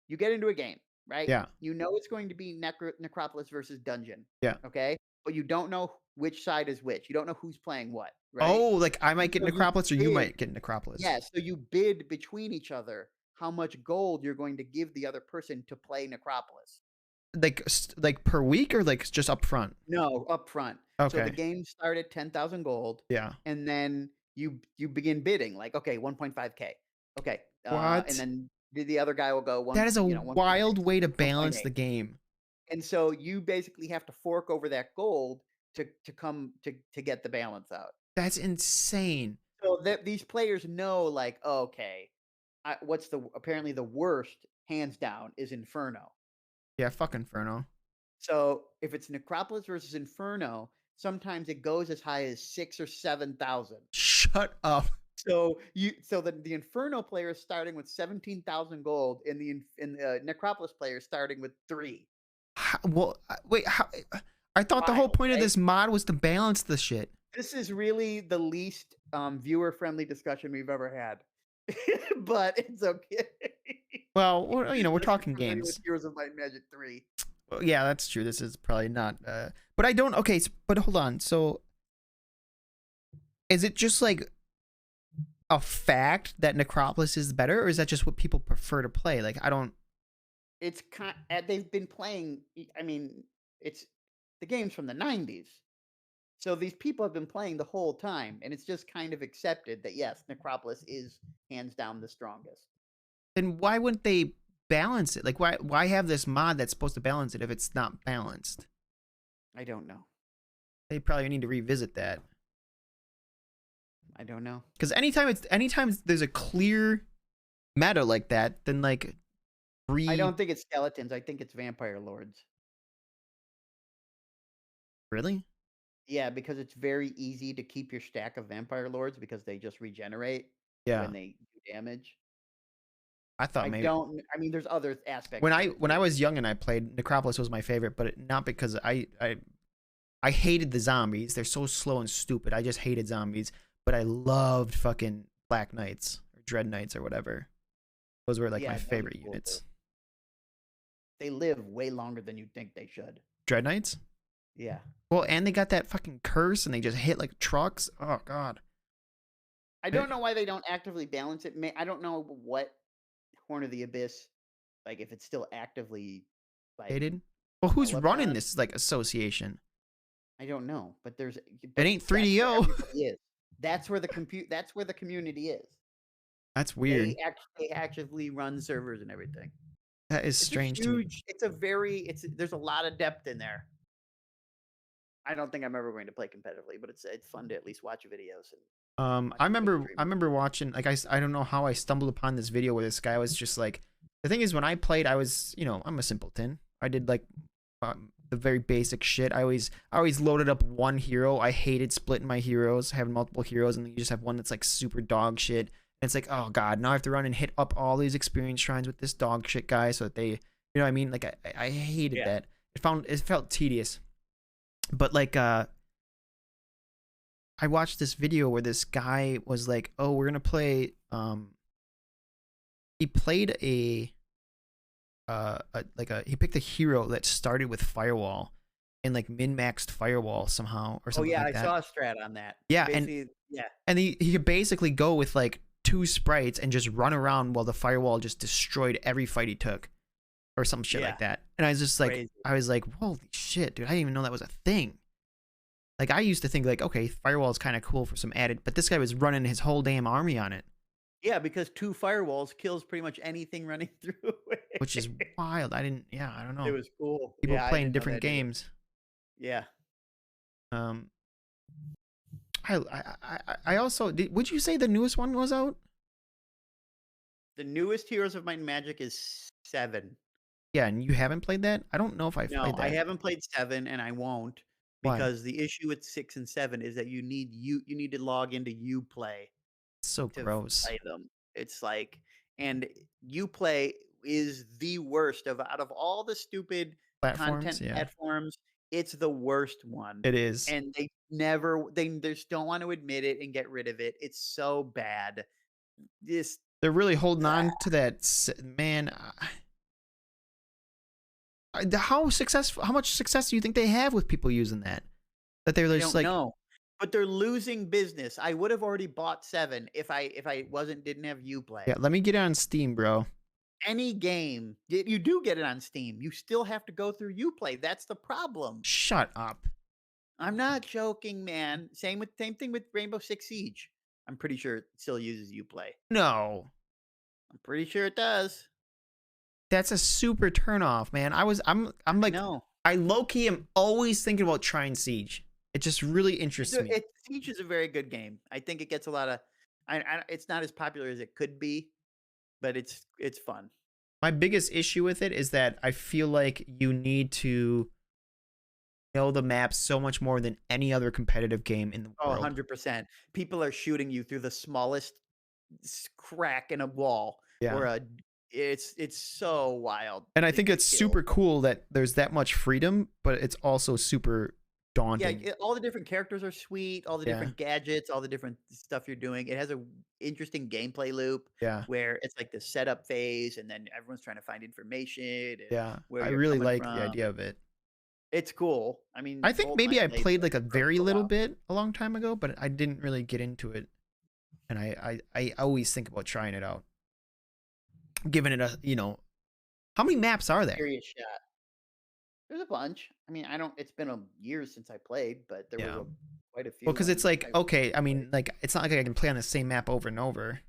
S2: you get into a game, right?
S1: Yeah.
S2: You know it's going to be Necropolis versus Dungeon,
S1: Yeah.
S2: okay? But you don't know which side is which. You don't know who's playing what, right?
S1: Oh, like I might
S2: And
S1: get
S2: so you
S1: Necropolis or you
S2: bid
S1: might get Necropolis.
S2: yeah, so you bid between each other how much gold you're going to give the other person to play Necropolis.
S1: Like per week or like just up front?
S2: No, upfront. So the
S1: Okay.
S2: game start at 10,000 gold,
S1: Yeah.
S2: and then you begin bidding like, okay, 1.5K. Okay. And
S1: What?
S2: then the other guy will go
S1: That is a
S2: 1.6,
S1: wild way to balance
S2: 1.8.
S1: the game.
S2: And so you basically have to fork over that gold to come to get the balance out.
S1: That's insane.
S2: So that these players know, like, okay, what's the apparently the worst, hands down, is Inferno.
S1: Yeah, fuck Inferno.
S2: So if it's Necropolis versus Inferno, sometimes it goes as high as 6 or 7,000.
S1: Shut up.
S2: So the Inferno player is starting with 17,000 gold, and the Necropolis player is starting with 3.
S1: Well, wait, I thought the whole
S2: Wild,
S1: point of
S2: right?
S1: this mod was to balance the shit.
S2: This is really the least viewer friendly discussion we've ever had, but it's okay.
S1: Well, you know, we're
S2: Unless
S1: talking
S2: you're familiar with
S1: games.
S2: Heroes of Might and Magic 3.
S1: Well, yeah, that's true. This is probably not. But I don't. Okay, but hold on. So, is it just like a fact that Necropolis is better, or is that just what people prefer to play? Like, I don't.
S2: It's they've been playing. I mean, it's the game's from the '90s, so these people have been playing the whole time, and it's just kind of accepted that yes, Necropolis is hands down the strongest.
S1: Then why wouldn't they balance it? Like, why have this mod that's supposed to balance it if it's not balanced?
S2: I don't know.
S1: They probably need to revisit that.
S2: I don't know.
S1: Because anytime there's a clear meta like that, then like
S2: I don't think it's skeletons. I think it's vampire lords.
S1: really?
S2: Yeah, because it's very easy to keep your stack of vampire lords because they just regenerate
S1: Yeah,
S2: when they do damage.
S1: I thought maybe
S2: I mean, there's other aspects
S1: when
S2: to
S1: I
S2: it
S1: when I
S2: too.
S1: was young and I played Necropolis was my favorite, but not because I hated the zombies. They're so slow and stupid. I just hated zombies, but I loved fucking Black Knights or Dread Knights or whatever. Those were like
S2: Yeah,
S1: my
S2: that was
S1: favorite
S2: cool too.
S1: units.
S2: They live way longer than you'd think they should.
S1: Dread Knights?
S2: Yeah.
S1: Well, and they got that fucking curse and they just hit like trucks. Oh god.
S2: I
S1: Eh,
S2: don't know why they don't actively balance it. I don't know what Horn of the Abyss, like if it's still actively like
S1: hated. Well, who's
S2: developed
S1: running
S2: on.
S1: this like association?
S2: I don't know, but
S1: It
S2: but
S1: ain't
S2: that's where
S1: 3DO.
S2: everybody is. That's where the community is.
S1: That's weird.
S2: They actively run servers and everything.
S1: That is
S2: It's a
S1: strange to me.
S2: huge. There's a lot of depth in there. I don't think I'm ever going to play competitively, but it's fun to at least watch videos and watch
S1: I
S2: some good
S1: remember I
S2: streamers.
S1: remember watching like I don't know how I stumbled upon this video where this guy was just like the thing is when I played I was I'm a simpleton. I did like the very basic shit. I always loaded up one hero. I hated splitting my heroes, having multiple heroes, and then you just have one that's like super dog shit. And it's like, oh god, now I have to run and hit up all these experience shrines with this dog shit guy so that they, you know what I mean? Like I hated
S2: Yeah.
S1: that. It felt tedious. But like I watched this video where this guy was like, "Oh, we're gonna play." He played he picked a hero that started with Firewall, and like min maxed Firewall somehow or
S2: Oh
S1: something
S2: yeah,
S1: like
S2: I
S1: that.
S2: saw a strat on that.
S1: Yeah,
S2: Basically, yeah,
S1: and he could basically go with like two sprites and just run around while the Firewall just destroyed every fight he took, or some shit
S2: yeah,
S1: like that. And I was just like,
S2: crazy.
S1: holy shit, dude! I didn't even know that was a thing. Like I used to think like, okay, Firewall is kind of cool for some added, but this guy was running his whole damn army on it,
S2: Yeah, because 2 firewalls kills pretty much anything running through
S1: which is
S2: it.
S1: wild. I don't
S2: It
S1: know.
S2: was cool.
S1: People
S2: Yeah, I
S1: playing
S2: didn't know
S1: different
S2: that either.
S1: games.
S2: Yeah.
S1: Um, I also would you say the newest one was out?
S2: The newest Heroes of Might and Magic is 7.
S1: Yeah, and you haven't played that? I don't know if I've
S2: No,
S1: played
S2: I
S1: that.
S2: haven't played 7 and I won't
S1: Why?
S2: because the issue with 6 and 7 is that you need to log into Uplay
S1: It's so
S2: to
S1: gross.
S2: play them. It's like and Uplay is the worst of out of all the stupid
S1: Platforms,
S2: content
S1: yeah,
S2: platforms, it's the worst one.
S1: it is.
S2: And they just don't want to admit it and get rid of it. It's so bad. This
S1: They're really holding on to that man. How successful? How much success do you think they have with people using that? That they're
S2: I
S1: just
S2: don't
S1: like,
S2: know. But they're losing business. I would have already bought 7 if I didn't have
S1: yeah,
S2: Uplay.
S1: let me get it on Steam, bro.
S2: Any game, you do get it on Steam. You still have to go through Uplay. That's the problem.
S1: Shut up.
S2: I'm not joking, man. Same thing with Rainbow Six Siege. I'm pretty sure it still uses Uplay.
S1: No.
S2: I'm pretty sure it does.
S1: That's a super turnoff, man. I'm
S2: I
S1: like,
S2: know.
S1: I low key am always thinking about trying Siege. It just really interests me.
S2: Siege is a very good game. I think it gets a lot of. It's not as popular as it could be, but it's fun.
S1: My biggest issue with it is that I feel like you need to know the map so much more than any other competitive game in the
S2: Oh,
S1: world.
S2: 100%. People are shooting you through the smallest crack in a wall,
S1: Yeah.
S2: or a. It's so wild.
S1: And I
S2: to
S1: think
S2: get
S1: it's
S2: killed.
S1: super cool that there's that much freedom, but it's also super daunting.
S2: Yeah, all the different characters are sweet, all the
S1: Yeah.
S2: different gadgets, all the different stuff you're doing. It has a interesting gameplay loop
S1: Yeah.
S2: where it's like the setup phase, and then everyone's trying to find information and
S1: Yeah.
S2: where
S1: I
S2: you're
S1: really
S2: coming
S1: like the
S2: from.
S1: idea of it.
S2: It's cool. I mean,
S1: I think
S2: Volt and
S1: maybe I
S2: played
S1: played like a
S2: for
S1: very
S2: a
S1: little
S2: while.
S1: bit a long time ago, but I didn't really get into it. And I always think about trying it out. Giving it a, how many maps are there?
S2: Serious shot. There's a bunch. I mean, I don't. It's been a years since I played, but there was
S1: Yeah.
S2: quite a few.
S1: Well, because it's like,
S2: I
S1: okay, I mean,
S2: played.
S1: like, it's not like I can play on the same map over and over.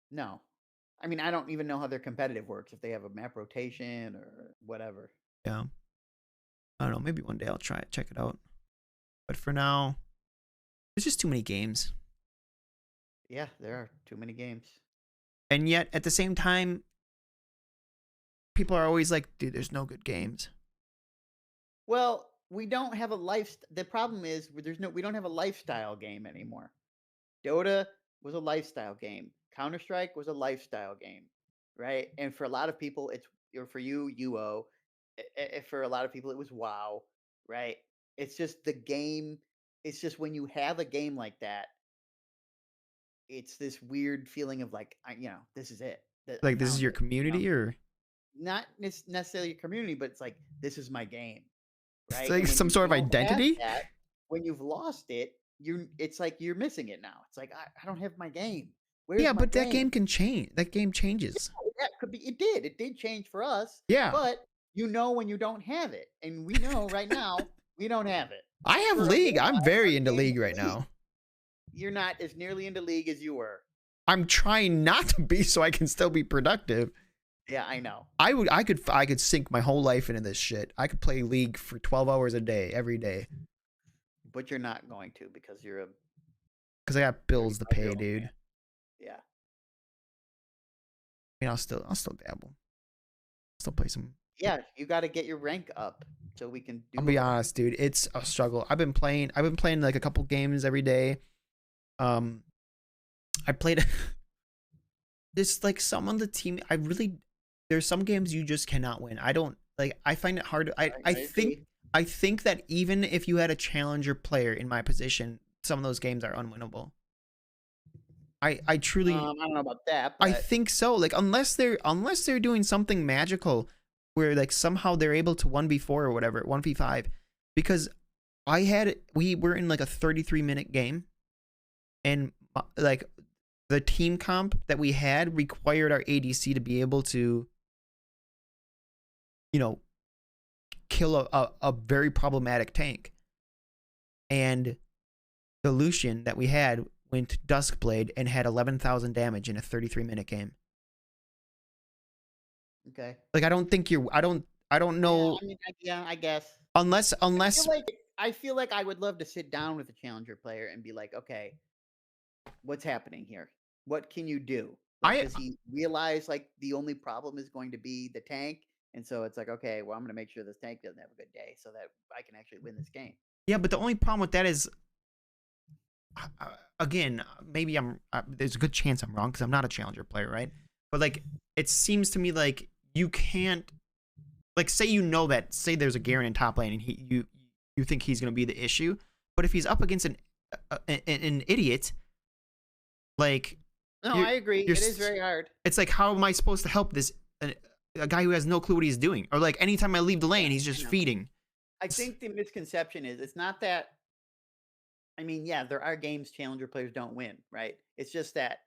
S2: No, I mean, I don't even know how their competitive works. If they have a map rotation or whatever.
S1: Yeah. I don't know. Maybe one day I'll try it, check it out. But for now, there's just too many games.
S2: Yeah, there are too many games.
S1: And yet, at the same time, people are always like, dude, there's no good games.
S2: Well, we don't have a life. The problem is we don't have a lifestyle game anymore. Dota was a lifestyle game. Counter Strike was a lifestyle game, right? And for a lot of people, or for you, UO. For a lot of people, it was WoW, right? It's just the game. It's just when you have a game like that, it's this weird feeling of like, this is it. That I
S1: Like, this is
S2: found
S1: your
S2: it.
S1: community, or
S2: Not necessarily a community, but it's like this is my game.
S1: it's
S2: Right?
S1: like
S2: And when
S1: some
S2: you
S1: sort of
S2: don't have
S1: identity?
S2: that, when you've lost it, it's like you're missing it now. It's like I don't have my game. Where's
S1: Yeah,
S2: my
S1: but that
S2: game?
S1: game can change. That game changes.
S2: That could be. It did change for us.
S1: Yeah.
S2: But when you don't have it, and we know right now we don't have it.
S1: I have
S2: For a
S1: League.
S2: little
S1: I'm
S2: while,
S1: very
S2: our
S1: into
S2: game
S1: League
S2: was
S1: right
S2: League.
S1: now.
S2: You're not as nearly into League as you were.
S1: I'm trying not to be so I can still be productive.
S2: Yeah, I know.
S1: I could sink my whole life into this shit. I could play League for 12 hours a day every day.
S2: But you're not going to because you're a
S1: Cuz I got bills to pay,
S2: 35-year-old
S1: dude.
S2: man. Yeah.
S1: I mean, I'll still dabble. Still play some.
S2: Yeah, you got to get your rank up so we can do
S1: I'll be
S2: it.
S1: honest, dude. It's a struggle. I've been playing like a couple games every day. I played this, like, some on the team. There's some games you just cannot win. I don't like. I find it hard. I
S2: agree.
S1: think that even if you had a challenger player in my position, some of those games are unwinnable. I truly.
S2: I don't know about that,
S1: I
S2: but
S1: think so. Like, unless they're doing something magical, where like somehow they're able to 1v4 or whatever, 1v5, because we were in like a 33-minute game, and like the team comp that we had required our ADC to be able to, kill a very problematic tank, and the Lucian that we had went Duskblade and had 11,000 damage in a 33-minute game.
S2: okay.
S1: Like, I don't know.
S2: Yeah, I mean, I guess.
S1: Unless
S2: I feel like I would love to sit down with a challenger player and be like, okay, what's happening here? What can you do? Like, does he realize like the only problem is going to be the tank? And so it's like, okay, well, I'm going to make sure this tank doesn't have a good day so that I can actually win this game.
S1: yeah, but the only problem with that is, again, maybe there's a good chance I'm wrong because I'm not a challenger player, right? But like, it seems to me like you can't, like, say there's a Garen in top lane and you think he's gonna be the issue, but if he's up against an idiot, like,
S2: No, I agree. It
S1: you're
S2: is very hard.
S1: it's like, how am I supposed to help this a guy who has no clue what he's doing. Or like anytime I leave the lane, he's
S2: I
S1: just
S2: know.
S1: feeding.
S2: I think the misconception is it's not that. I mean, yeah, there are games challenger players don't win, right? It's just that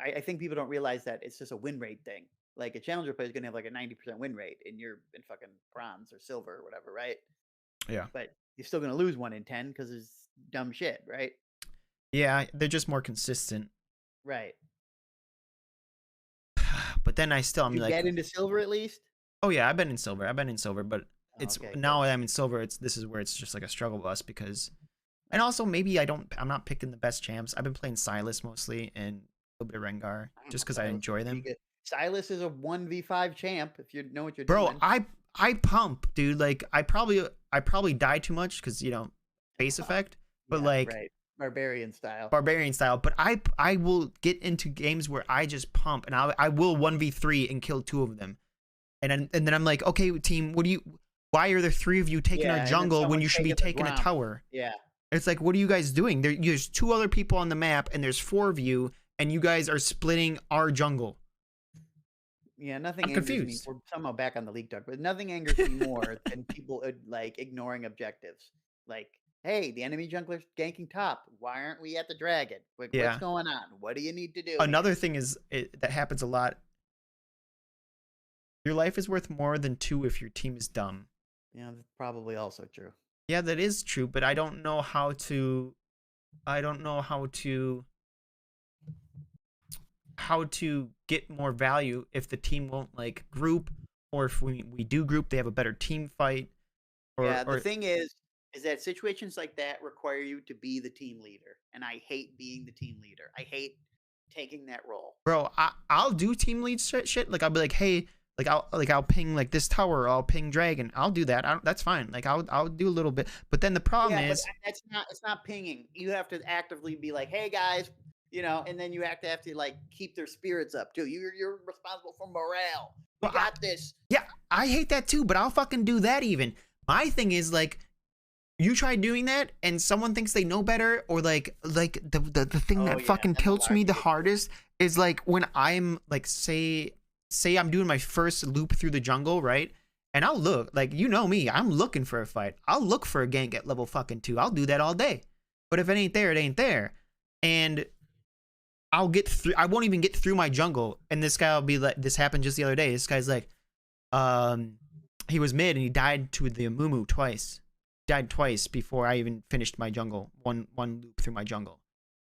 S2: I think people don't realize that it's just a win rate thing. Like a challenger player is going to have like a 90% win rate, and you're in fucking bronze or silver or whatever, right?
S1: Yeah.
S2: But you're still going to lose 1 in 10 because it's dumb shit, right?
S1: Yeah, they're just more consistent.
S2: Right.
S1: But then I'm
S2: You
S1: like,
S2: get into silver at least?
S1: oh yeah, I've been in silver, but
S2: Oh,
S1: it's
S2: okay,
S1: now
S2: good.
S1: that I'm in silver, this is where it's just like a struggle bus because, and also maybe I'm not picking the best champs. I've been playing Silas mostly and a little bit of Rengar
S2: I don't
S1: just
S2: know.
S1: because I
S2: Silas
S1: enjoy
S2: is pretty
S1: them.
S2: good. Silas is a 1v5 champ if you know what you're
S1: Bro,
S2: doing.
S1: I pump, dude. Like I probably die too much because base effect, but
S2: Yeah,
S1: like
S2: right. Barbarian style.
S1: barbarian style. But I will get into games where I just pump and I will 1v3 and kill 2 of them. And then I'm like, okay, team, why are there 3 of you taking our
S2: Yeah, and then
S1: jungle when you
S2: someone's
S1: should be
S2: taking the
S1: taking a
S2: Gromp.
S1: tower?
S2: Yeah.
S1: It's like, what are you guys doing? There's 2 other people on the map and there's 4 of you, and you guys are splitting our jungle.
S2: Yeah, nothing
S1: I'm
S2: angers me.
S1: confused.
S2: We're somehow back on the league talk, but nothing angers me more than people like ignoring objectives. Like, hey, the enemy jungler's ganking top. Why aren't we at the dragon? Like, what's
S1: Yeah.
S2: going on? What do you need to do?
S1: Another
S2: here?
S1: thing is that happens a lot. Your life is worth more than 2 if your team is dumb.
S2: Yeah, that's probably also true.
S1: Yeah, that is true, but I don't know how to get more value if the team won't like group, or if we do group, they have a better team fight.
S2: Yeah, the
S1: Or
S2: thing is that situations like that require you to be the team leader, and I hate being the team leader. I hate taking that role.
S1: bro, I'll do team lead shit. Like I'll be like, hey, I'll ping like this tower, or I'll ping dragon. I'll do that. That's fine. Like I'll do a little bit. But then the problem
S2: Yeah, but
S1: is,
S2: that's not. It's not pinging. You have to actively be like, "Hey guys," and then you have to like keep their spirits up too. You're responsible for morale. We
S1: well,
S2: got this.
S1: yeah, I hate that too. But I'll fucking do that even. My thing is like, you try doing that and someone thinks they know better, or like the thing
S2: Oh
S1: that
S2: yeah,
S1: fucking
S2: then the
S1: tilts me the
S2: large-
S1: hardest is like when I'm like, say I'm doing my first loop through the jungle, right? And I'll look, like, you know me, I'm looking for a fight. I'll look for a gank at level fucking 2. I'll do that all day. But if it ain't there, it ain't there. And I won't even get through my jungle, and this guy will be like, this happened just the other day. This guy's like, he was mid and he died to the Amumu twice. Died twice before I even finished my jungle. One loop through my jungle.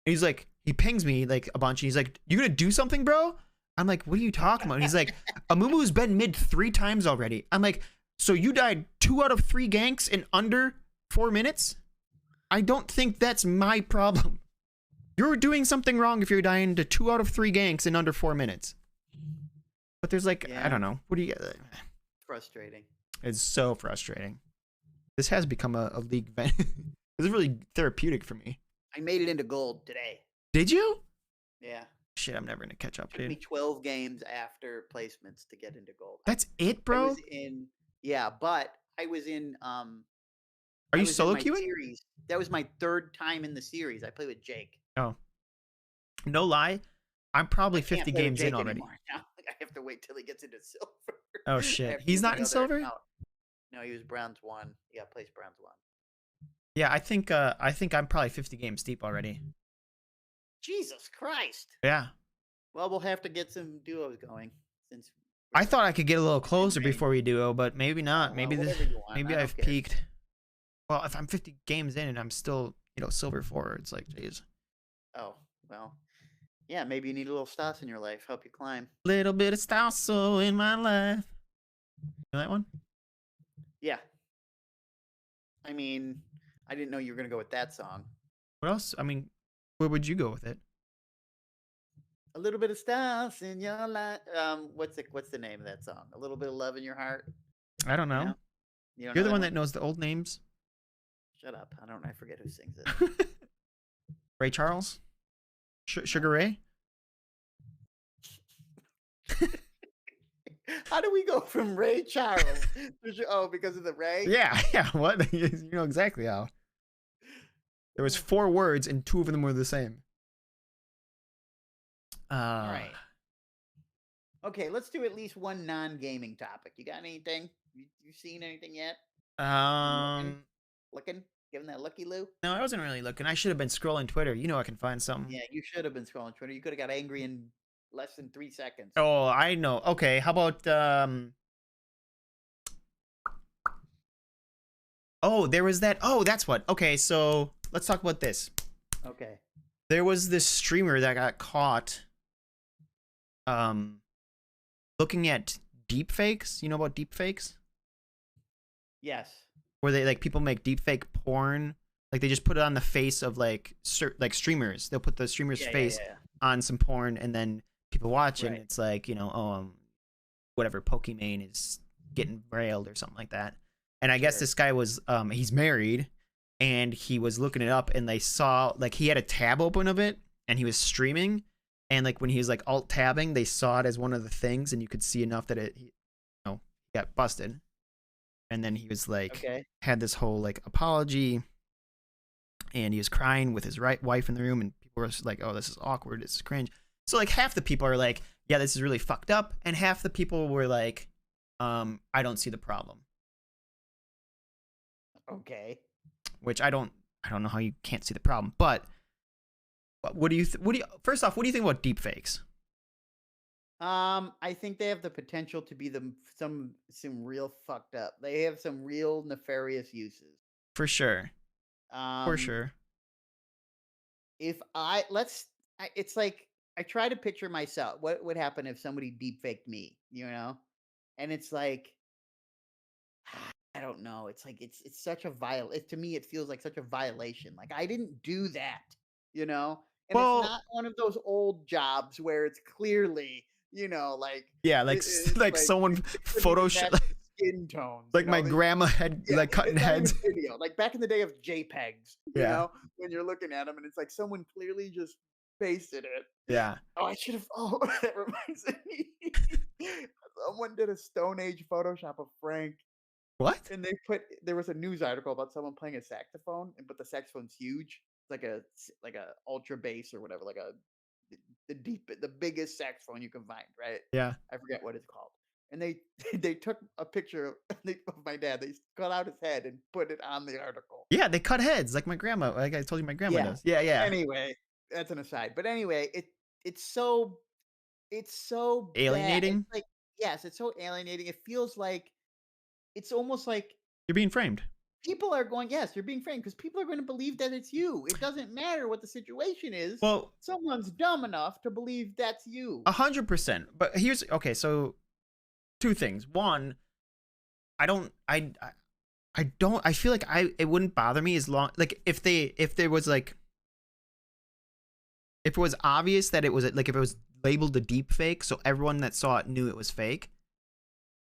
S1: And he's like, he pings me like a bunch, and he's like, "You gonna do something, bro?" I'm like, "What are you talking about?" And he's like, "Amumu's been mid 3 times already." I'm like, "So you died 2 out of 3 ganks in under 4 minutes?" I don't think that's my problem. You're doing something wrong if you're dying to 2 out of 3 ganks in under 4 minutes. But there's like,
S2: Yeah.
S1: I don't know. What do you?
S2: Frustrating.
S1: It's so frustrating. This has become a league event. This is really therapeutic for me.
S2: I made it into gold today.
S1: Did you?
S2: Yeah.
S1: Shit, I'm never gonna catch up,
S2: Took me
S1: dude.
S2: 12 games after placements to get into gold.
S1: That's it,
S2: I
S1: bro?
S2: was in but I was in
S1: Are
S2: I
S1: you
S2: was in
S1: solo
S2: my
S1: queuing?
S2: series. That was my 3rd time in the series. I played with Jake.
S1: Oh. No lie. I'm probably
S2: I can't
S1: 50
S2: play with
S1: games in
S2: Jake
S1: already.
S2: anymore. Now I have to wait till he gets into silver.
S1: Oh
S2: I
S1: shit.
S2: have to
S1: He's
S2: use
S1: not
S2: my
S1: in
S2: other
S1: silver?
S2: account. No, he was bronze 1. Yeah, placed bronze 1.
S1: Yeah, I think I'm probably 50 games deep already.
S2: Jesus Christ.
S1: Yeah.
S2: Well, we'll have to get some duos going since
S1: I thought I could get a little closer
S2: range.
S1: before we duo, but maybe not.
S2: well,
S1: Maybe
S2: whatever you want. I don't
S1: I've
S2: care.
S1: peaked. Well, if I'm 50 games in and I'm still, silver 4, it's like, jeez.
S2: Oh, well. Yeah, maybe you need a little Stas in your life. Help you climb.
S1: Little bit of Stasso in my life. You know that one?
S2: Yeah. I mean, I didn't know you were going to go with that song.
S1: What else? I mean, where would you go with it?
S2: A little bit of Stas in your life. What's the name of that song? A little bit of love in your heart.
S1: I don't know.
S2: No? You don't
S1: You're
S2: know
S1: the one that knows the old names.
S2: Shut up. I forget who sings it.
S1: Ray Charles? Sugar Ray?
S2: How do we go from Ray Charles to because of the Ray?
S1: Yeah. What? You know exactly how. There was 4 words and 2 of them were the same.
S2: All right. Okay, let's do at least one non-gaming topic. You got anything? You seen anything yet? You looking?
S1: Um,
S2: Looking? Giving that looky loo?
S1: no, I wasn't really looking. I should have been scrolling Twitter. You know, I can find something.
S2: Yeah, you should have been scrolling Twitter. You could have got angry in less than 3 seconds.
S1: Oh, I know. Okay, how about Oh, there was that. Oh, that's what. Okay, so let's talk about this.
S2: Okay.
S1: There was this streamer that got caught um looking at deep fakes. You know about deep fakes?
S2: Yes.
S1: Where they like people make deep fake porn. Like they just put it on the face of like streamers. They'll put the streamer's
S2: Yeah,
S1: face
S2: yeah.
S1: on some porn and then people watch it and
S2: Right.
S1: it's like, whatever Pokimane is getting railed or something like that. And I guess
S2: Sure.
S1: this guy was he's married and he was looking it up and they saw like he had a tab open of it and he was streaming and like when he was like alt tabbing they saw it as one of the things and you could see enough that he got busted. And then he was like
S2: Okay.
S1: had this whole like apology and he was crying with his wife in the room and people were like, oh, this is awkward, this is cringe. So like half the people are like, yeah, this is really fucked up, and half the people were like, I don't see the problem.
S2: Okay.
S1: Which I don't know how you can't see the problem. But what do you first off, what do you think about deep fakes?
S2: I think they have the potential to be some real fucked up. They have some real nefarious uses.
S1: For sure. For
S2: Um,
S1: sure.
S2: if I let's, it's like I try to picture myself. What would happen if somebody deep faked me? You know, and it's like I don't know. It's like it's such a to me it feels like such a violation. Like I didn't do that, you know? And it's
S1: Well,
S2: not one of those old jobs where it's clearly, like
S1: yeah, like
S2: it's
S1: like
S2: like
S1: someone
S2: it couldn't even match
S1: Photoshop
S2: the skin tones,
S1: like my grandma had
S2: yeah,
S1: like cutting
S2: it's not even
S1: heads.
S2: video. Like back in the day of JPEGs,
S1: Yeah.
S2: when you're looking at them and it's like someone clearly just pasted it.
S1: Yeah.
S2: Oh, I should have. Oh, that reminds me. Someone did a Stone Age Photoshop of Frank,
S1: What?
S2: and there was a news article about someone playing a saxophone, but the saxophone's huge, like a ultra bass or whatever, like the biggest saxophone you can find, right?
S1: Yeah.
S2: I forget what it's called. And they they took a picture of my dad. They cut out his head and put it on the article.
S1: Yeah, they cut heads like my grandma. Like I told you, my grandma
S2: Yeah.
S1: does. Yeah, yeah.
S2: Anyway, that's an aside. But anyway, it's so it's so bad. It's
S1: Alienating.
S2: like yes, it's so alienating. It feels like it's almost like
S1: You're being framed.
S2: people are going, yes, you're being framed because people are going to believe that it's you. It doesn't matter what the situation is.
S1: Well,
S2: Someone's dumb enough to believe that's you.
S1: 100%. But here's okay. So two things. One, I don't. I don't. I feel like it wouldn't bother me as long like if there was like if it was obvious that it was like if it was labeled a deep fake, so everyone that saw it knew it was fake.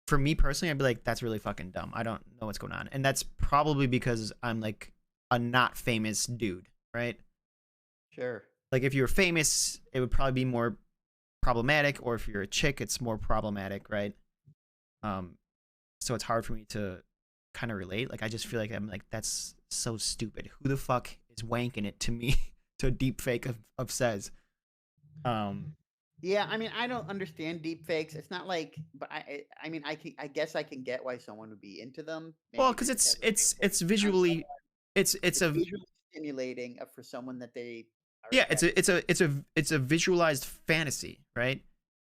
S1: For me personally, I'd be like, that's really fucking dumb. I don't know what's going on, and that's probably because I'm like a not famous dude, right?
S2: Sure.
S1: Like if you were famous, it would probably be more problematic, or if you're a chick, it's more problematic, right? So it's hard for me to kind of relate. Like I just feel like I'm like that's so stupid. Who the fuck is wanking it to me to a deep fake of says?
S2: Yeah, I mean, I don't understand deep fakes. It's not like, but I mean, I guess I can get why someone would be into them.
S1: Well,
S2: Maybe
S1: because
S2: because
S1: it's
S2: on
S1: visually it's
S2: it's
S1: a
S2: visually stimulating for someone that they are
S1: yeah
S2: attracted.
S1: it's a visualized fantasy, right?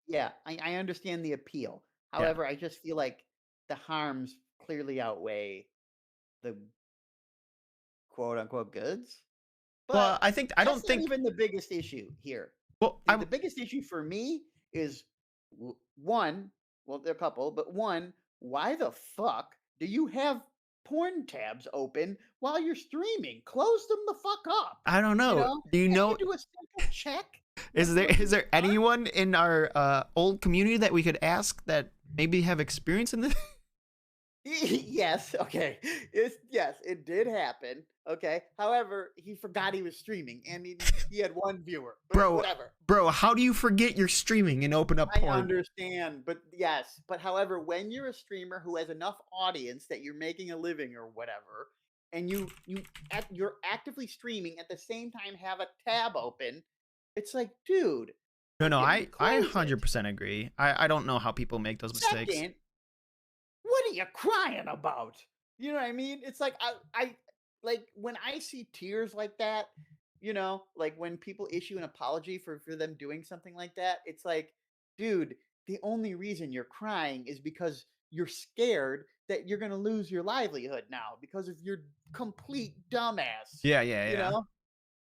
S2: Yeah, I understand the appeal.
S1: Yeah.
S2: However, I just feel like the harms clearly outweigh the quote unquote goods.
S1: Well,
S2: But
S1: I
S2: that's
S1: don't
S2: not
S1: think.
S2: even the biggest issue here.
S1: Well,
S2: The biggest issue for me is one, well, there are a couple, but one, why the fuck do you have porn tabs open while you're streaming? Close them the fuck up.
S1: I don't know. Do you
S2: Can't
S1: know?
S2: you do a simple check?
S1: Is there anyone in our old community that we could ask that maybe have experience in this?
S2: Yes, okay. Yes, it did happen. Okay. However, he forgot he was streaming and he had one viewer. But
S1: Bro,
S2: whatever.
S1: bro, how do you forget you're streaming and open up
S2: I
S1: porn?
S2: understand, but yes, but however, when you're a streamer who has enough audience that you're making a living or whatever, and you're actively streaming at the same time have a tab open, it's like, dude,
S1: No,
S2: Don't
S1: no,
S2: give me
S1: I
S2: close it.
S1: 100% agree. I don't know how people make those mistakes.
S2: Second, what are you crying about? You know what I mean? It's like I like when I see tears like that, like when people issue an apology for them doing something like that, it's like, dude, the only reason you're crying is because you're scared that you're gonna lose your livelihood now because of your complete dumbass.
S1: Yeah, yeah,
S2: You
S1: yeah.
S2: know?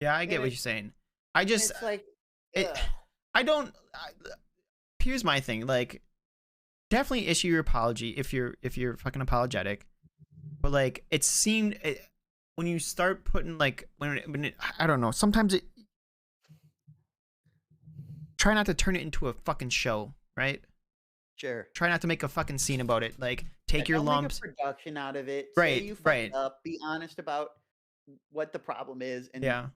S1: Yeah, I get
S2: And
S1: what
S2: it
S1: you're saying. I
S2: and
S1: just
S2: it's like,
S1: it
S2: ugh.
S1: I don't here's my thing. Like definitely issue your apology if you're fucking apologetic. But like it seemed when you start putting like I don't know, sometimes it try not to turn it into a fucking show, right?
S2: Sure.
S1: Try not to make a fucking scene about it. Like
S2: Yeah,
S1: take your
S2: don't make a
S1: lumps.
S2: production out of it. Say
S1: Right,
S2: you fucked
S1: right.
S2: up. Be honest about what the problem is, and
S1: Yeah.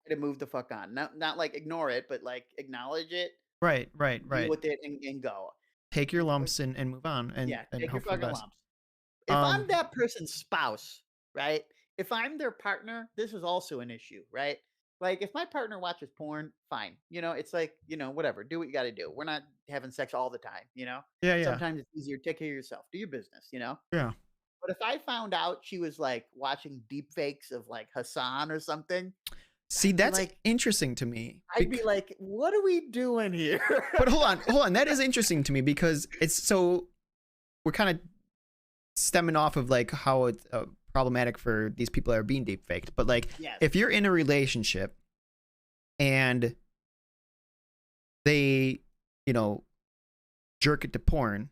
S2: try to move the fuck on. Not like ignore it, but like acknowledge it,
S1: Right, right,
S2: deal
S1: right.
S2: with it, and go.
S1: Take your
S2: Uh,
S1: lumps and move on
S2: Yeah,
S1: and
S2: take your
S1: hope for the
S2: fucking
S1: best.
S2: lumps. If I'm
S1: Um
S2: that person's spouse, right? If I'm their partner, this is also an issue, right? Like if my partner watches porn, fine. It's like, whatever. Do what you got to do. We're not having sex all the time.
S1: yeah, yeah.
S2: Sometimes it's easier to take care of yourself. Do your business.
S1: Yeah.
S2: But if I found out she was like watching deep fakes of like Hassan or something,
S1: See,
S2: I'd be
S1: that's
S2: like,
S1: interesting to me.
S2: what are we doing here?
S1: But hold on. That is interesting to me because it's so we're kind of stemming off of like how it's problematic for these people that are being deep faked. But like,
S2: Yes.
S1: if you're in a relationship and they, you know, jerk it to porn,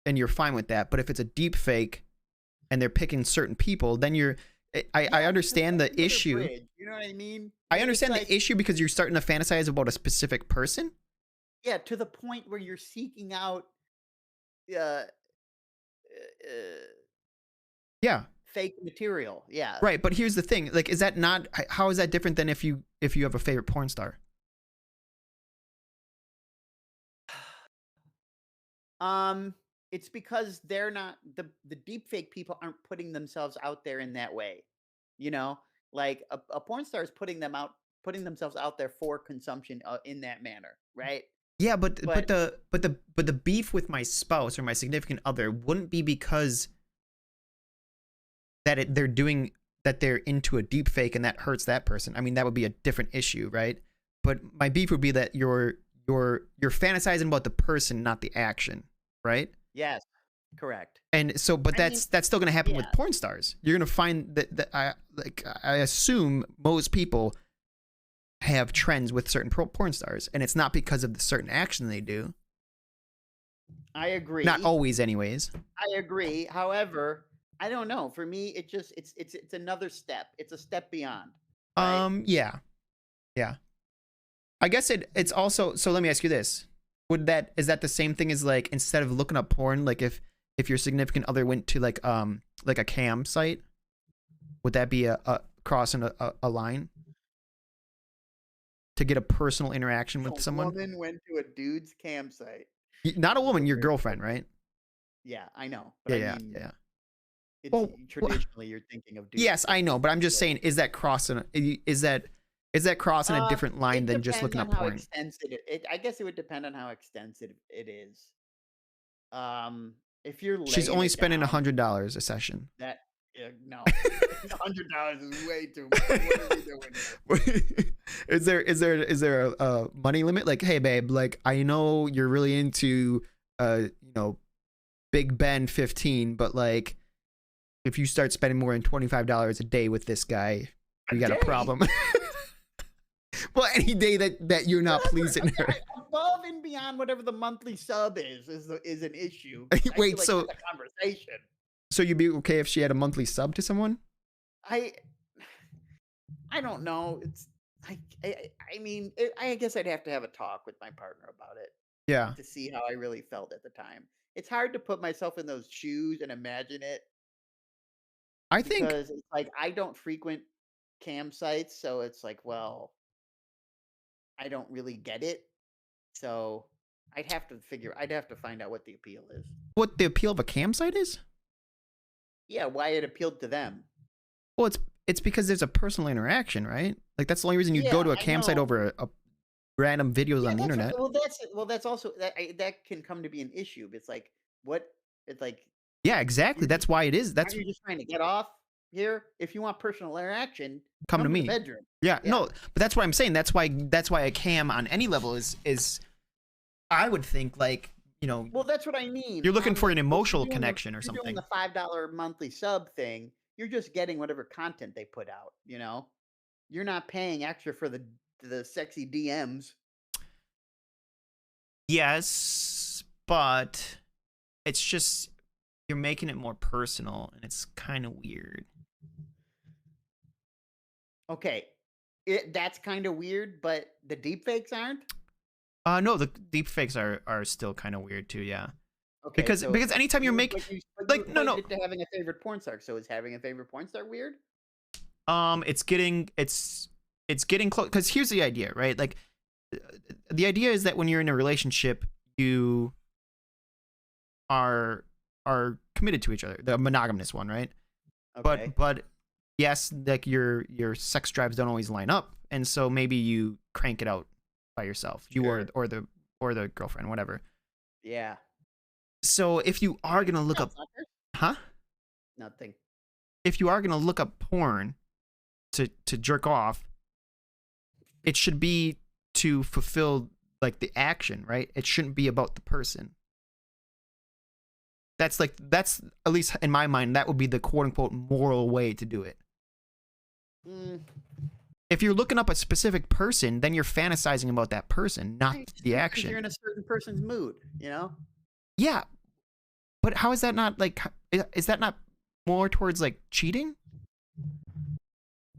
S1: and you're fine with that. But if it's a deep fake and they're picking certain people, then you're. I
S2: Yeah,
S1: understand
S2: that's
S1: the
S2: another
S1: issue.
S2: bridge, you know what I mean?
S1: I
S2: It's
S1: understand
S2: like,
S1: the issue because you're starting to fantasize about a specific person.
S2: yeah, to the point where you're seeking out uh, uh,
S1: Yeah,
S2: fake material. Yeah.
S1: right. But here's the thing: like, is that not? How is that different than if you have a favorite porn star?
S2: Um, it's because they're not the deep fake people aren't putting themselves out there in that way. You know, like a porn star is putting themselves out there for consumption in that manner, right?
S1: Yeah,
S2: But
S1: but the beef with my spouse or my significant other wouldn't be because they're doing that they're into a deep fake and that hurts that person. I mean, that would be a different issue, right? But my beef would be that you're fantasizing about the person, not the action, right?
S2: yes, correct.
S1: And so, but
S2: I mean,
S1: that's still going to happen with
S2: yeah.
S1: porn stars. You're going to find that I assume most people have trends with certain porn stars, and it's not because of the certain action they do.
S2: I agree.
S1: Not always, anyways.
S2: I agree. However, I don't know. For me, it's another step. It's a step beyond, right?
S1: Yeah, yeah. I guess it's also. So let me ask you this: is that the same thing as like instead of looking up porn, like if your significant other went to like a cam site, would that be a crossing a line to get a personal interaction
S2: A
S1: with someone?
S2: woman went to a dude's campsite.
S1: Not a
S2: This is
S1: woman,
S2: a
S1: your
S2: very
S1: girlfriend, right?
S2: Yeah, I know, but
S1: Yeah,
S2: I
S1: yeah,
S2: mean,
S1: yeah.
S2: it's
S1: Well,
S2: traditionally you're thinking of dudes.
S1: yes, I know, but I'm just saying, is that crossing? Is that crossing a different line
S2: It
S1: than just
S2: depends
S1: looking
S2: on
S1: up
S2: how
S1: porn?
S2: extensive I guess it would depend on how extensive it is. If you're
S1: She's
S2: laying
S1: only
S2: it
S1: spending
S2: down,
S1: $100 a session.
S2: that no, $100 is way too much. What are we doing here?
S1: Is there a money limit? Like, hey babe, like I know you're really into Big Ben 15, but like if you start spending more than $25 a day with this guy, we got a
S2: day?
S1: problem. Well, any day that you're not pleasing her.
S2: Above and beyond whatever the monthly sub is an issue. I feel
S1: Wait,
S2: like
S1: so
S2: that's a conversation.
S1: so you'd be okay if she had a monthly sub to someone?
S2: I I don't know. I mean, I guess I'd have to have a talk with my partner about it
S1: Yeah.
S2: to see how I really felt at the time. It's hard to put myself in those shoes and imagine it
S1: I think
S2: because it's like I don't frequent campsites, so it's like, well, I don't really get it. So I'd have to find out what the appeal is.
S1: what the appeal of a campsite is?
S2: Yeah, why it appealed to them.
S1: Well, it's because there's a personal interaction, right? Like that's the only reason you'd
S2: Yeah,
S1: go to a
S2: I
S1: campsite
S2: know.
S1: over a random videos
S2: Yeah,
S1: on the
S2: that's
S1: internet.
S2: that's also that can come to be an issue. It's like, what it's like,
S1: Yeah, exactly.
S2: you're
S1: That's
S2: just
S1: why it is.
S2: aren't
S1: That's
S2: you just trying to get off here? If you want personal interaction,
S1: come to
S2: come to the
S1: me.
S2: bedroom.
S1: Yeah,
S2: Yeah.
S1: no, but that's what I'm saying. That's why a cam on any level is I would think like,
S2: Well, that's what I mean.
S1: you're looking
S2: On
S1: for
S2: the
S1: an
S2: if
S1: emotional connection or
S2: you're doing
S1: something.
S2: the $5 monthly sub thing, you're just getting whatever content they put out, you know? You're not paying extra for the sexy DMs.
S1: Yes, but it's just you're making it more personal and it's kind of weird.
S2: Okay. That's kind of weird, but the deepfakes aren't?
S1: No, the deep fakes are still kind of weird too, yeah.
S2: Okay,
S1: Because
S2: so
S1: because anytime you're making
S2: you
S1: like
S2: equated it to having a favorite porn star. So is having a favorite porn star weird?
S1: it's getting close cuz here's the idea, right? Like the idea is that when you're in a relationship, you are committed to each other, the monogamous one, right?
S2: Okay.
S1: But yes, like your sex drives don't always line up, and so maybe you crank it out by yourself, you
S2: Sure.
S1: or the girlfriend, whatever.
S2: Yeah.
S1: So if you are gonna look
S2: No,
S1: up,
S2: sucker.
S1: huh?
S2: Nothing.
S1: If you are gonna look up porn to jerk off, it should be to fulfill like the action, right? It shouldn't be about the person. That's at least in my mind that would be the quote unquote moral way to do it.
S2: Mm,
S1: If you're looking up a specific person, then you're fantasizing about that person, not
S2: right,
S1: the
S2: because you're
S1: action.
S2: in a certain person's mood, you know?
S1: Yeah, but how is that not like? Is that not more towards like cheating?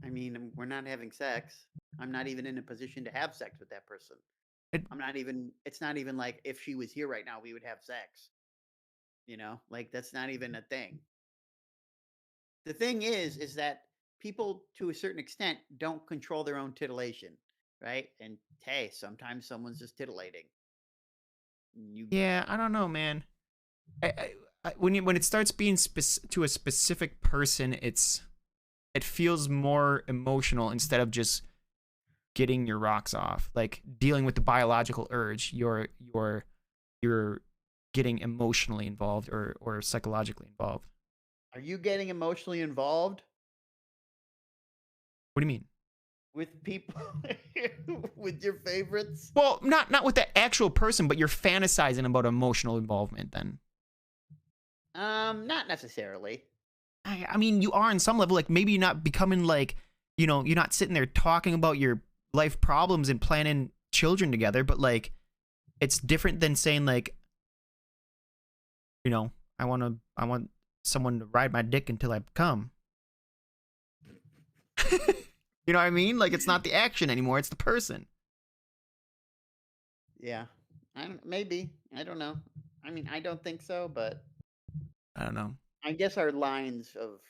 S2: I mean, we're not having sex. I'm not even in a position to have sex with that person.
S1: It,
S2: It's not even like if she was here right now, we would have sex. You know, like that's not even a thing. The thing is that people to a certain extent don't control their own titillation, right? And hey, sometimes someone's just titillating. You
S1: yeah, I don't know, man. When it starts being to a specific person, it feels more emotional instead of just getting your rocks off, like dealing with the biological urge. You're getting emotionally involved or psychologically involved.
S2: are you getting emotionally involved
S1: What do you mean?
S2: with people with your favorites?
S1: Well, not with the actual person, but you're fantasizing about emotional involvement. Then
S2: Not necessarily.
S1: I mean, you are on some level. Like maybe you're not becoming like, you're not sitting there talking about your life problems and planning children together, but like it's different than saying like, I want someone to ride my dick until I come. You know what I mean? Like it's not the action anymore; it's the person.
S2: Yeah. Maybe. I don't know. I mean, I don't think so, but
S1: I don't know.
S2: I guess our lines of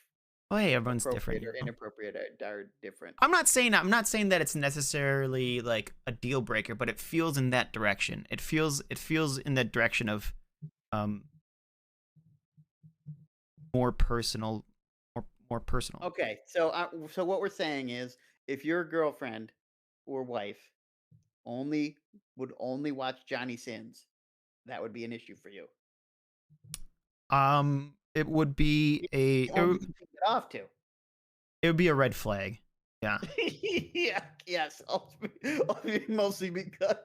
S1: Oh, hey, everyone's different.
S2: appropriate or inappropriate are different.
S1: I'm not saying that it's necessarily like a deal breaker, but it feels in that direction. It feels in that direction of um more personal, more personal.
S2: Okay, so what we're saying is, if your girlfriend or wife only would only watch Johnny Sins, that would be an issue for you.
S1: It would be a
S2: The
S1: it
S2: only
S1: would,
S2: thing to get off to.
S1: it would be a red flag. Yeah.
S2: Yeah, yes, mostly because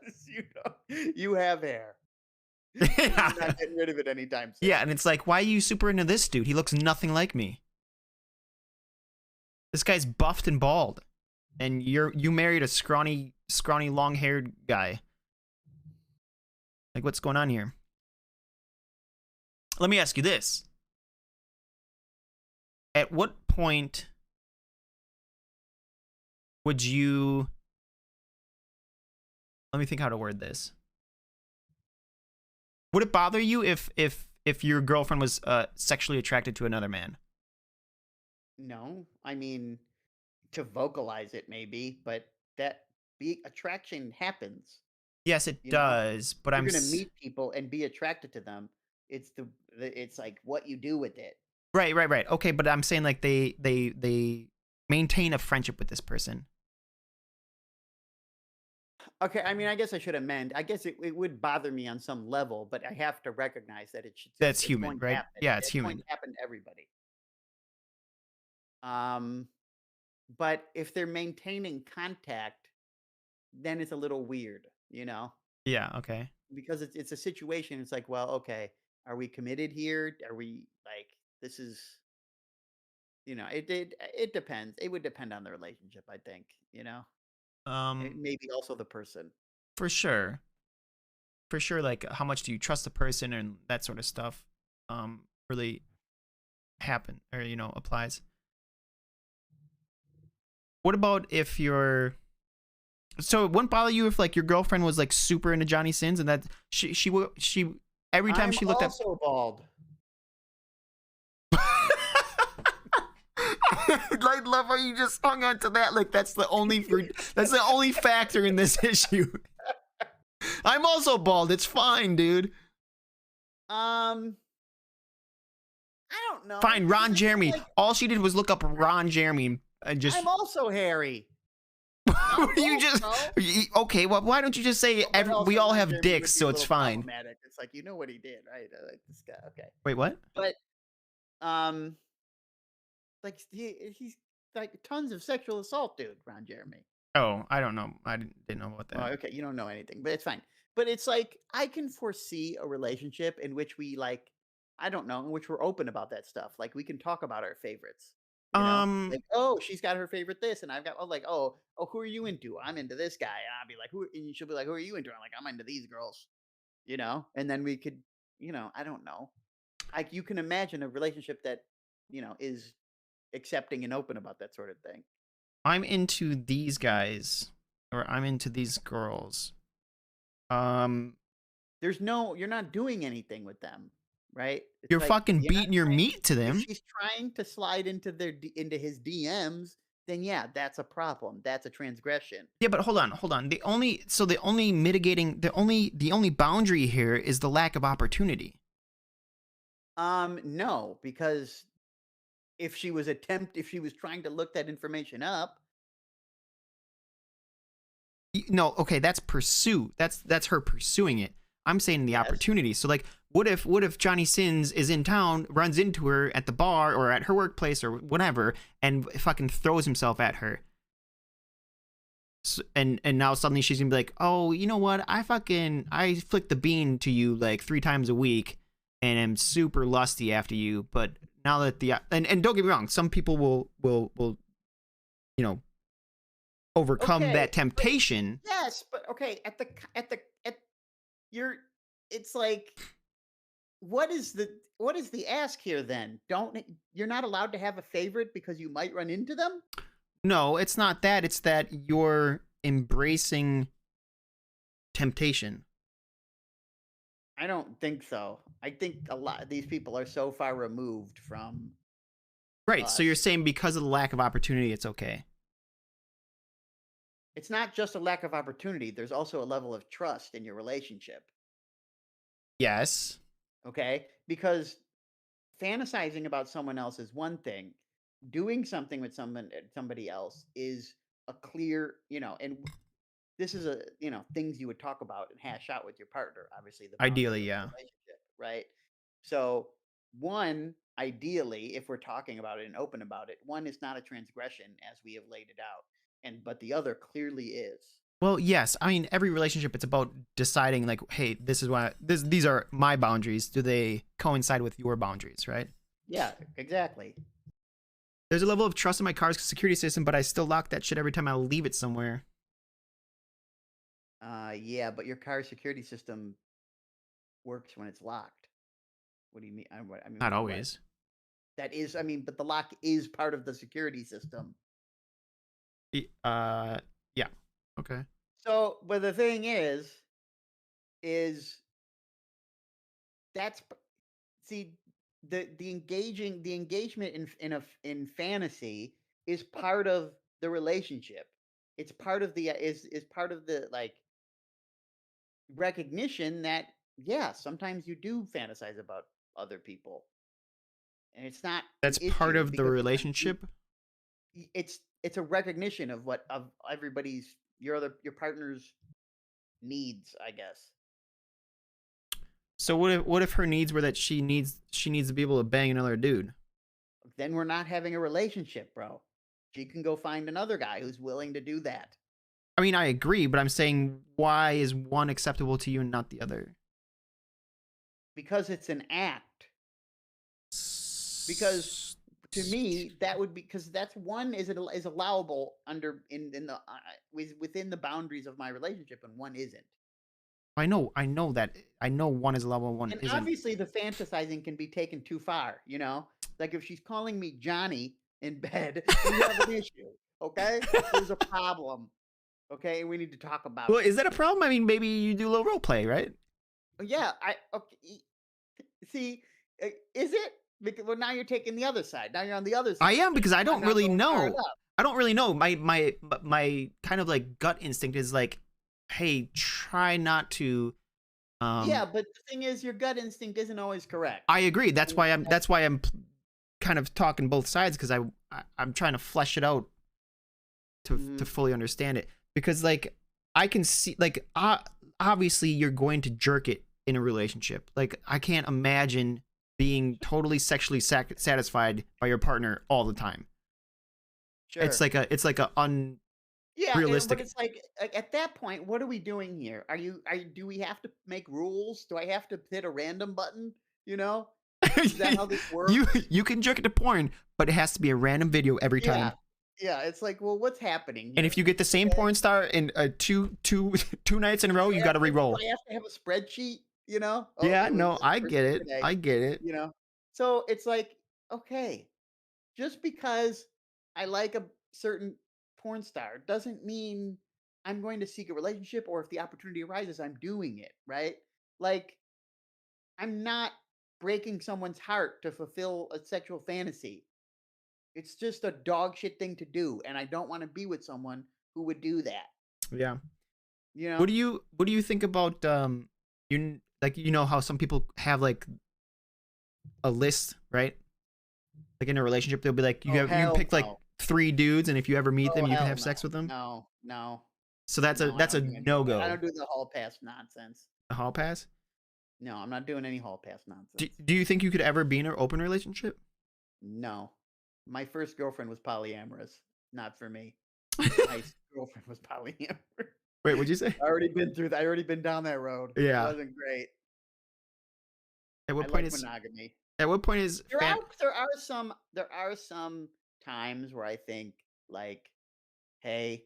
S2: you have hair. And
S1: Yeah.
S2: you're not getting rid of it anytime soon.
S1: Yeah, and it's like, why are you super into this dude? He looks nothing like me. This guy's buffed and bald, and you married a scrawny, long-haired guy. Like, what's going on here? Let me ask you this: at what point would you? Let me think how to word this. Would it bother you if your girlfriend was sexually attracted to another man?
S2: No, I mean, to vocalize it maybe, but that be attraction happens.
S1: Yes, it
S2: You know,
S1: does, but
S2: you're gonna meet people and be attracted to them. It's it's like what you do with it.
S1: right. Okay, but I'm saying like they maintain a friendship with this person.
S2: Okay, I mean, I guess I should amend. I guess it would bother me on some level, but I have to recognize that
S1: That's
S2: it's
S1: human,
S2: going to
S1: right?
S2: happen.
S1: Yeah, it's
S2: It's going
S1: human.
S2: to happen to everybody. Um, but if they're maintaining contact, then it's a little weird,
S1: Yeah, okay.
S2: because it's a situation. It's like, well, okay, are we committed here? Are we like this is it depends. It would depend on the relationship, I think.
S1: Um,
S2: Maybe also the person.
S1: for sure. For sure, like how much do you trust the person and that sort of stuff really happen or applies. What about if you're so it wouldn't bother you if like your girlfriend was like super into Johnny Sins and that she every time
S2: I'm
S1: she looked at
S2: also bald.
S1: I love how you just hung on to that like that's the only factor in this issue. I'm also bald. It's fine, dude.
S2: Um, I don't know
S1: Fine,
S2: because
S1: Ron
S2: I feel
S1: Jeremy.
S2: like
S1: All she did was look up Ron Jeremy and just
S2: I'm also hairy. I'm
S1: you
S2: bald,
S1: just
S2: bro.
S1: okay. Well, why don't you just say
S2: But
S1: we
S2: also
S1: all
S2: Ron
S1: have
S2: Jeremy
S1: dicks,
S2: would be a
S1: so it's
S2: little
S1: fine.
S2: problematic. It's like, you know what he did, right? Like this guy. Okay.
S1: Wait, what?
S2: But um like he's like tons of sexual assault, dude, Ron Jeremy.
S1: Oh, I don't know. I didn't know about
S2: Oh,
S1: that.
S2: okay, you don't know anything, but it's fine. But it's like I can foresee a relationship in which we like, I don't know, in which we're open about that stuff. Like we can talk about our favorites.
S1: Um,
S2: Like, oh, she's got her favorite this, and I've got like, oh, who are you into? I'm into this guy. And I'll be like, and she'll be like, who are you into? I'm like, I'm into these girls. And then we could, I don't know. Like you can imagine a relationship that, is accepting and open about that sort of thing.
S1: I'm into these guys, or I'm into these girls. Um,
S2: You're not doing anything with them, right? It's
S1: you're
S2: like
S1: fucking
S2: you're not
S1: beating your
S2: trying
S1: meat to
S2: if
S1: them.
S2: she's trying to slide into his DMs, then yeah, that's a problem. That's a transgression.
S1: Yeah, but hold on. The only mitigating, the only boundary here is the lack of opportunity.
S2: No, because if she was trying to look that information up,
S1: No, okay, that's pursuit. That's her pursuing it. I'm saying the
S2: yes.
S1: opportunity. So like, what if Johnny Sins is in town, runs into her at the bar or at her workplace or whatever, and fucking throws himself at her? And now suddenly she's gonna be like, oh, you know what? I flick the bean to you like 3 times a week, and am super lusty after you. But now that and don't get me wrong, some people will you know overcome
S2: Okay,
S1: that
S2: but
S1: temptation.
S2: yes, but okay, at you're it's like what is the ask here then? Don't You're not allowed to have a favorite because you might run into them?
S1: No, it's not that. It's that you're embracing temptation.
S2: I don't think so. I think a lot of these people are so far removed from
S1: Right. So you're
S2: us.
S1: saying because of the lack of opportunity, it's okay.
S2: It's not just a lack of opportunity, there's also a level of trust in your relationship,
S1: Yes.
S2: okay? Because fantasizing about someone else is one thing. Doing something with somebody else is a clear, and this is things you would talk about and hash out with your partner, obviously the boundaries
S1: Ideally,
S2: of
S1: yeah.
S2: the relationship, right? So, one, ideally, if we're talking about it and open about it, one is not a transgression as we have laid it out. But the other clearly is.
S1: Well, yes. I mean, every relationship, it's about deciding, like, hey, this is why these are my boundaries. Do they coincide with your boundaries, right?
S2: Yeah, exactly.
S1: There's a level of trust in my car's security system, but I still lock that shit every time I leave it somewhere.
S2: Yeah, but your car security system works when it's locked. What do you mean?
S1: Not
S2: What?
S1: always.
S2: That is, but the lock is part of the security system.
S1: Yeah. Okay.
S2: So, but the thing is that's see the engagement in fantasy is part of the relationship. It's part of the is part of the like recognition that yeah, sometimes you do fantasize about other people, and it's not an
S1: That's part
S2: issue
S1: of the
S2: because it's not you.
S1: relationship.
S2: It's a recognition of what of everybody's your partner's needs, I guess.
S1: So what if her needs were that she needs to be able to bang another dude?
S2: Then we're not having a relationship, bro. She can go find another guy who's willing to do that.
S1: I mean, I agree, but I'm saying why is one acceptable to you and not the other?
S2: Because it's an act. Because to me, that would be because that's one is allowable under in the within the boundaries of my relationship, and one isn't.
S1: I know that. I know one is level, one
S2: And
S1: isn't.
S2: obviously, the fantasizing can be taken too far. You know, like if she's calling me Johnny in bed, we have an issue. Okay, there's a problem. Okay, we need to talk about
S1: Well,
S2: it.
S1: is that a problem? I mean, maybe you do a little role play, right?
S2: Yeah, okay. See, is it? Because well, now you're taking the other side. Now you're on the other side.
S1: I am because I don't really know.
S2: Enough.
S1: I don't really know. My kind of like gut instinct is like, hey, try not to.
S2: Yeah, but the thing is, your gut instinct isn't always correct.
S1: I agree. That's why I'm kind of talking both sides because I'm trying to flesh it out to fully understand it. Because like I can see like obviously you're going to jerk it in a relationship. Like I can't imagine being totally sexually satisfied by your partner all the time.
S2: Sure.
S1: It's like a unrealistic.
S2: But it's like at that point, what are we doing here? Do we have to make rules? Do I have to hit a random button? You know, is that how this works?
S1: You can jerk it to porn, but it has to be a random video every time.
S2: Yeah, it's like, well, what's happening here?
S1: And if you get the same porn star in two nights in a row, you got to re-roll.
S2: Do I have to have a spreadsheet? You know?
S1: Yeah, no, I get it. I get it.
S2: You know, so it's like, okay, just because I like a certain porn star doesn't mean I'm going to seek a relationship, or if the opportunity arises, I'm doing it, right? Like, I'm not breaking someone's heart to fulfill a sexual fantasy. It's just a dog shit thing to do, and I don't want to be with someone who would do that.
S1: Yeah.
S2: You know?
S1: What do you think about you like you know how some people have like a list, right? Like in a relationship they'll be like you pick like 3 dudes and if you ever meet them you can have sex with them?
S2: No.
S1: So that's a no-go.
S2: I don't do the hall pass nonsense.
S1: A hall pass?
S2: No, I'm not doing any hall pass nonsense.
S1: Do you think you could ever be in an open relationship?
S2: No. My first girlfriend was polyamorous. Not for me. My girlfriend was polyamorous.
S1: Wait, what'd you say?
S2: I already been down that road.
S1: Yeah.
S2: It wasn't great.
S1: At what point is
S2: monogamy?
S1: At what point is
S2: there are some times where I think like, hey,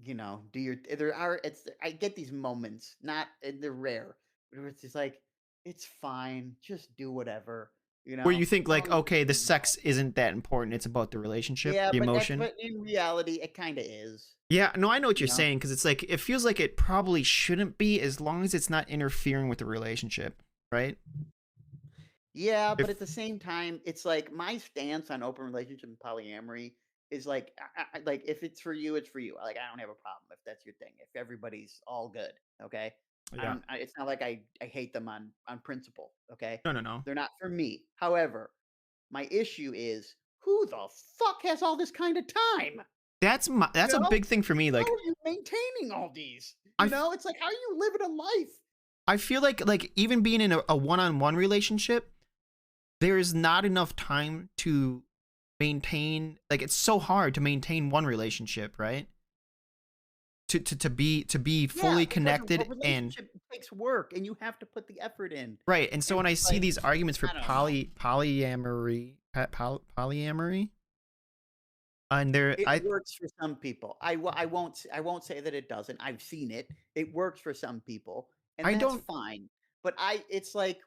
S2: you know, I get these moments, they're rare, where it's just like, it's fine, just do whatever, you know.
S1: where you think like, okay, the sex isn't that important, it's about the relationship, the emotion.
S2: But in reality, it kind of is.
S1: Yeah, no, I know what you're saying because it's like it feels like it probably shouldn't be as long as it's not interfering with the relationship, right?
S2: Yeah, but at the same time, it's like my stance on open relationship and polyamory is like, like if it's for you, it's for you. Like I don't have a problem if that's your thing. If everybody's all good, okay.
S1: Yeah.
S2: It's not like I hate them on principle, okay.
S1: No.
S2: They're not for me. However, my issue is who the fuck has all this kind of time?
S1: That's a big thing for me. Like,
S2: how are you maintaining all these? You know, it's like, how are you living a life?
S1: I feel like even being in a one-on-one relationship, there is not enough time to maintain. Like, it's so hard to maintain one relationship, right? To be fully connected, and
S2: it takes work, and you have to put the effort in.
S1: Right, and so when I see these arguments for polyamory. And
S2: it works for some people. I won't say that it doesn't. I've seen it. It works for some people, and that's fine. But it's like,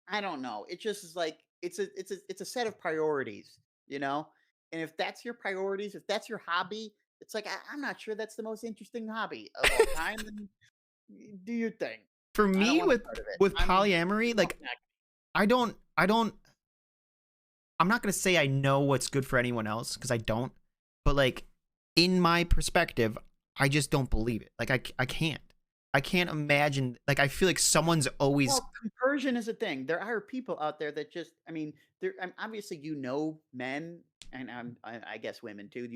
S2: I don't know. It just is like it's a set of priorities, you know. And if that's your priorities, if that's your hobby, it's like I'm not sure that's the most interesting hobby of all time. Then do your thing.
S1: For me, with polyamory, like I'm not gonna say I know what's good for anyone else because I don't. But like in my perspective, I just don't believe it. Like I can't. I can't imagine. Like, I feel like someone's always.
S2: Well, compersion is a thing. There are people out there that just, I mean, there. Obviously, men, and I guess women too.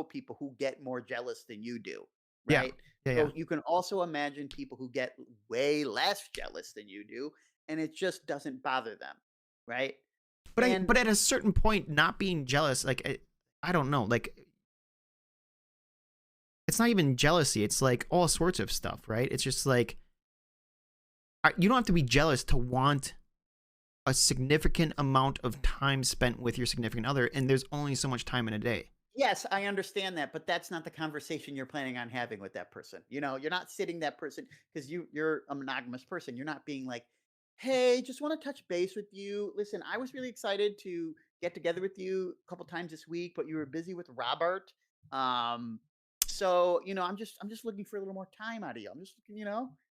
S2: People who get more jealous than you do,
S1: Yeah,
S2: right?
S1: yeah, yeah.
S2: So you can also imagine people who get way less jealous than you do, and it just doesn't bother them, right? And
S1: But at a certain point, not being jealous, like I don't know, like it's not even jealousy. It's like all sorts of stuff, right? It's just like you don't have to be jealous to want a significant amount of time spent with your significant other, and there's only so much time in a day.
S2: yes, I understand that, but that's not the conversation you're planning on having with that person. You're not sitting that person because you're a monogamous person. You're not being like, "Hey, just want to touch base with you. Listen, I was really excited to get together with you a couple times this week, but you were busy with Robert. Um, so I'm just looking for a little more time out of you. I'm just looking,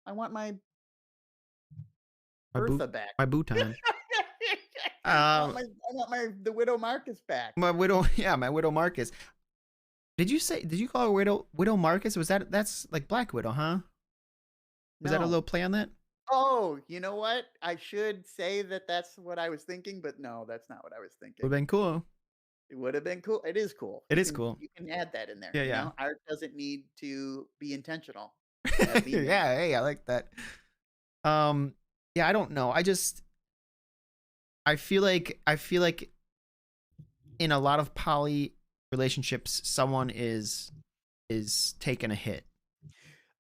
S2: I want my
S1: My boot,
S2: Bertha back.
S1: my booton.
S2: I want my the widow Marcus back.
S1: My widow, yeah, my widow Marcus. Did you call her widow Marcus? That's like Black Widow, huh? Was that a
S2: No.
S1: little play on that?
S2: Oh, you know what? I should say that that's what I was thinking, but no, that's not what I was
S1: Would have
S2: thinking.
S1: been cool.
S2: It would have been cool. It is cool.
S1: It is cool.
S2: You can add that in there,
S1: Yeah, yeah.
S2: Art doesn't need to be intentional. Be made.
S1: Yeah, hey, I like that. Yeah, I don't know. I feel like in a lot of poly relationships, someone is taking a hit.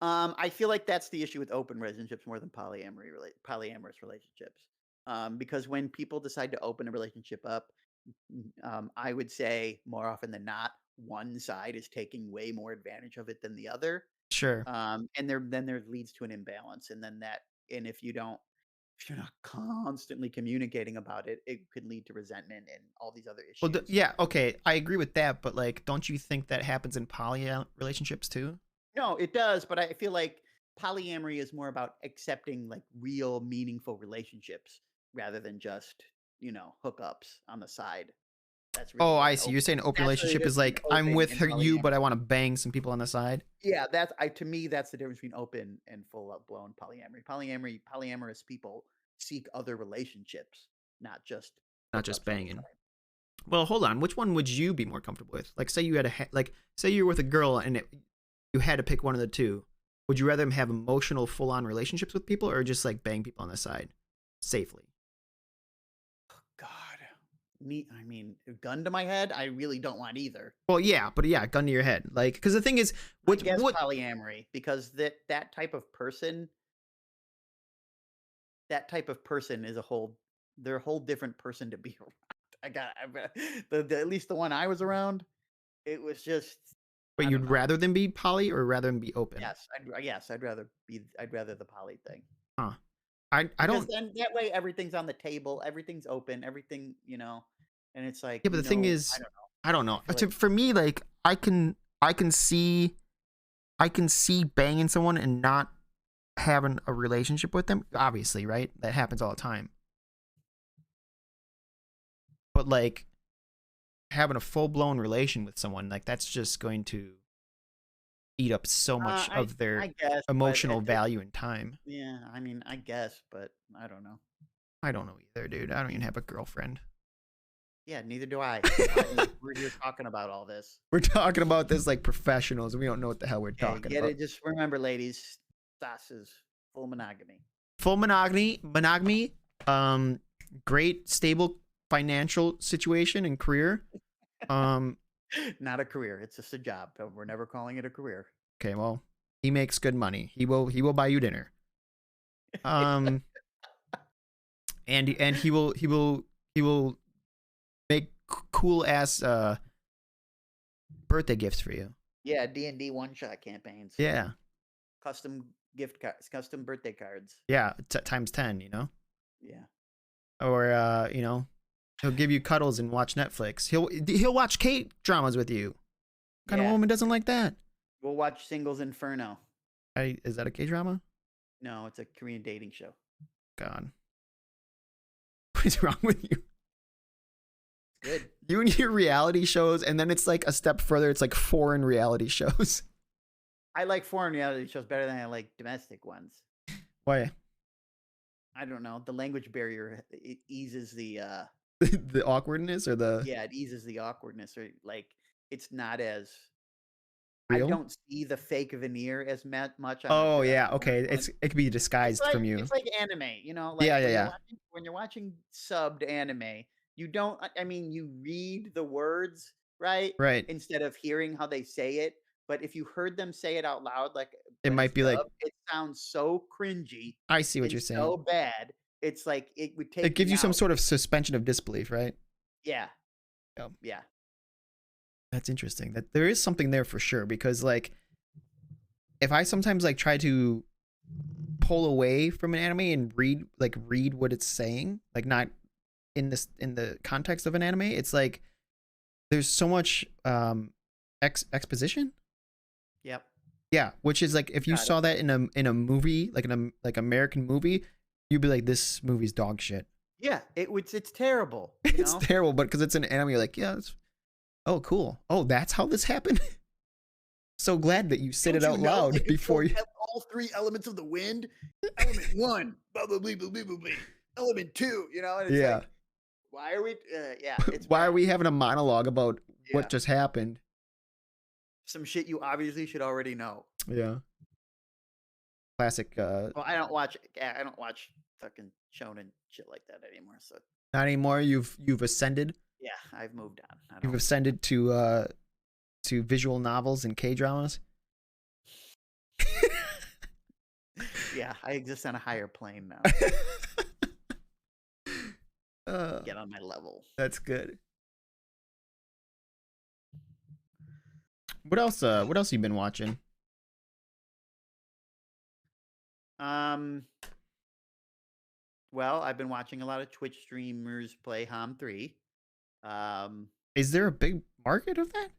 S2: I feel like that's the issue with open relationships more than polyamorous relationships. Because when people decide to open a relationship up, I would say more often than not, one side is taking way more advantage of it than the other.
S1: Sure.
S2: And there leads to an imbalance, and if you're not constantly communicating about it, it could lead to resentment and all these other
S1: Well,
S2: issues.
S1: yeah, okay, I agree with that, but like, don't you think that happens in poly relationships too?
S2: No, it does, but I feel like polyamory is more about accepting like real meaningful relationships rather than just, hookups on the side. That's really
S1: Oh,
S2: what
S1: I
S2: an
S1: see.
S2: open
S1: You're saying an open
S2: that's the
S1: relationship
S2: difference
S1: is
S2: between
S1: like I'm
S2: open
S1: with
S2: and
S1: you, but I
S2: polyamory.
S1: want to bang some people on the side.
S2: Yeah, to me that's the difference between open and full up blown polyamory. Polyamorous people seek other relationships, not just
S1: Not just
S2: hookups on the
S1: banging.
S2: side.
S1: Well, hold on. Which one would you be more comfortable with? Like, say you had say you're with a girl and you had to pick one of the two. Would you rather have emotional, full-on relationships with people, or just like bang people on the side safely?
S2: God. I mean, gun to my head, I really don't want either.
S1: Well, yeah, but yeah, gun to your head. Like, because the thing is,
S2: I
S1: what
S2: guess
S1: what?
S2: polyamory because that type of person is they're a whole different person to be around. At least the one I was around, it was just
S1: But
S2: I don't
S1: you'd
S2: know.
S1: rather them be poly or rather them be open?
S2: I'd rather the poly thing.
S1: Huh? I
S2: Because
S1: don't.
S2: then that way everything's on the table, everything's open, and it's like,
S1: Yeah, but the thing
S2: I
S1: is,
S2: don't know.
S1: I don't know.
S2: I feel like
S1: For me, like I can see banging someone and not having a relationship with them. Obviously, right? That happens all the time. But like having a full blown relation with someone, like that's just going to eat up so much of their
S2: I guess, but
S1: emotional value and time.
S2: yeah, I mean, I guess, but I don't know.
S1: I don't know either, dude. I don't even have a girlfriend.
S2: Yeah, neither do I. That's why we're here talking about all this.
S1: We're talking about this like professionals. We don't know what the hell we're
S2: Hey,
S1: talking
S2: get
S1: about.
S2: it? Just remember, ladies, Stas is full monogamy.
S1: Full monogamy. Great, stable financial situation and career.
S2: Not a career. It's just a job. We're never calling it a career.
S1: Okay, well, he makes good money. He will buy you dinner. Um, and he will make cool ass birthday gifts for you.
S2: Yeah, D&D one-shot campaigns.
S1: Yeah,
S2: Custom gift cards, custom birthday cards.
S1: yeah, times 10.
S2: Yeah.
S1: Or he'll give you cuddles and watch Netflix. He'll watch K dramas with you. What kind of
S2: Yeah.
S1: woman doesn't like that?
S2: We'll watch Singles Inferno.
S1: Is that a K drama?
S2: No, it's a Korean dating show.
S1: God, what is wrong with you?
S2: Good.
S1: You and your reality shows, and then it's like a step further. It's like foreign reality shows.
S2: I like foreign reality shows better than I like domestic ones.
S1: Why?
S2: I don't know. The language barrier it eases
S1: The awkwardness or the
S2: yeah, it eases the awkwardness or like it's not as I
S1: real?
S2: don't see the fake veneer as much on a
S1: Oh yeah,
S2: domestic
S1: okay.
S2: one.
S1: It could be disguised from you.
S2: It's like anime, you know,
S1: Yeah,
S2: like
S1: yeah, yeah.
S2: when you're watching subbed anime, you don't I mean you read the words, right?
S1: Right.
S2: Instead of hearing how they say it, but if you heard them say it out loud like
S1: It
S2: when it's
S1: might be like
S2: dubbed, it sounds so cringy
S1: I see what
S2: and
S1: you're saying.
S2: so bad. It's like it would
S1: It
S2: take
S1: gives
S2: me
S1: you some
S2: out.
S1: sort of suspension of disbelief, right?
S2: Yeah.
S1: Yeah.
S2: Yeah.
S1: That's interesting. That there is something there for sure because like if I sometimes like try to pull away from an anime and read what it's saying, like not in the context of an anime, it's like there's so much exposition.
S2: Yep.
S1: Yeah, which is like if you
S2: Got it.
S1: saw that in a movie, like in a like American movie, you'd be like, this movie's dog shit.
S2: Yeah, it's terrible, you
S1: It's
S2: know?
S1: terrible, but because it's an anime, you're like, yeah, it's oh cool. Oh, that's how this happened. So glad that you said it
S2: Don't you
S1: out
S2: know
S1: loud
S2: they
S1: before
S2: control
S1: you.
S2: all three elements of the wind? Element one, blah blah blah blah blah blah. Blah. Element two, you know, and it's
S1: Yeah.
S2: like, why are we? Yeah, it's
S1: Why
S2: bad.
S1: are we having a monologue about what
S2: Yeah,
S1: just happened?
S2: some shit you obviously should already know.
S1: Yeah. Classic.
S2: Well, I don't watch fucking shonen shit like that anymore. So
S1: Not anymore. You've ascended.
S2: yeah, I've moved on. I
S1: You've
S2: don't.
S1: ascended to visual novels and K dramas.
S2: Yeah, I exist on a higher plane now.
S1: uh,
S2: Get on my level.
S1: that's good. What else? What else you been watching?
S2: Um. Well, I've been watching a lot of Twitch streamers play Ham 3. Um,
S1: Is there a big market of that?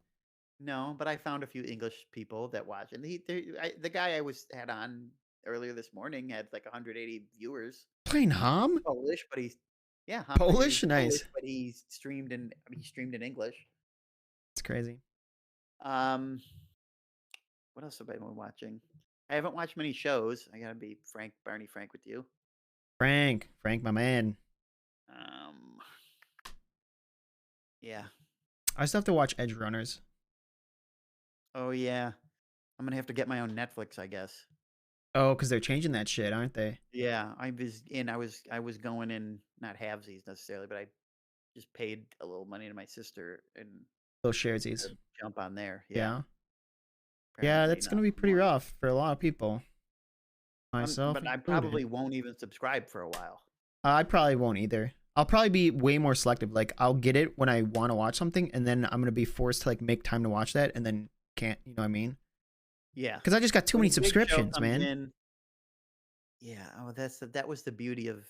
S2: no, but I found a few English people that watch, and the guy I had on earlier this morning had like 180 viewers.
S1: Playing Ham?
S2: Polish, but he's yeah, Ham 3. He's
S1: Polish?
S2: Polish,
S1: Nice.
S2: but he streamed in English.
S1: It's crazy.
S2: Um, what else have I been watching? I haven't watched many shows. I gotta be Barney frank with you.
S1: Frank, my man.
S2: Um, yeah.
S1: I still have to watch Edge Runners.
S2: Oh yeah. I'm gonna have to get my own Netflix, I guess.
S1: Oh, because they're changing that shit, aren't they?
S2: Yeah, I was going in not halvesies necessarily, but I just paid a little money to my sister and
S1: Those sharesies.
S2: jump on there. Yeah,
S1: Yeah. Yeah,
S2: apparently
S1: that's
S2: not
S1: gonna be pretty
S2: anymore.
S1: rough for a lot of people. Myself
S2: But I
S1: included.
S2: probably won't even subscribe for a while.
S1: I probably won't either. I'll probably be way more selective. Like I'll get it when I want to watch something, and then I'm gonna be forced to like make time to watch that, and then can't. You know what I mean?
S2: Yeah,
S1: Because I just got too
S2: when
S1: many
S2: a big show
S1: subscriptions,
S2: comes
S1: man.
S2: in, yeah. Oh, that was the beauty of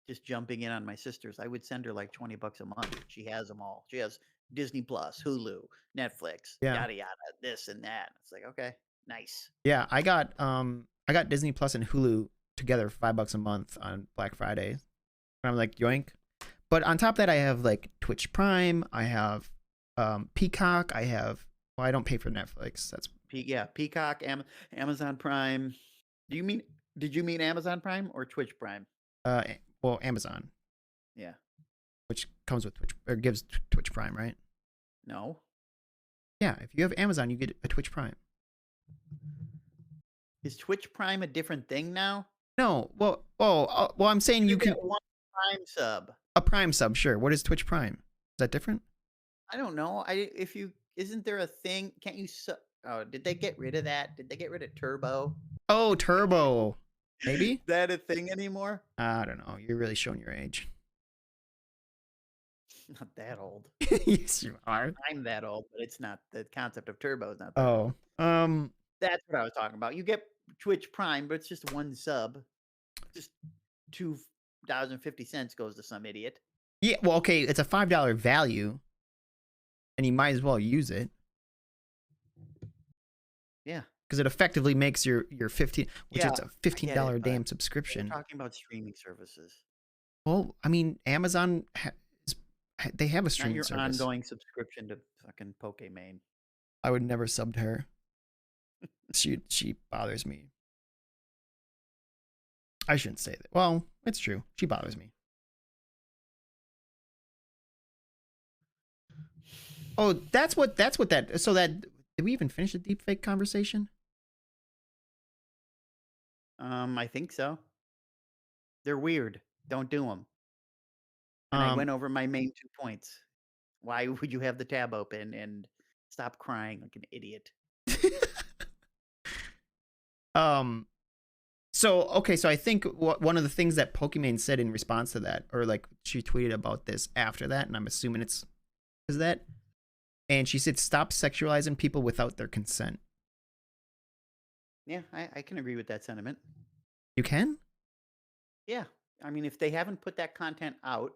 S2: just jumping in on my sister's. I would send her like $20 a month. She has them all. She has Disney Plus, Hulu, Netflix,
S1: Yeah,
S2: yada yada, this and that. It's like okay, nice.
S1: yeah. I got Disney Plus and Hulu together for $5 a month on Black Friday. And I'm like yoink. But on top of that, I have like Twitch Prime. I have Peacock. I have. Well, I don't pay for Netflix. That's
S2: Peacock, Amazon Prime. Did you mean Amazon Prime or Twitch Prime?
S1: well Amazon,
S2: Yeah.
S1: which comes with Twitch or gives Twitch Prime, right?
S2: No.
S1: Yeah, if you have Amazon, you get a Twitch Prime.
S2: Is Twitch Prime a different thing now?
S1: No, well, I'm saying you can
S2: get one Prime sub.
S1: a Prime sub, sure. What is Twitch Prime? Is that different?
S2: I don't know. Isn't there a thing? Can't you Oh, did they get rid of that? Did they get rid of Turbo?
S1: Oh, Turbo, maybe.
S2: Is that a thing anymore?
S1: I don't know. You're really showing your age.
S2: Not that old.
S1: Yes, you are.
S2: I'm that old, but it's not the concept of Turbo is not that
S1: Oh,
S2: old. That's what I was talking about. You get Twitch Prime, but it's just one sub. Just $2.50 goes to some idiot.
S1: yeah. Well, okay, it's a $5 value, and you might as well use it.
S2: Yeah.
S1: Because it effectively makes your 15, which
S2: Yeah,
S1: it's a
S2: I get
S1: $15
S2: it, but
S1: damn
S2: we're
S1: subscription.
S2: talking about streaming services.
S1: Well, I mean, Amazon, they have a
S2: Not
S1: streaming
S2: your
S1: service.
S2: ongoing subscription to fucking Pokemon.
S1: I would never sub to her. She bothers me. I shouldn't say that. Well, it's true. She bothers me. Oh, that's what that. So that did we even finish the deepfake conversation?
S2: I think so. They're weird. Don't do them. And I
S1: Um,
S2: went over my main 2 points. Why would you have the tab open, and stop crying like an idiot?
S1: um. So okay, so I think one of the things that Pokimane said in response to that, or like she tweeted about this after that, and I'm assuming it's is that, and she said, "Stop sexualizing people without their consent."
S2: Yeah, I can agree with that sentiment.
S1: You can?
S2: Yeah. I mean, if they haven't put that content out,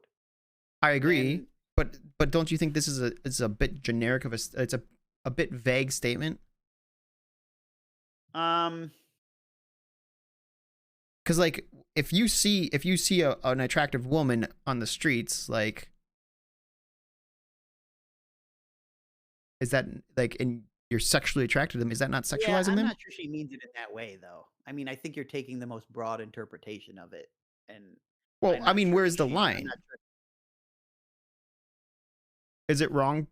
S1: I agree,
S2: then
S1: but don't you think this is a bit generic of it's a bit vague statement?
S2: um
S1: Because like if you see an attractive woman on the streets, like is that like and you're sexually attracted to them? Is that not
S2: yeah,
S1: sexualizing
S2: I'm
S1: them?
S2: not sure she means it in that way though. I mean, I think you're taking the most broad interpretation of it, and
S1: Well,
S2: I'm
S1: I
S2: not
S1: mean,
S2: sure
S1: where's the
S2: I'm
S1: line?
S2: not sure
S1: Is it wrong?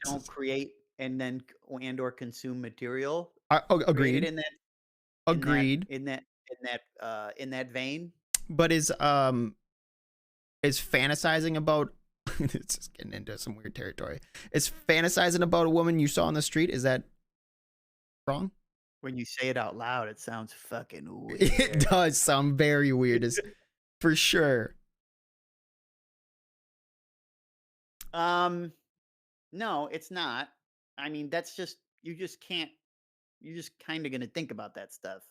S2: don't create and then or consume material created
S1: Agreed. Agreed.
S2: in that vein.
S1: But is fantasizing about it's just getting into some weird territory. Is fantasizing about a woman you saw on the street, is that wrong?
S2: When you say it out loud, it sounds fucking
S1: It
S2: weird.
S1: does sound very weird, is for sure.
S2: um no, it's not. I mean, that's just you just can't you're just kind of going to think about that stuff.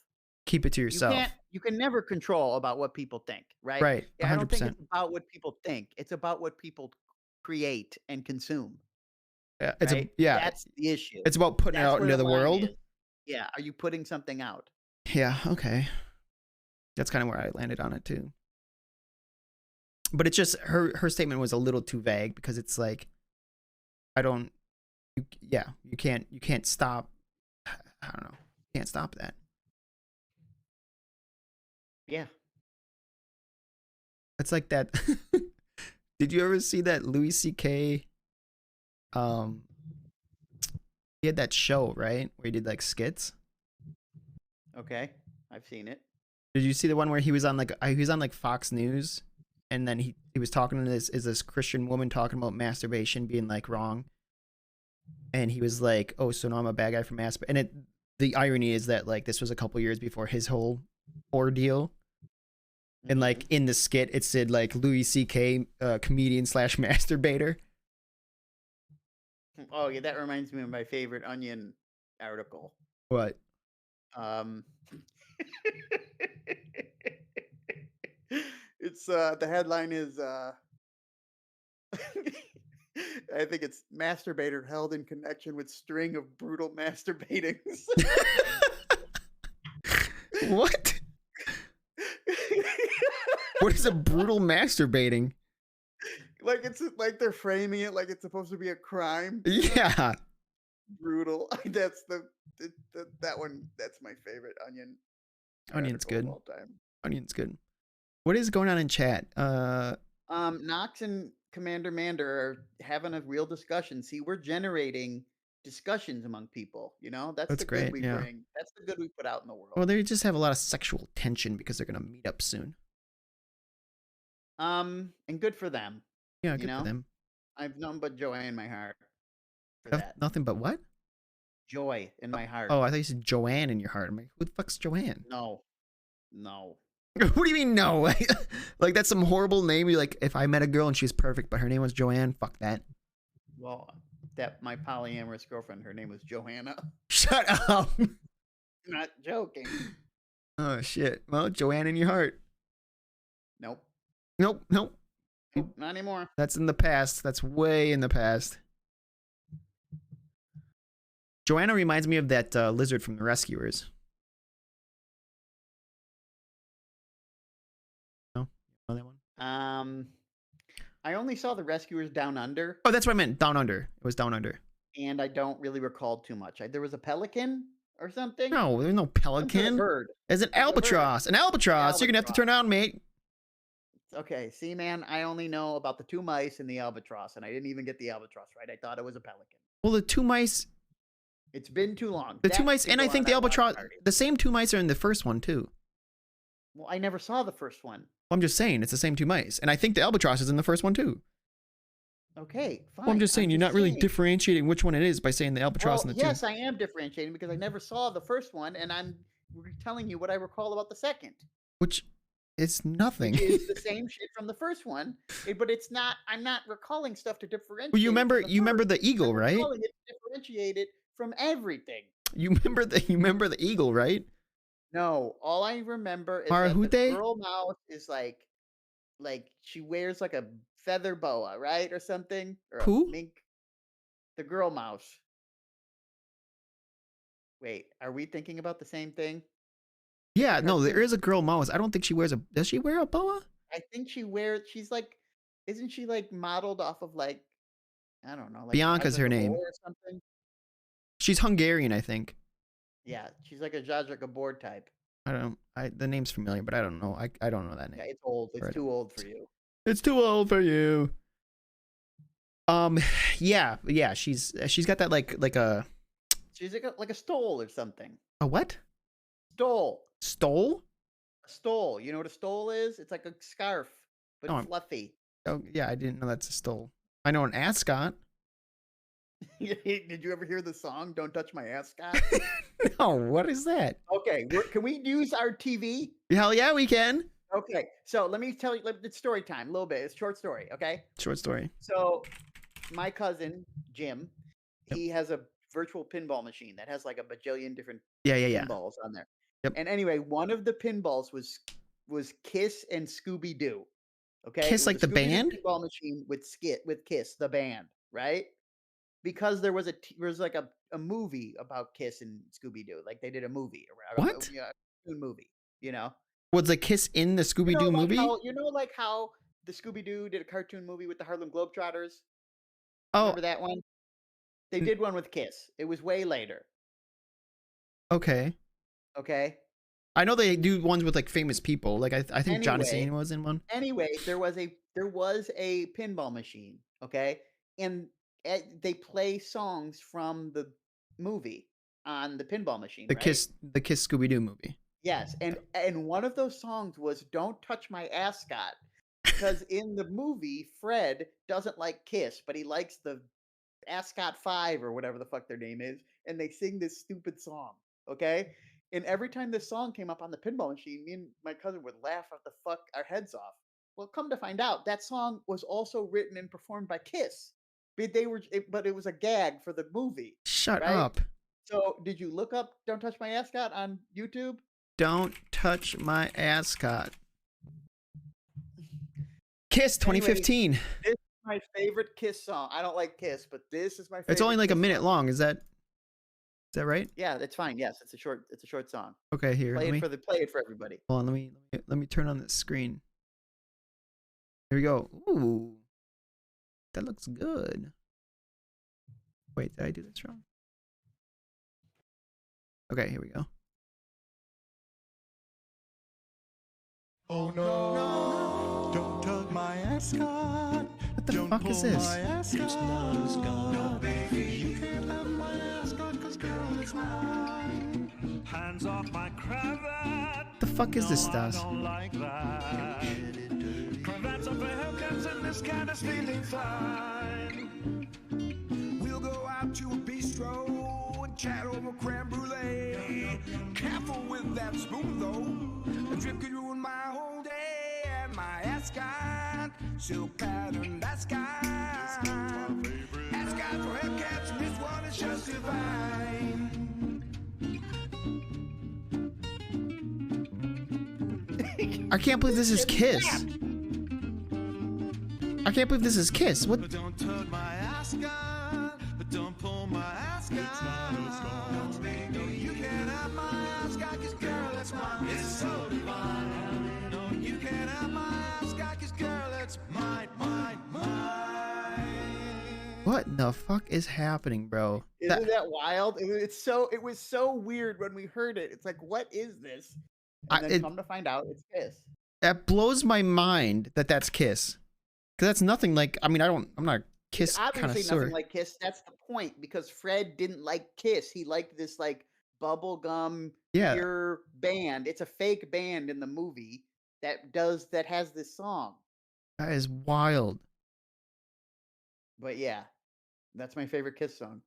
S1: Keep it to yourself.
S2: You can never control about what people think, right?
S1: Right.
S2: Yeah, I don't think
S1: 100%.
S2: it's about what people think. It's about what people create and consume,
S1: Yeah,
S2: right?
S1: yeah,
S2: That's the issue.
S1: it's about putting it
S2: That's
S1: out
S2: where
S1: into
S2: the
S1: the
S2: line
S1: world.
S2: is. Yeah, are you putting something out?
S1: Yeah, okay. That's kind of where I landed on it too. But it's just her statement was a little too vague because it's like I don't yeah, you can't stop I don't know. You can't stop that.
S2: Yeah.
S1: It's like that. Did you ever see that Louis C.K. Um, he had that show right where he did like skits.
S2: Okay. I've seen it.
S1: Did you see the one where he was on like Fox News, and then he was talking to this Christian woman talking about masturbation being like wrong, and he was like, "Oh, so now I'm a bad guy for masturbation." And the irony is that like this was a couple years before his whole ordeal. And like in the skit, it said like Louis C.K. Comedian slash masturbator.
S2: Oh, yeah, that reminds me of my favorite Onion article.
S1: What?
S2: Um, it's the headline is I think it's masturbator held in connection with string of brutal masturbatings.
S1: What? What is a brutal masturbating?
S2: Like it's like they're framing it like it's supposed to be a crime.
S1: Yeah.
S2: Brutal. That's that one. That's my favorite Onion
S1: Onion's
S2: article of
S1: good.
S2: all time.
S1: Onion's good. What is going on in chat?
S2: Knox and Commander Mander are having a real discussion. See, we're generating discussions among people. You know, that's
S1: That's
S2: the good
S1: great.
S2: we
S1: Yeah.
S2: bring. That's the good we put out in the world.
S1: Well, they just have a lot of sexual tension because they're gonna meet up soon.
S2: And good for them.
S1: Yeah,
S2: You
S1: good for
S2: know,
S1: them.
S2: I've nothing but joy in my heart for
S1: Have
S2: that.
S1: nothing but what?
S2: Joy in my heart.
S1: Oh, I thought you said Joanne in your heart. I'm like, who the fuck's Joanne?
S2: No, no.
S1: What do you mean no? Like that's some horrible name. You like if I met a girl and she was perfect, but her name was Joanne. Fuck that.
S2: Well, that my polyamorous girlfriend, her name was Johanna.
S1: Shut up.
S2: Not joking.
S1: Oh shit. Well, Joanne in your heart.
S2: Nope.
S1: Nope.
S2: Nope, not anymore.
S1: That's in the past. That's way in the past. Joanna reminds me of that lizard from The Rescuers. No? You know that one?
S2: I only saw The Rescuers Down Under.
S1: Oh, that's what I meant. Down Under. It was Down Under.
S2: And I don't really recall too much. There was a pelican or something.
S1: No, there's no
S2: Some sort of
S1: pelican.
S2: bird.
S1: There's an
S2: There's a bird.
S1: albatross. An albatross. You're gonna have to turn on, mate.
S2: Okay, see, man, I only know about the 2 mice and the albatross, and I didn't even get the albatross right. I thought it was a pelican.
S1: Well, the 2 mice.
S2: It's been too long.
S1: The 2
S2: That
S1: mice,
S2: can
S1: and I
S2: go
S1: think
S2: on
S1: the
S2: our watch
S1: albatross.
S2: party.
S1: The same 2 mice are in the first one too.
S2: Well, I never saw the first one.
S1: I'm just saying it's the same 2 mice, and I think the albatross is in the first one too.
S2: Okay, fine.
S1: Well, I'm just saying you're not really differentiating which one it is by saying the albatross
S2: Well,
S1: and the 2.
S2: yes, I am differentiating because I never saw the first one, and I'm telling you what I recall about the second.
S1: Which is nothing.
S2: Which is the same shit from the first one, but it's not. I'm not recalling stuff to differentiate.
S1: Well, you
S2: it from
S1: remember
S2: the
S1: the eagle,
S2: I'm
S1: right?
S2: recalling it to differentiate it from everything.
S1: You remember the eagle, right?
S2: No, all I remember is
S1: Marahute?
S2: that the girl mouse is like she wears like a feather boa, right, or something, or
S1: Who?
S2: a mink. The girl mouse. Wait, are we thinking about the same thing?
S1: Yeah, no, there is a girl mouse. I don't think she wears a. Does she wear a boa?
S2: I think she wears. She's like, isn't she like modeled off of like, I don't know, like
S1: Bianca's
S2: Zsa Zsa
S1: her name.
S2: Gabor or something?
S1: She's Hungarian, I think.
S2: Yeah, she's like a Zsa Zsa Gabor type.
S1: I don't. The name's familiar, but I don't know. I don't know that name.
S2: Yeah, it's old. It's too old for you.
S1: It's too old for you. Yeah. She's got that like a.
S2: She's like a stole or something.
S1: A what?
S2: Stole.
S1: Stole?
S2: A stole. You know what a stole is? It's like a scarf, but fluffy.
S1: Oh yeah, I didn't know that's a stole. I know an ascot.
S2: Did you ever hear the song "Don't Touch My Ascot"?
S1: No, what is that?
S2: Okay, can we use our TV?
S1: Hell yeah, we can.
S2: Okay, so let me tell you. It's story time, a little bit. It's a short story. Okay.
S1: Short story.
S2: So, my cousin Jim, he has a virtual pinball machine that has like a bajillion different pinballs on there.
S1: Yep.
S2: And anyway, one of the pinballs was Kiss and Scooby Doo. Okay.
S1: Kiss like the band?
S2: Pinball machine with Kiss the band, right? Because there was like a movie about Kiss and Scooby Doo. Like they did a movie.
S1: What?
S2: A cartoon movie. You know.
S1: Was the Kiss in the Scooby Doo movie?
S2: Like how the Scooby Doo did a cartoon movie with the Harlem Globetrotters.
S1: Oh,
S2: remember that one? They did one with Kiss. It was way later.
S1: Okay.
S2: Okay.
S1: I know they do ones with like famous people. Like I think Johnny Sins was in one.
S2: Anyway, there was a pinball machine. Okay, and they play songs from the movie on the pinball machine.
S1: The Kiss Scooby Doo movie.
S2: Yes, and one of those songs was "Don't Touch My Ascot," because in the movie Fred doesn't like Kiss, but he likes the Ascot 5 or whatever the fuck their name is, and they sing this stupid song. Okay, and every time this song came up on the pinball machine, me and my cousin would laugh our heads off. Well, come to find out, that song was also written and performed by Kiss, but it was a gag for the movie.
S1: Shut up.
S2: So, did you look up "Don't Touch My Ascot" on YouTube?
S1: Don't touch my ascot. Kiss 2015.
S2: Anyway, this is my favorite Kiss song. I don't like Kiss, but this is my favorite.
S1: It's only like
S2: Kiss
S1: a minute
S2: song.
S1: Long. Is that right?
S2: Yeah, that's fine. Yes, it's a short song.
S1: Okay, here.
S2: Play it for everybody.
S1: Hold on, let me turn on the screen. Here we go. Ooh. That looks good. Wait, did I do this wrong? Okay, here we go.
S3: Oh no, don't tug my ascot.
S1: What the fuck is this?
S3: It's not a scar. No, baby, you can't have my ascot, 'cause girl, it's mine. Hands off my cravat.
S1: What the fuck is this, Stas?
S3: I don't like that. Cravats are for Hellcats and this kind of feeling fine. We'll go out to a bistro and chat over creme brulee. Careful with that spoon though. A drip could ruin my whole day. And my ascot, silk patterned ascot. Ascot for Hellcats, and this one is just divine.
S1: I can't believe this is Kiss. I can't believe this is Kiss. What?
S3: But don't tug my ascot. But don't pull my ascot. It's not a scar. Baby, you can't have my ascot, 'cause girl, it's mine. It's so divine. No, you can't have my ascot, 'cause girl, it's mine.
S1: What? What the fuck is happening, bro?
S2: Isn't that wild? It was so weird when we heard it. It's like, what is this? And then come to find out, it's Kiss.
S1: That blows my mind that that's Kiss. Because that's nothing like, I mean, I'm not a Kiss
S2: It's obviously
S1: connoisseur.
S2: nothing like Kiss. That's the point, because Fred didn't like Kiss. He liked this like bubblegum pure band. It's a fake band in the movie that has this song.
S1: That is wild.
S2: But yeah, that's my favorite Kiss song.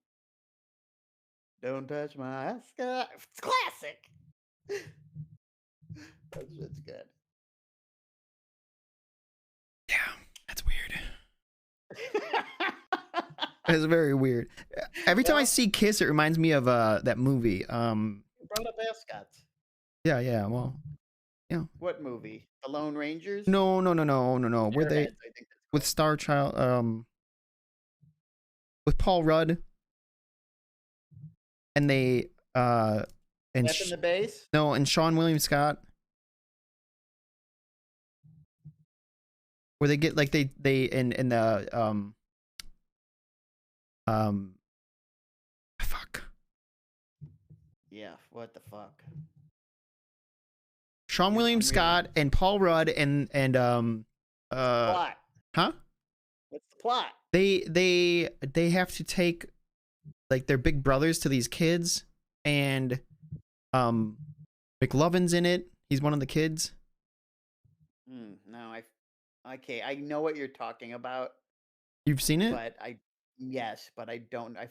S2: Don't touch my sky. It's classic. That's good.
S1: Yeah, that's weird. It's very weird. Every time I see Kiss, it reminds me of that movie.
S2: You brought up ascots.
S1: Yeah. Well, yeah.
S2: What movie? The Lone Rangers?
S1: No. Were they
S2: Airheads, I think that's
S1: with Star Child? With Paul Rudd, and they and
S2: Step in the Bass?
S1: no, and Sean William Scott, where they get like they in the fuck.
S2: Yeah, what the fuck?
S1: Sean William Scott and Paul Rudd and
S2: Plot.
S1: huh?
S2: What's the plot?
S1: They have to take like their big brothers to these kids, and McLovin's in it. He's one of the kids.
S2: No, I know what you're talking about.
S1: You've seen it?
S2: But I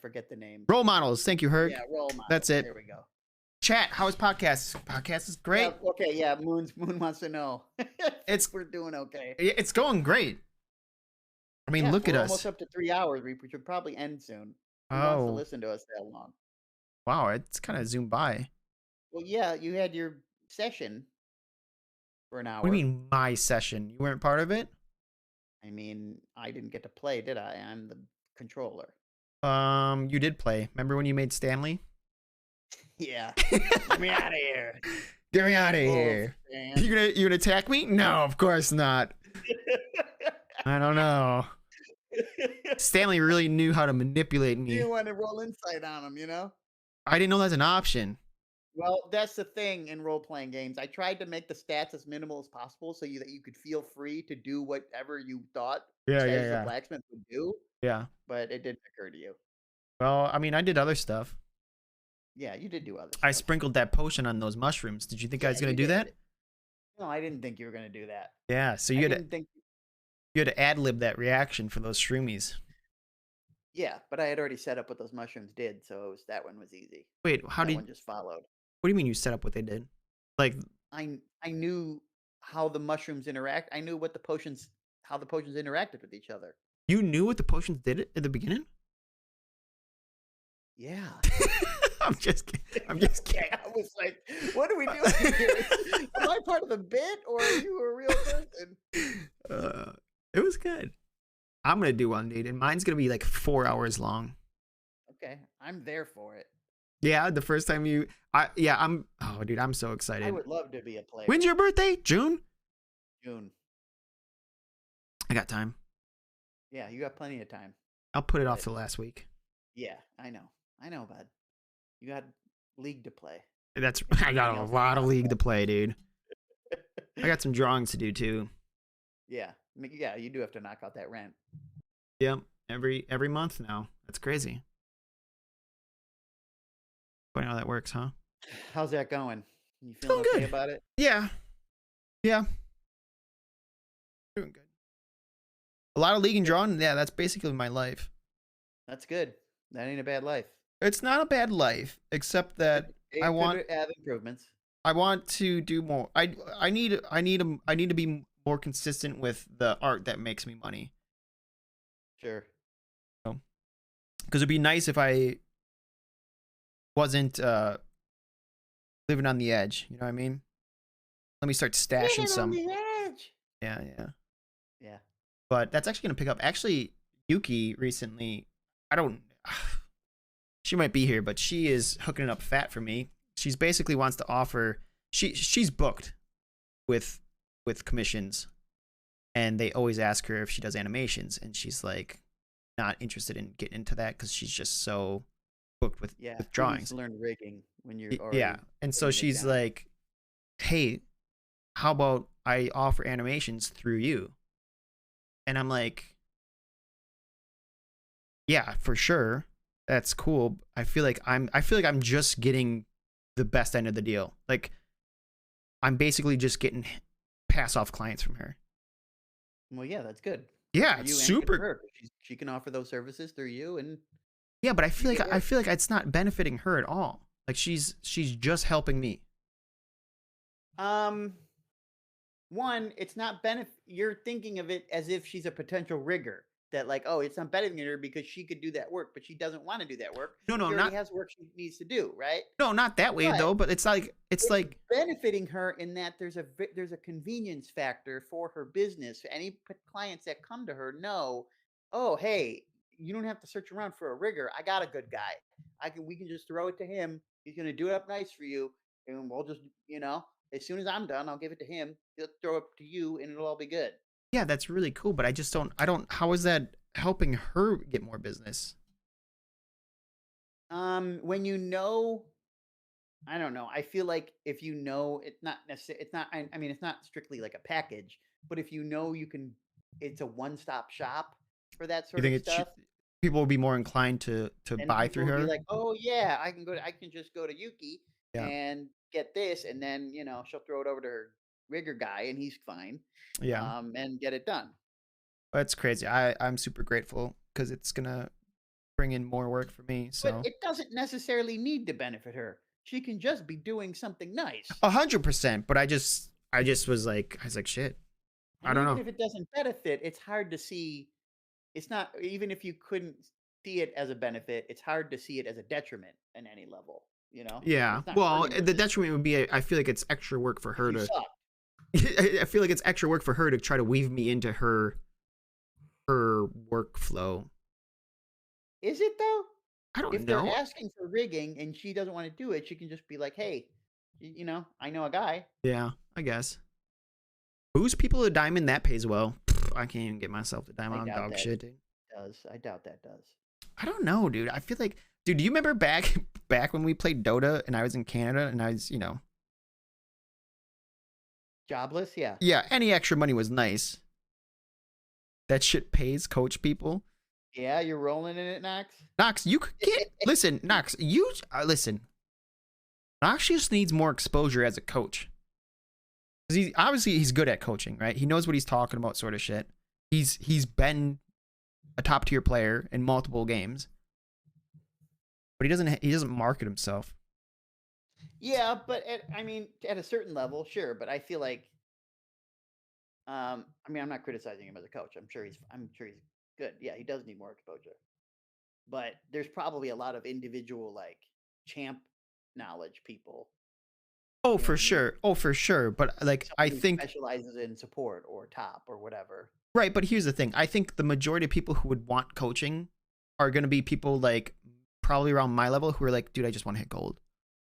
S2: forget the name.
S1: Role models. Thank you, Herc.
S2: Yeah, role models.
S1: That's it.
S2: There we go.
S1: Chat, how is podcast? Podcast is great.
S2: Yeah, okay, yeah, Moon wants to know. We're doing okay.
S1: It's going great. I mean,
S2: Yeah,
S1: look at
S2: we're
S1: us.
S2: almost up to 3 hours. We should probably end soon. Who wants to listen to us that long?
S1: Wow, it's kind of zoomed by.
S2: Well, yeah, you had your session for an hour.
S1: What do you mean, my session? You weren't part of it?
S2: I mean, I didn't get to play, did I? I'm the controller.
S1: You did play. Remember when you made Stanley?
S2: Yeah. Get me out of here.
S1: Get me out of here. You gonna attack me? No, of course not. I don't know. Stanley really knew how to manipulate me.
S2: You want to roll insight on him, you know?
S1: I didn't know that's an option.
S2: Well, that's the thing in role-playing games. I tried to make the stats as minimal as possible so that you could feel free to do whatever you thought the blacksmith would do.
S1: Yeah.
S2: But it didn't occur to you.
S1: Well, I mean, I did other stuff.
S2: Yeah, you did do other stuff.
S1: I sprinkled that potion on those mushrooms. Did you think I was going to do that?
S2: No, I didn't think you were going to do that.
S1: Yeah, so you had to ad-lib that reaction for those shroomies.
S2: Yeah, but I had already set up what those mushrooms did, so that one was easy.
S1: Wait, that one
S2: just followed.
S1: What do you mean you set up what they did? Like
S2: I knew how the mushrooms interact. I knew how the potions interacted with each other.
S1: You knew what the potions did at the beginning?
S2: Yeah.
S1: I'm just kidding. I'm just kidding.
S2: I was like, what are we doing here? Am I part of the bit, or are you a real person?
S1: It was good. I'm gonna do one, dude, and mine's gonna be like 4 hours long.
S2: Okay, I'm there for it.
S1: Yeah, the first time dude, I'm so excited.
S2: I would love to be a player.
S1: When's your birthday? June?
S2: June.
S1: I got time.
S2: Yeah, you got plenty of time.
S1: I'll put it off till last week.
S2: Yeah, I know, bud. You got League to play.
S1: I got a lot of League to play, dude. I got some drawings to do too.
S2: Yeah, you do have to knock out that rent.
S1: Yep, every month now. That's crazy. Funny how that works, huh?
S2: How's that going? You feeling okay about it?
S1: Yeah. Doing good. A lot of League and drawing. Yeah, that's basically my life.
S2: That's good. That ain't a bad life.
S1: It's not a bad life, except that I want
S2: to have improvements.
S1: I want to do more. I need to be more consistent with the art that makes me money.
S2: Sure.
S1: Because it'd be nice if I wasn't living on the edge. You know what I mean? Let me start stashing some.
S2: On the edge.
S1: Yeah. But that's actually gonna pick up. Actually, Yuki recently. She might be here, but she is hooking it up fat for me. She's basically wants to offer. She's booked with commissions, and they always ask her if she does animations, and she's like, not interested in getting into that because she's just so booked with
S2: Yeah. Who needs
S1: drawings.
S2: to learn rigging when you're
S1: Yeah,
S2: already
S1: and so
S2: getting it
S1: she's
S2: down?
S1: like, "Hey, how about I offer animations through you?" And I'm like, "Yeah, for sure. That's cool. I feel like I'm just getting the best end of the deal. Like I'm basically just getting pass off clients from her."
S2: Well, yeah, that's good.
S1: Yeah,
S2: For
S1: it's
S2: you and good for
S1: super.
S2: her. She can offer those services through you, and
S1: Yeah, but I
S2: you
S1: feel like
S2: get work.
S1: it's not benefiting her at all. Like she's just helping me.
S2: Um, One, it's not benefit. You're thinking of it as if she's a potential rigger. That like, oh, it's not benefiting her because she could do that work, but she doesn't want to do that work.
S1: No,
S2: She
S1: no,
S2: already
S1: not
S2: has work she needs to do, right?
S1: no, not that way
S2: But
S1: though. But it's
S2: it's
S1: like
S2: benefiting her in that there's a convenience factor for her business. Any clients that come to her know, oh, hey, you don't have to search around for a rigger. I got a good guy. We can just throw it to him. He's gonna do it up nice for you, and we'll just as soon as I'm done, I'll give it to him. He'll throw it to you, and it'll all be good.
S1: yeah, that's really cool. But I don't. How is that helping her get more business?
S2: When I don't know. I feel like if you know, it's not necessarily. It's not. I mean, it's not strictly like a package, but if you know you can, it's a one-stop shop for that
S1: You
S2: sort
S1: think
S2: of
S1: it should,
S2: stuff.
S1: people will be more inclined to
S2: And
S1: buy
S2: people
S1: through
S2: will be
S1: her?
S2: like, "Oh yeah, I can go. I can just go to Yuki
S1: Yeah,
S2: and get this, and then she'll throw it over to her rigger guy, and he's fine,
S1: yeah.
S2: and get it done."
S1: That's crazy. I'm super grateful because it's gonna bring in more work for me.
S2: But
S1: So
S2: it doesn't necessarily need to benefit her. She can just be doing something nice.
S1: 100%. But I just I was like, shit. I
S2: And
S1: don't
S2: even
S1: know.
S2: if it doesn't benefit, it's hard to see. It's not, even if you couldn't see it as a benefit, it's hard to see it as a detriment in any level,
S1: Yeah.
S2: It's not
S1: Well,
S2: hurting your
S1: the
S2: business
S1: detriment would be I feel like it's extra work for
S2: because
S1: her
S2: you
S1: to.
S2: suck.
S1: I feel like it's extra work for her to try to weave me into her workflow.
S2: Is it though?
S1: I don't
S2: If they're
S1: know.
S2: asking for rigging and she doesn't want to do it, she can just be like, "Hey, I know a guy."
S1: Yeah, I guess. Who's people a diamond that pays well? I can't even get myself to diamond.
S2: I
S1: I'm
S2: doubt
S1: dog
S2: that
S1: shit, dude.
S2: does. I doubt that does.
S1: I don't know, dude. I feel like, dude, do you remember back when we played Dota and I was in Canada and I was,
S2: Jobless, yeah.
S1: yeah, any extra money was nice. That shit pays coach people.
S2: Yeah, you're rolling in it, Knox.
S1: Knox, you could get listen, Knox, you listen. Knox just needs more exposure as a coach. Because he's good at coaching, right? He knows what he's talking about, sort of shit. He's been a top tier player in multiple games, but he doesn't market himself.
S2: Yeah, but at a certain level, sure. But I feel like, I'm not criticizing him as a coach. I'm sure he's good. Yeah, he does need more exposure. But there's probably a lot of individual like champ knowledge people.
S1: Oh,
S2: You know
S1: for
S2: what I mean?
S1: sure. Oh, for sure. But like, I
S2: Someone who
S1: think
S2: specializes in support or top or whatever.
S1: right. But here's the thing. I think the majority of people who would want coaching are going to be people like probably around my level who are like, dude, I just want to hit gold.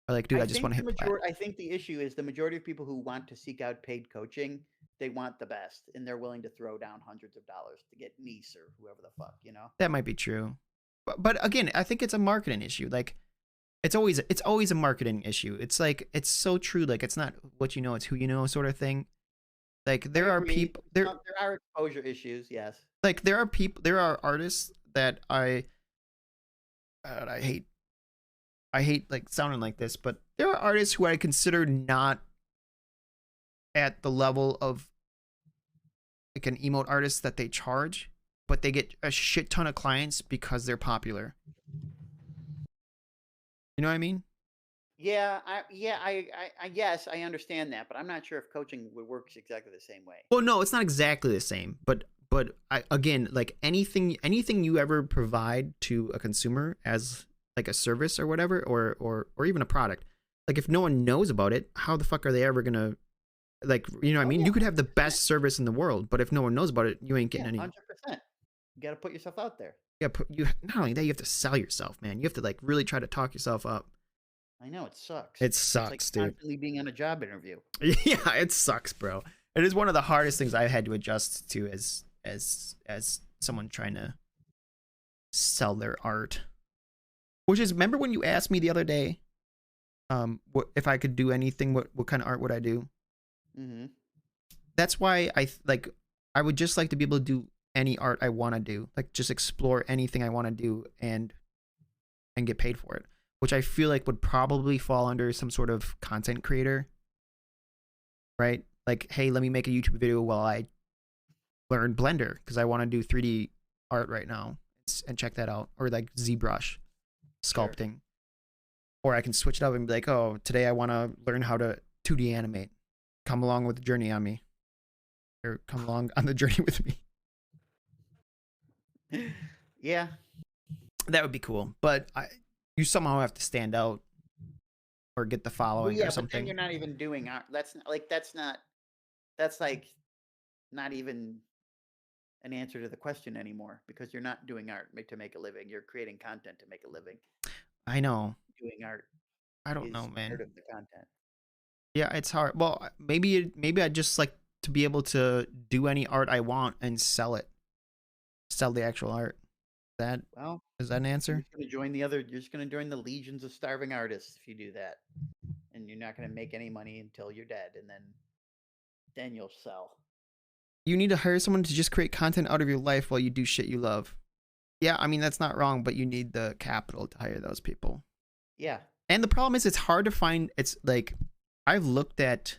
S1: Or like, dude, I just want to hit plat.
S2: I think the issue is the majority of people who want to seek out paid coaching, they want the best, and they're willing to throw down hundreds of dollars to get Nice or whoever the fuck.
S1: That might be true. But again, I think it's a marketing issue. Like, it's always a marketing issue. It's like it's so true. Like, it's not what you know, it's who you know, sort of thing. Like, there
S2: I
S1: are
S2: agree.
S1: people
S2: There are exposure issues, yes.
S1: like there are artists that I hate like sounding like this, but there are artists who I consider not at the level of like an emote artist that they charge, but they get a shit ton of clients because they're popular. You know what I mean?
S2: Yeah, I guess I understand that, but I'm not sure if coaching would work exactly the same way.
S1: Well, no, it's not exactly the same, but again, like anything you ever provide to a consumer as like a service or whatever, or even a product, like if no one knows about it, how the fuck are they ever gonna like, you know what I
S2: Oh
S1: mean?
S2: yeah,
S1: You could have the
S2: 100%.
S1: best service in the world, but if no one knows about it, you ain't getting
S2: Yeah,
S1: any.
S2: 100%. You got to put yourself out there.
S1: Yeah, you not only that, you have to sell yourself, man. You have to like really try to talk yourself up.
S2: I know it sucks.
S1: It
S2: It's like
S1: sucks, dude.
S2: constantly being on a job interview.
S1: Yeah, it sucks, bro. It is one of the hardest things I've had to adjust to as someone trying to sell their art. Which is, remember when you asked me the other day, what if I could do anything? What kind of art would I do?
S2: Mm-hmm.
S1: That's why I would just like to be able to do any art I want to do, like just explore anything I want to do and get paid for it, which I feel like would probably fall under some sort of content creator, right? Like, hey, let me make a YouTube video while I learn Blender because I want to do 3D art right now and check that out, or like ZBrush sculpting. Sure. Or I can switch it up and be like, oh, today I want to learn how to 2D animate. Come along with the journey on me. Or come along on the journey with me.
S2: Yeah.
S1: That would be cool. But you somehow have to stand out or get the following or something.
S2: But then you're not even doing art. That's like not even an answer to the question anymore, because you're not doing art to make a living. You're creating content to make a living.
S1: I know.
S2: Doing art.
S1: I don't know, man.
S2: Part of the content.
S1: Yeah, it's hard. Well, maybe I'd just like to be able to do any art I want and sell it. Sell the actual art. Is that an answer?
S2: You're just gonna join the legions of starving artists if you do that. And you're not gonna make any money until you're dead, and then you'll sell.
S1: You need to hire someone to just create content out of your life while you do shit you love. Yeah, I mean that's not wrong, but you need the capital to hire those people.
S2: Yeah.
S1: And the problem is it's hard to find. It's like I've looked at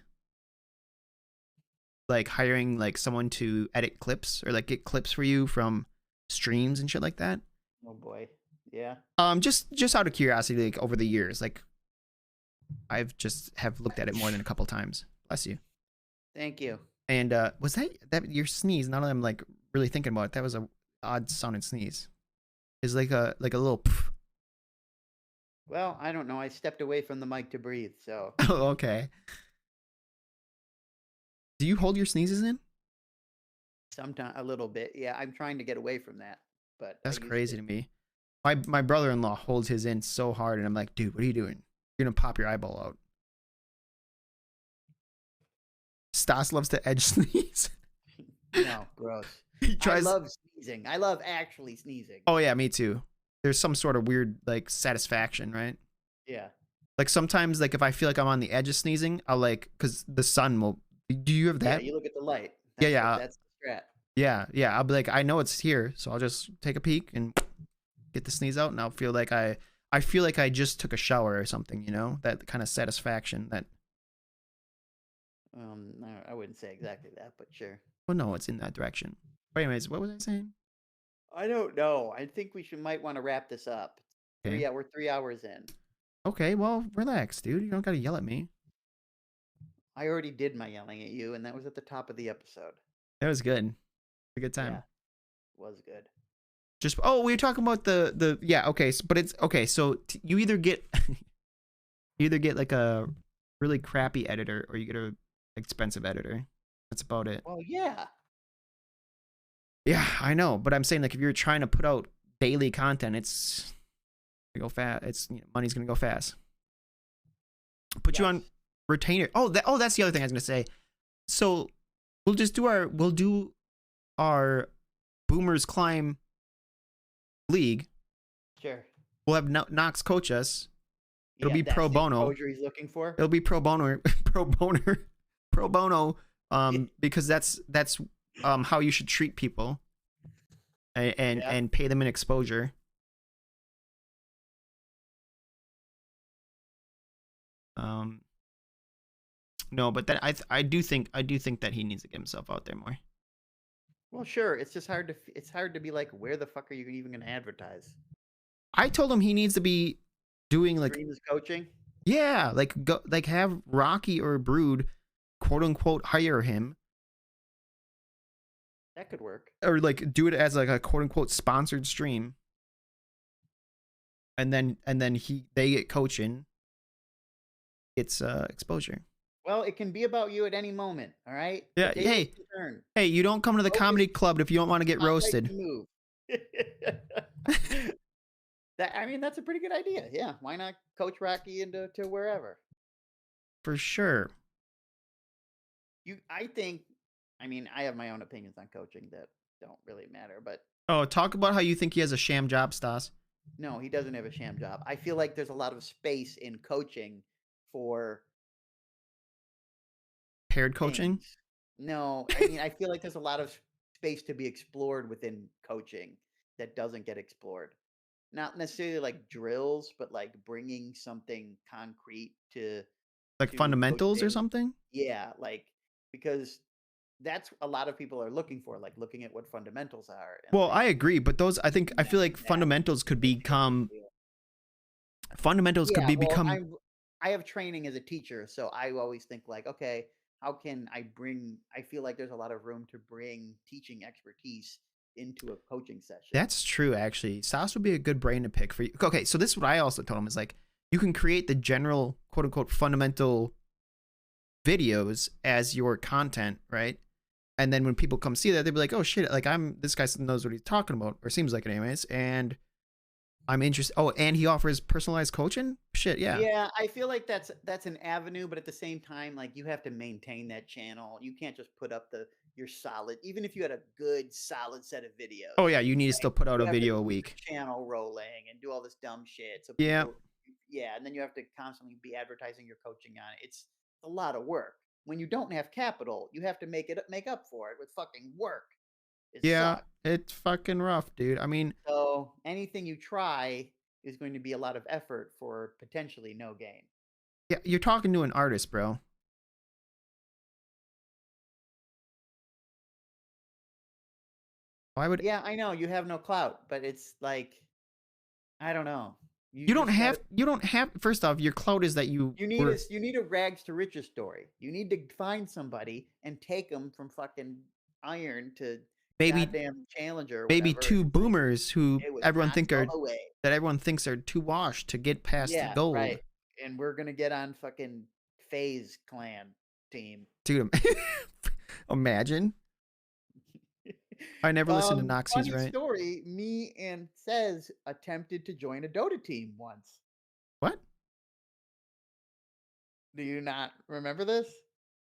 S1: like hiring like someone to edit clips or like get clips for you from streams and shit like that.
S2: Oh boy. Yeah.
S1: Just out of curiosity, like over the years, like I've just have looked at it more than a couple times. Bless you.
S2: Thank you.
S1: And was that your sneeze? Now that I'm like really thinking about it, that was a odd sounding sneeze. It's like a little pff.
S2: Well, I don't know. I stepped away from the mic to breathe, so.
S1: Oh, okay. Do you hold your sneezes in?
S2: Sometimes a little bit. Yeah, I'm trying to get away from that. But
S1: that's crazy to me. My brother-in-law holds his in so hard, and I'm like, dude, what are you doing? You're gonna pop your eyeball out. Stas loves to edge sneeze.
S2: No, gross. I love sneezing. I love actually sneezing.
S1: Oh yeah, me too. There's some sort of weird like satisfaction, right?
S2: Yeah.
S1: Like sometimes, like if I feel like I'm on the edge of sneezing, I'll like, cause the sun will. Do you have that?
S2: Yeah, you look at the light.
S1: Yeah.
S2: That's the strat.
S1: Yeah. I'll be like, I know it's here, so I'll just take a peek and get the sneeze out, and I'll feel like I feel like I just took a shower or something. You know, that kind of satisfaction that.
S2: No, I wouldn't say exactly that, but sure.
S1: Well, no, it's in that direction. But anyways, what was I saying?
S2: I don't know. I think we might want to wrap this up.
S1: Okay.
S2: Yeah, we're 3 hours in.
S1: Okay, well, relax, dude. You don't gotta yell at me.
S2: I already did my yelling at you, and that was at the top of the episode.
S1: That was good. A good time.
S2: Yeah, it was good.
S1: We were talking about the yeah. Okay, but it's okay. So you either get like a really crappy editor, or you get a expensive editor. That's about it.
S2: Well, yeah.
S1: Yeah, I know, but I'm saying like if you're trying to put out daily content, it's gonna go fast. It's money's gonna go fast. Put you on retainer. That's the other thing I was gonna say. So we'll do our Boomers Climb League.
S2: Sure.
S1: We'll have Knox coach us. It'll be
S2: that's
S1: pro bono.
S2: The he's looking for.
S1: It'll be pro bono. Because that's how you should treat people, and pay them in exposure. No, but that I do think that he needs to get himself out there more.
S2: Well, sure. It's just hard to be like, where the fuck are you even going to advertise?
S1: I told him he needs to be doing like
S2: Streams coaching.
S1: Yeah, like have Rocky or Brood, quote unquote, hire him.
S2: That could work.
S1: Or like do it as like a quote unquote sponsored stream. And then they get coaching. It's exposure.
S2: Well, it can be about you at any moment, all right?
S1: Yeah, hey, you don't come to the comedy club if you don't want to get roasted.
S2: Move. That's a pretty good idea. Yeah, why not coach Rocky into wherever?
S1: For sure.
S2: I have my own opinions on coaching that don't really matter, but
S1: Oh, talk about how you think he has a sham job, Stas.
S2: No, he doesn't have a sham job. I feel like there's a lot of space in coaching for
S1: Paired coaching.
S2: things. No, I mean, I feel like there's a lot of space to be explored within coaching that doesn't get explored. Not necessarily like drills, but like bringing something concrete
S1: Like
S2: to
S1: fundamentals or
S2: coaching.
S1: something?
S2: Yeah, like because that's a lot of people are looking for, like looking at what fundamentals are. And
S1: Well,
S2: like,
S1: I agree, but those I feel like
S2: that
S1: fundamentals could
S2: makes it a big
S1: become
S2: deal.
S1: fundamentals could
S2: Yeah,
S1: be
S2: well,
S1: become
S2: I have training as a teacher, so I always think like, okay, how can I bring? I feel like there's a lot of room to bring teaching expertise into a coaching session.
S1: That's true, actually. Stas would be a good brain to pick for you. Okay, so this is what I also told him is like you can create the general quote unquote fundamental videos as your content, right? And then when people come see that, they'll be like, oh shit, like this guy knows what he's talking about, or seems like it anyways, and I'm interested. Oh, and he offers personalized coaching? Shit, yeah.
S2: Yeah, I feel like that's an avenue, but at the same time, like you have to maintain that channel. You can't just put up your solid, even if you had a good solid set of
S1: Oh
S2: videos.
S1: yeah, you need to
S2: Like
S1: still put out
S2: you
S1: a
S2: have to
S1: video a
S2: keep the
S1: week.
S2: channel rolling and do all this dumb shit. So
S1: Yeah.
S2: people, yeah, and then you have to constantly be advertising your coaching on it. It's a lot of work. When you don't have capital, you have to make up for it with fucking work. It
S1: Yeah,
S2: sucks.
S1: it's fucking rough, dude. I mean,
S2: So anything you try is going to be a lot of effort for potentially no gain.
S1: yeah, you're talking to an artist, bro. Why would
S2: Yeah, I know you have no clout, but it's like I don't know.
S1: you don't
S2: just gotta,
S1: have first off, your clout is that you were
S2: you need a rags to riches story. You need to find somebody and take them from fucking iron to
S1: maybe
S2: goddamn challenger or
S1: maybe
S2: whatever. And
S1: two
S2: it's like
S1: boomers who
S2: it was
S1: everyone think
S2: Gonzo
S1: are
S2: away.
S1: that everyone thinks are too washed to get past the
S2: Yeah,
S1: gold.
S2: right. And we're gonna get on fucking FaZe clan team.
S1: Dude, imagine. I never listened to Noxie's,
S2: Funny
S1: right?
S2: story. Me and Says attempted to join a Dota team once.
S1: What?
S2: Do you not remember this?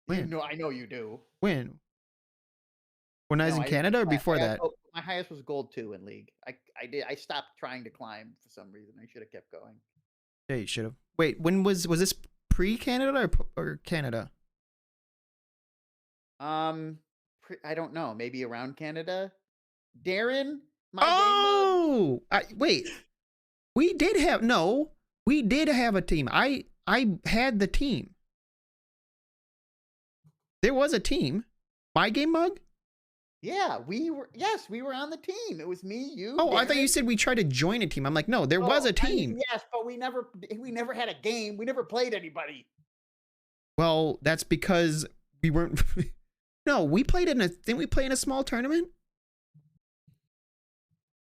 S2: You
S1: When?
S2: know, I know you do.
S1: When? When I was
S2: No,
S1: in
S2: I didn't
S1: Canada or
S2: climb.
S1: before that?
S2: My highest was gold 2 in league. I stopped trying to climb for some reason. I should have kept going.
S1: Yeah, you should have. Wait, when was this pre-Canada or Canada?
S2: I don't know. Maybe around Canada. Darren, my game
S1: Oh, wait. We did have no. We did have a team. I had the team. There was a team. My game mug.
S2: Yeah, we were. Yes, we were on the team. It was me, you.
S1: Oh, I thought you
S2: Darren.
S1: said we tried to join a team. I'm like, no, there was a
S2: I mean,
S1: team.
S2: yes, but we never had a game. We never played anybody.
S1: Well, that's because we weren't. No, we played in a. Didn't we play in a small tournament?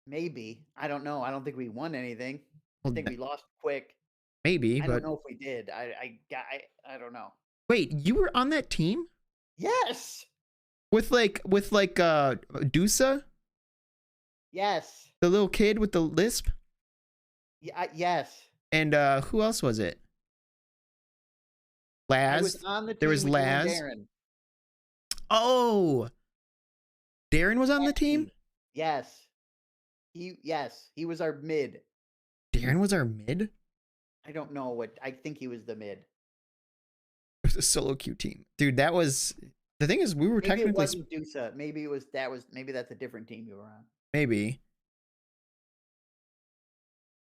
S2: Maybe. I don't know. I don't think we won anything. I
S1: Well,
S2: think we lost quick.
S1: maybe,
S2: I
S1: but
S2: don't know if we did. I don't know.
S1: wait, you were on that team
S2: Yes.
S1: with Dusa,
S2: Yes.
S1: the little kid with the lisp,
S2: Yeah. Yes.
S1: and who else was it?
S2: I
S1: Laz.
S2: was on the team
S1: There was
S2: with you and
S1: Laz.
S2: Darren.
S1: Oh, Darren was on the team.
S2: Yes. He was our mid.
S1: Darren was our mid.
S2: I don't know what. I think he was the mid.
S1: It was a solo queue team, dude. That was the thing. Is we were
S2: Maybe it
S1: technically
S2: wasn't Dusa. Maybe that's a different team you were on.
S1: maybe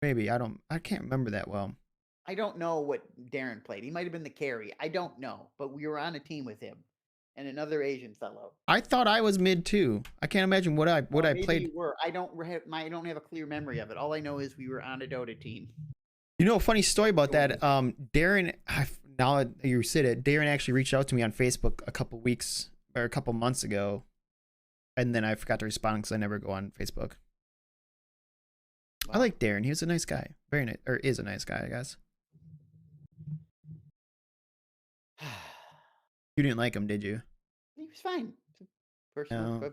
S1: I can't remember that well.
S2: I don't know what Darren played. He might have been the carry. I don't know, but we were on a team with him and another Asian fellow.
S1: I thought I was mid too. I can't imagine what I
S2: Maybe
S1: played.
S2: you were. I don't have a clear memory of it. All I know is we were on a Dota team.
S1: You know, a funny story about that. Darren, now that you said it, Darren actually reached out to me on Facebook a couple months ago, and then I forgot to respond because I never go on Facebook.
S2: Wow.
S1: I like Darren. He was a nice guy. Very nice, or is a nice guy, I guess. You didn't like him, did you?
S2: He was fine. Personal,
S1: No.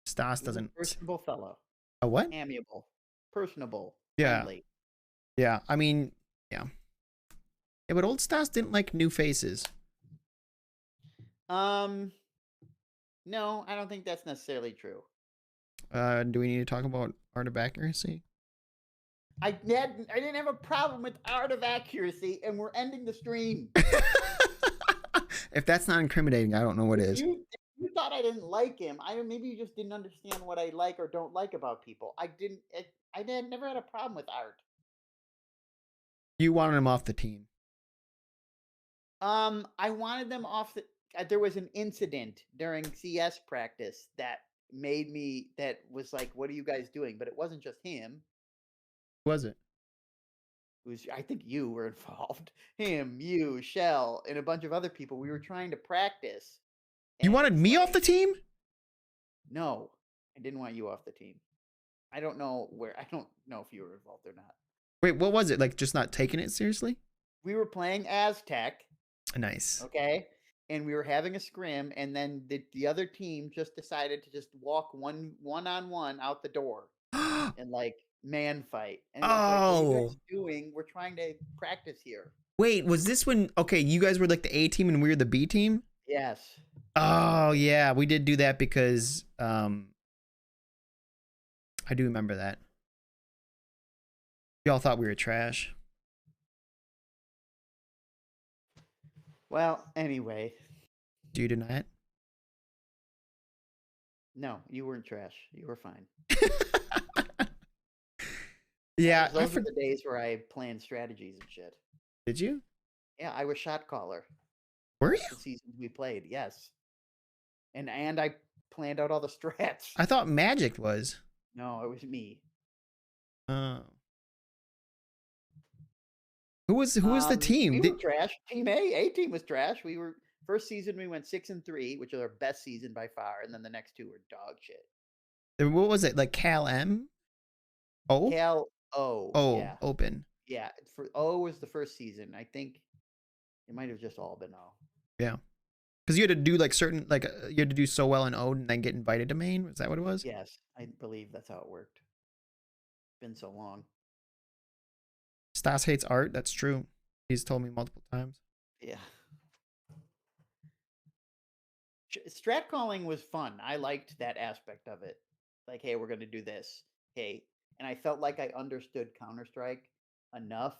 S1: Stas doesn't.
S2: personable fellow.
S1: A what?
S2: Amiable, personable,
S1: Yeah.
S2: friendly.
S1: Yeah, I mean, yeah. Yeah, but old Stas didn't like new faces.
S2: No, I don't think that's necessarily true.
S1: Do we need to talk about art of accuracy?
S2: I didn't have a problem with art of accuracy, and we're ending the stream.
S1: If that's not incriminating, I don't know what is.
S2: You thought I didn't like him. Maybe you just didn't understand what I like or don't like about people. Never had a problem with art.
S1: You wanted him off the team.
S2: I wanted them off the. There was an incident during CS practice that was like, "What are you guys doing?" But it wasn't just him.
S1: Who was it?
S2: It was, I think you were involved. Him, you, Shell, and a bunch of other people. We were trying to practice.
S1: You wanted me off the team?
S2: No, I didn't want you off the team. I don't know if you were involved or not.
S1: Wait, what was it? Like just not taking it seriously?
S2: We were playing Aztec.
S1: Nice.
S2: Okay. And we were having a scrim, and then the other team just decided to just walk one-on-one out the door and like man fight. And it was like, what are you guys doing? We're trying to practice here.
S1: Wait, was this when you guys were like the A team and we were the B team?
S2: Yes.
S1: Oh yeah, we did do that because I do remember that. Y'all thought we were trash.
S2: Well, anyway.
S1: Do you deny it?
S2: No, you weren't trash. You were fine.
S1: Yeah.
S2: Those were the days where I planned strategies and shit.
S1: Did you?
S2: Yeah, I was shot caller.
S1: Were you?
S2: The seasons we played, yes. And I planned out all the strats.
S1: I thought Magic was.
S2: No, it was me.
S1: Oh. Who was the team?
S2: We were trash. Team A team was trash. We were first season we went 6-3, which is our best season by far, and then the next two were dog shit.
S1: What was it? Like Cal M? O?
S2: Cal O.
S1: Oh,
S2: yeah.
S1: open.
S2: Yeah, for O was the first season. I think it might have just all been O.
S1: Yeah. Because you had to do like certain, like you had to do so well in O and then get invited to main. Was that what it was?
S2: Yes, I believe that's how it worked. It's been so long.
S1: Stas hates art. That's true. He's told me multiple times.
S2: Yeah. Strat calling was fun. I liked that aspect of it. Like, hey, we're going to do this. Hey. And I felt like I understood Counter-Strike enough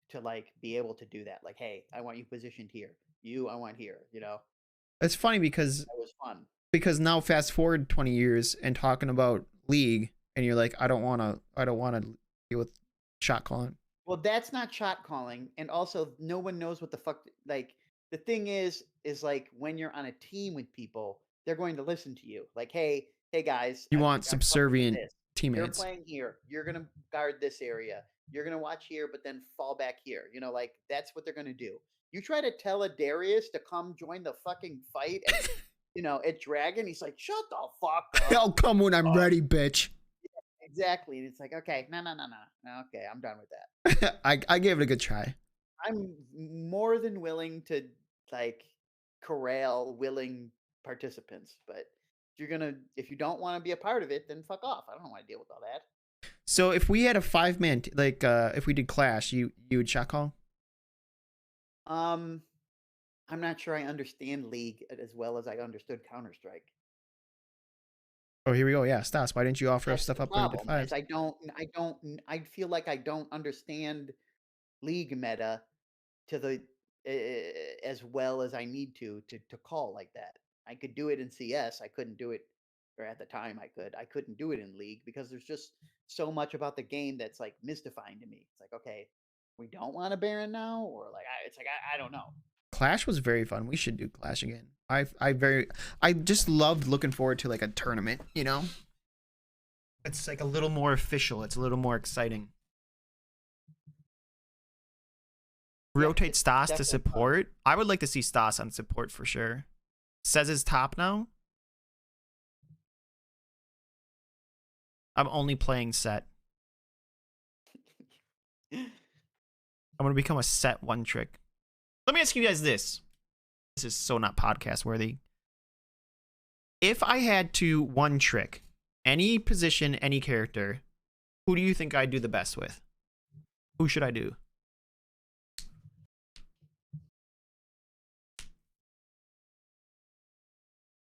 S2: to like be able to do that. Like, hey, I want you positioned here. You, I want here, you know?
S1: It's funny because
S2: that was fun.
S1: Because now fast forward 20 years and talking about League and you're like, I don't want to deal with shot calling.
S2: Well, that's not shot calling. And also no one knows what the fuck, like the thing is like when you're on a team with people, they're going to listen to you. Like, hey guys,
S1: you want subservient teammates.
S2: You're playing here. You're going to guard this area. You're going to watch here, but then fall back here. You know, like that's what they're going to do. You try to tell a Darius to come join the fucking fight at, you know, at Dragon. He's like, shut the fuck up.
S1: I'll come when I'm ready, bitch.
S2: Yeah, exactly. And it's like, okay, no. Okay, I'm done with that.
S1: I gave it a good try.
S2: I'm more than willing to like corral willing participants, but if you don't want to be a part of it, then fuck off. I don't want to deal with all that.
S1: So if we had a 5-man, if we did Clash, you would shot call?
S2: I'm not sure I understand League as well as I understood Counter-Strike.
S1: Oh, here we go. Yeah, Stas, why didn't you offer us stuff up when you did 5?
S2: I feel like I don't understand League meta to the as well as I need to call like that. I could do it in CS. I couldn't do it, or at the time I couldn't do it in League because there's just so much about the game that's like mystifying to me. It's like, okay, we don't want a Baron now, or like I don't know.
S1: Clash was very fun. We should do Clash again. I just loved looking forward to like a tournament, you know? It's like a little more official. It's a little more exciting. Rotate Stas to support. I would like to see Stas on support for sure. Says his top now. I'm only playing set. I'm going to become a set one trick. Let me ask you guys this. This is so not podcast worthy. If I had to one trick any position, any character, who do you think I'd do the best with? Who should I do?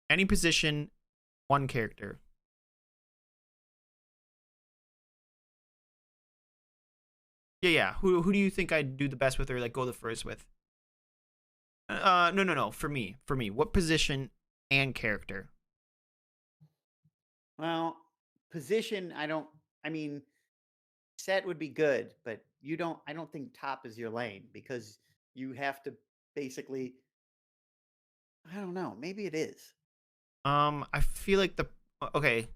S1: Any position, one character. Yeah. Who do you think I'd do the best with or like go the first with? No. For me, what position and character?
S2: Well, position, I don't. I mean, set would be good, but you don't. I don't think top is your lane because you have to basically. I don't know. Maybe it is.
S1: I feel like okay.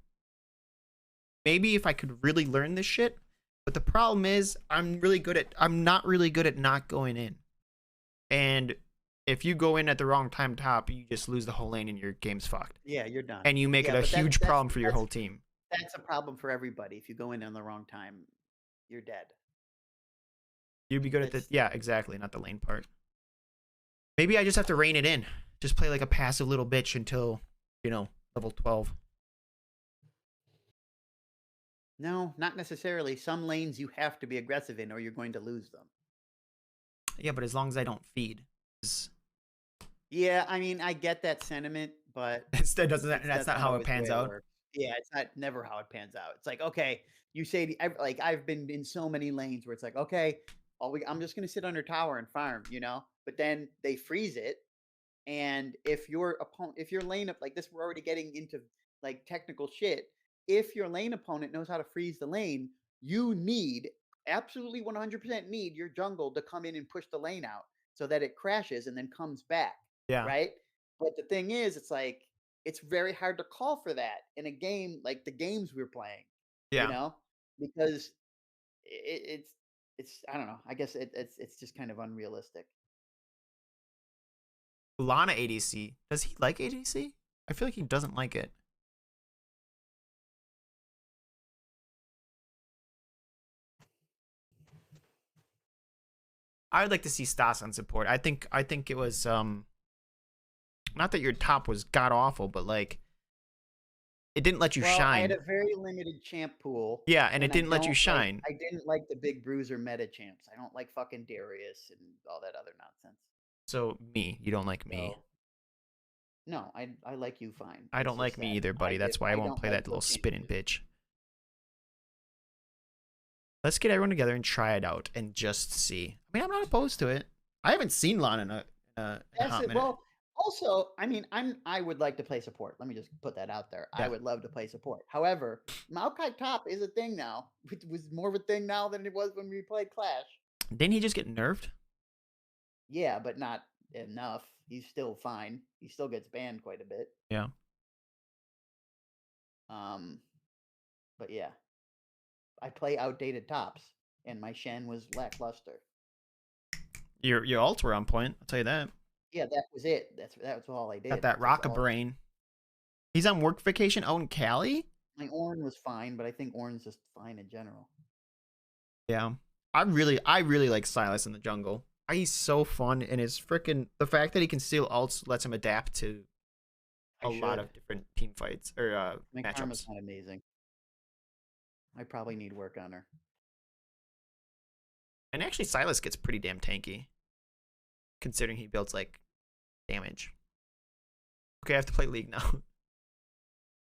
S1: Maybe if I could really learn this shit, but the problem is I'm not really good at not going in. And if you go in at the wrong time top, you just lose the whole lane and your game's fucked.
S2: Yeah, you're done.
S1: And you make it a
S2: but
S1: huge problem for your whole team.
S2: That's a problem for everybody. If you go in on the wrong time, you're dead.
S1: You'd be good at yeah, exactly, not the lane part. Maybe I just have to rein it in. Just play like a passive little bitch until, level 12.
S2: No, not necessarily. Some lanes you have to be aggressive in or you're going to lose them.
S1: Yeah, but as long as I don't feed.
S2: Yeah, I mean, I get that sentiment, but
S1: that's not how it pans out.
S2: Yeah, it's never how it pans out. It's like, okay, you say I've been in so many lanes where it's like, okay, I'm just gonna sit under tower and farm, but then they freeze it. And if your lane up like this, we're already getting into like technical shit. If your lane opponent knows how to freeze the lane, you need absolutely 100% need your jungle to come in and push the lane out so that it crashes and then comes back.
S1: Yeah.
S2: Right. But the thing is, it's like it's very hard to call for that in a game like the games we're playing.
S1: Yeah.
S2: Because it's I don't know. I guess it's just kind of unrealistic.
S1: Lana ADC. Does he like ADC? I feel like he doesn't like it. I would like to see Stas on support. I think it was not that your top was god awful, but like it didn't let you shine.
S2: I had a very limited champ pool.
S1: Yeah, and it didn't let you shine.
S2: I didn't like the big bruiser meta champs. I don't like fucking Darius and all that other nonsense.
S1: So you don't like me.
S2: No, I like you fine.
S1: I don't like me either, buddy. That's why I won't play that little spinning bitch. Let's get everyone together and try it out and just see. I mean, I'm not opposed to it. I haven't seen Lana in a hot minute.
S2: Well, also, I mean, I would like to play support. Let me just put that out there. Yeah. I would love to play support. However, Maokai top is a thing now. It was more of a thing now than it was when we played Clash.
S1: Didn't he just get nerfed?
S2: Yeah, but not enough. He's still fine. He still gets banned quite a bit.
S1: Yeah.
S2: But yeah. I play outdated tops, and my Shen was lackluster.
S1: Your ults were on point, I'll tell you that.
S2: Yeah, that was it. That was all I did.
S1: Got that rock brain. He's on work vacation out in Cali?
S2: My Ornn was fine, but I think Ornn's just fine in general.
S1: Yeah. I really like Sylas in the jungle. He's so fun, and his freaking the fact that he can steal ults lets him adapt to a lot of different team fights or
S2: my
S1: matchups.
S2: Karma's not amazing. I probably need work on her.
S1: And actually, Sylas gets pretty damn tanky, considering he builds like damage. Okay, I have to play League now.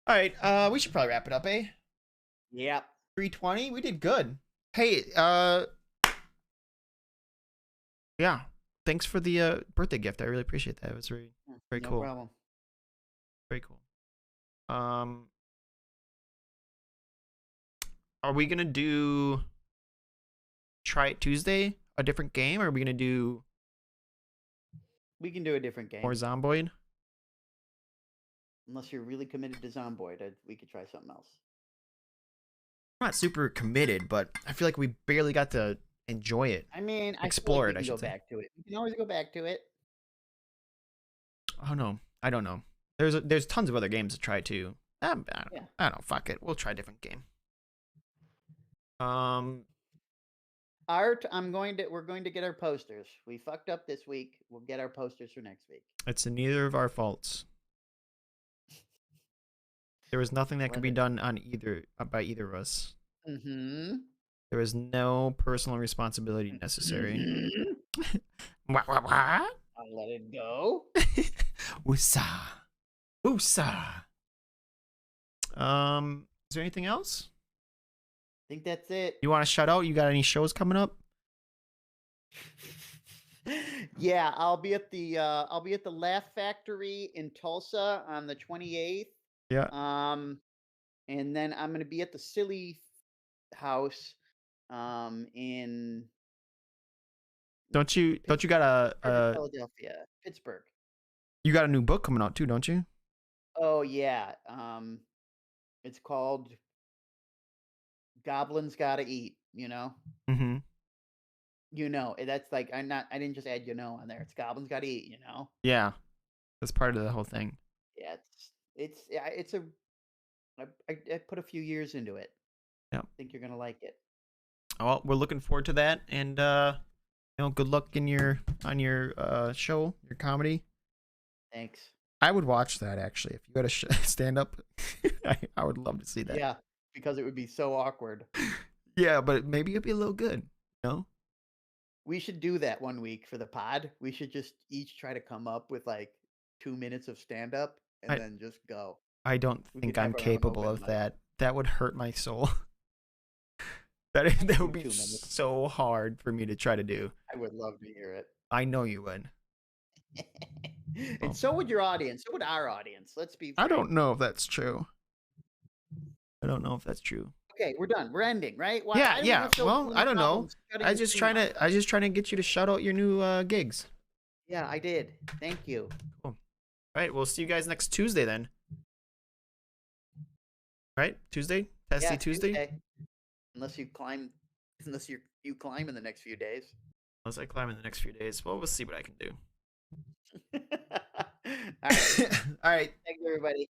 S1: All right, we should probably wrap it up, eh?
S2: Yep.
S1: 320. We did good. Hey, yeah. Thanks for the birthday gift. I really appreciate that. It was very cool.
S2: No problem.
S1: Very cool. Are we gonna do Try It Tuesday, a different game, or are we gonna do?
S2: We can do a different game.
S1: Or Zomboid.
S2: Unless you're really committed to Zomboid, we could try something else.
S1: I'm not super committed, but I feel like we barely got to enjoy it.
S2: I mean,
S1: explore
S2: it. I should go back to it. We can always go back to it.
S1: Oh no, I don't know. There's tons of other games to try too. I don't know. Fuck it. We'll try a different game.
S2: Art, we're going to get our posters. We fucked up this week. We'll get our posters for next week.
S1: It's neither of our faults. There was nothing that could be done by either of us.
S2: Mm-hmm.
S1: There was no personal responsibility necessary. Wah, wah, wah.
S2: I'll let it go.
S1: Woosah. Woosah. Is there anything else?
S2: I think that's it.
S1: You want to shout out? You got any shows coming up?
S2: Yeah, I'll be at the Laugh Factory in Tulsa on the 28th.
S1: Yeah.
S2: And then I'm gonna be at the Silly House in
S1: Don't you got
S2: Philadelphia, Pittsburgh.
S1: you got a new book coming out too, don't you?
S2: Oh yeah. It's called Goblins Gotta Eat,
S1: Mm-hmm.
S2: That's like I didn't just add on there. It's Goblins Gotta Eat,
S1: Yeah. That's part of the whole thing.
S2: Yeah, it's a I put a few years into it.
S1: Yeah.
S2: I think you're gonna like it.
S1: Well, we're looking forward to that, and good luck in your show, your comedy.
S2: Thanks.
S1: I would watch that actually if you had a stand up. I would love to see that.
S2: Yeah, because it would be so awkward.
S1: Yeah, but maybe it'd be a little good.
S2: We should do that one week for the pod. We should just each try to come up with like 2 minutes of stand up and then just go.
S1: I don't
S2: We
S1: think
S2: could have
S1: I'm
S2: our own
S1: capable
S2: open
S1: of
S2: mic.
S1: that. That would hurt my soul. that would
S2: do
S1: be
S2: 2 minutes.
S1: so hard for me to try to do.
S2: I would love to hear it.
S1: I know you would.
S2: And so would your audience. So would our audience. Let's be
S1: I
S2: frank.
S1: don't know if that's true.
S2: Okay, we're done. We're ending, right? Why,
S1: Yeah,
S2: I don't
S1: yeah.
S2: have so
S1: Well,
S2: many
S1: I don't know.
S2: problems shutting
S1: I
S2: this
S1: just
S2: thing
S1: trying
S2: off.
S1: to get you to shout out your new gigs.
S2: Yeah, I did. Thank you.
S1: All right, we'll see you guys next Tuesday then. Right? Tuesday? Testy
S2: Yeah,
S1: Tuesday?
S2: Unless you climb in the next few days.
S1: Unless I climb in the next few days. Well, we'll see what I can do.
S2: All right.
S1: All right.
S2: Thanks, everybody.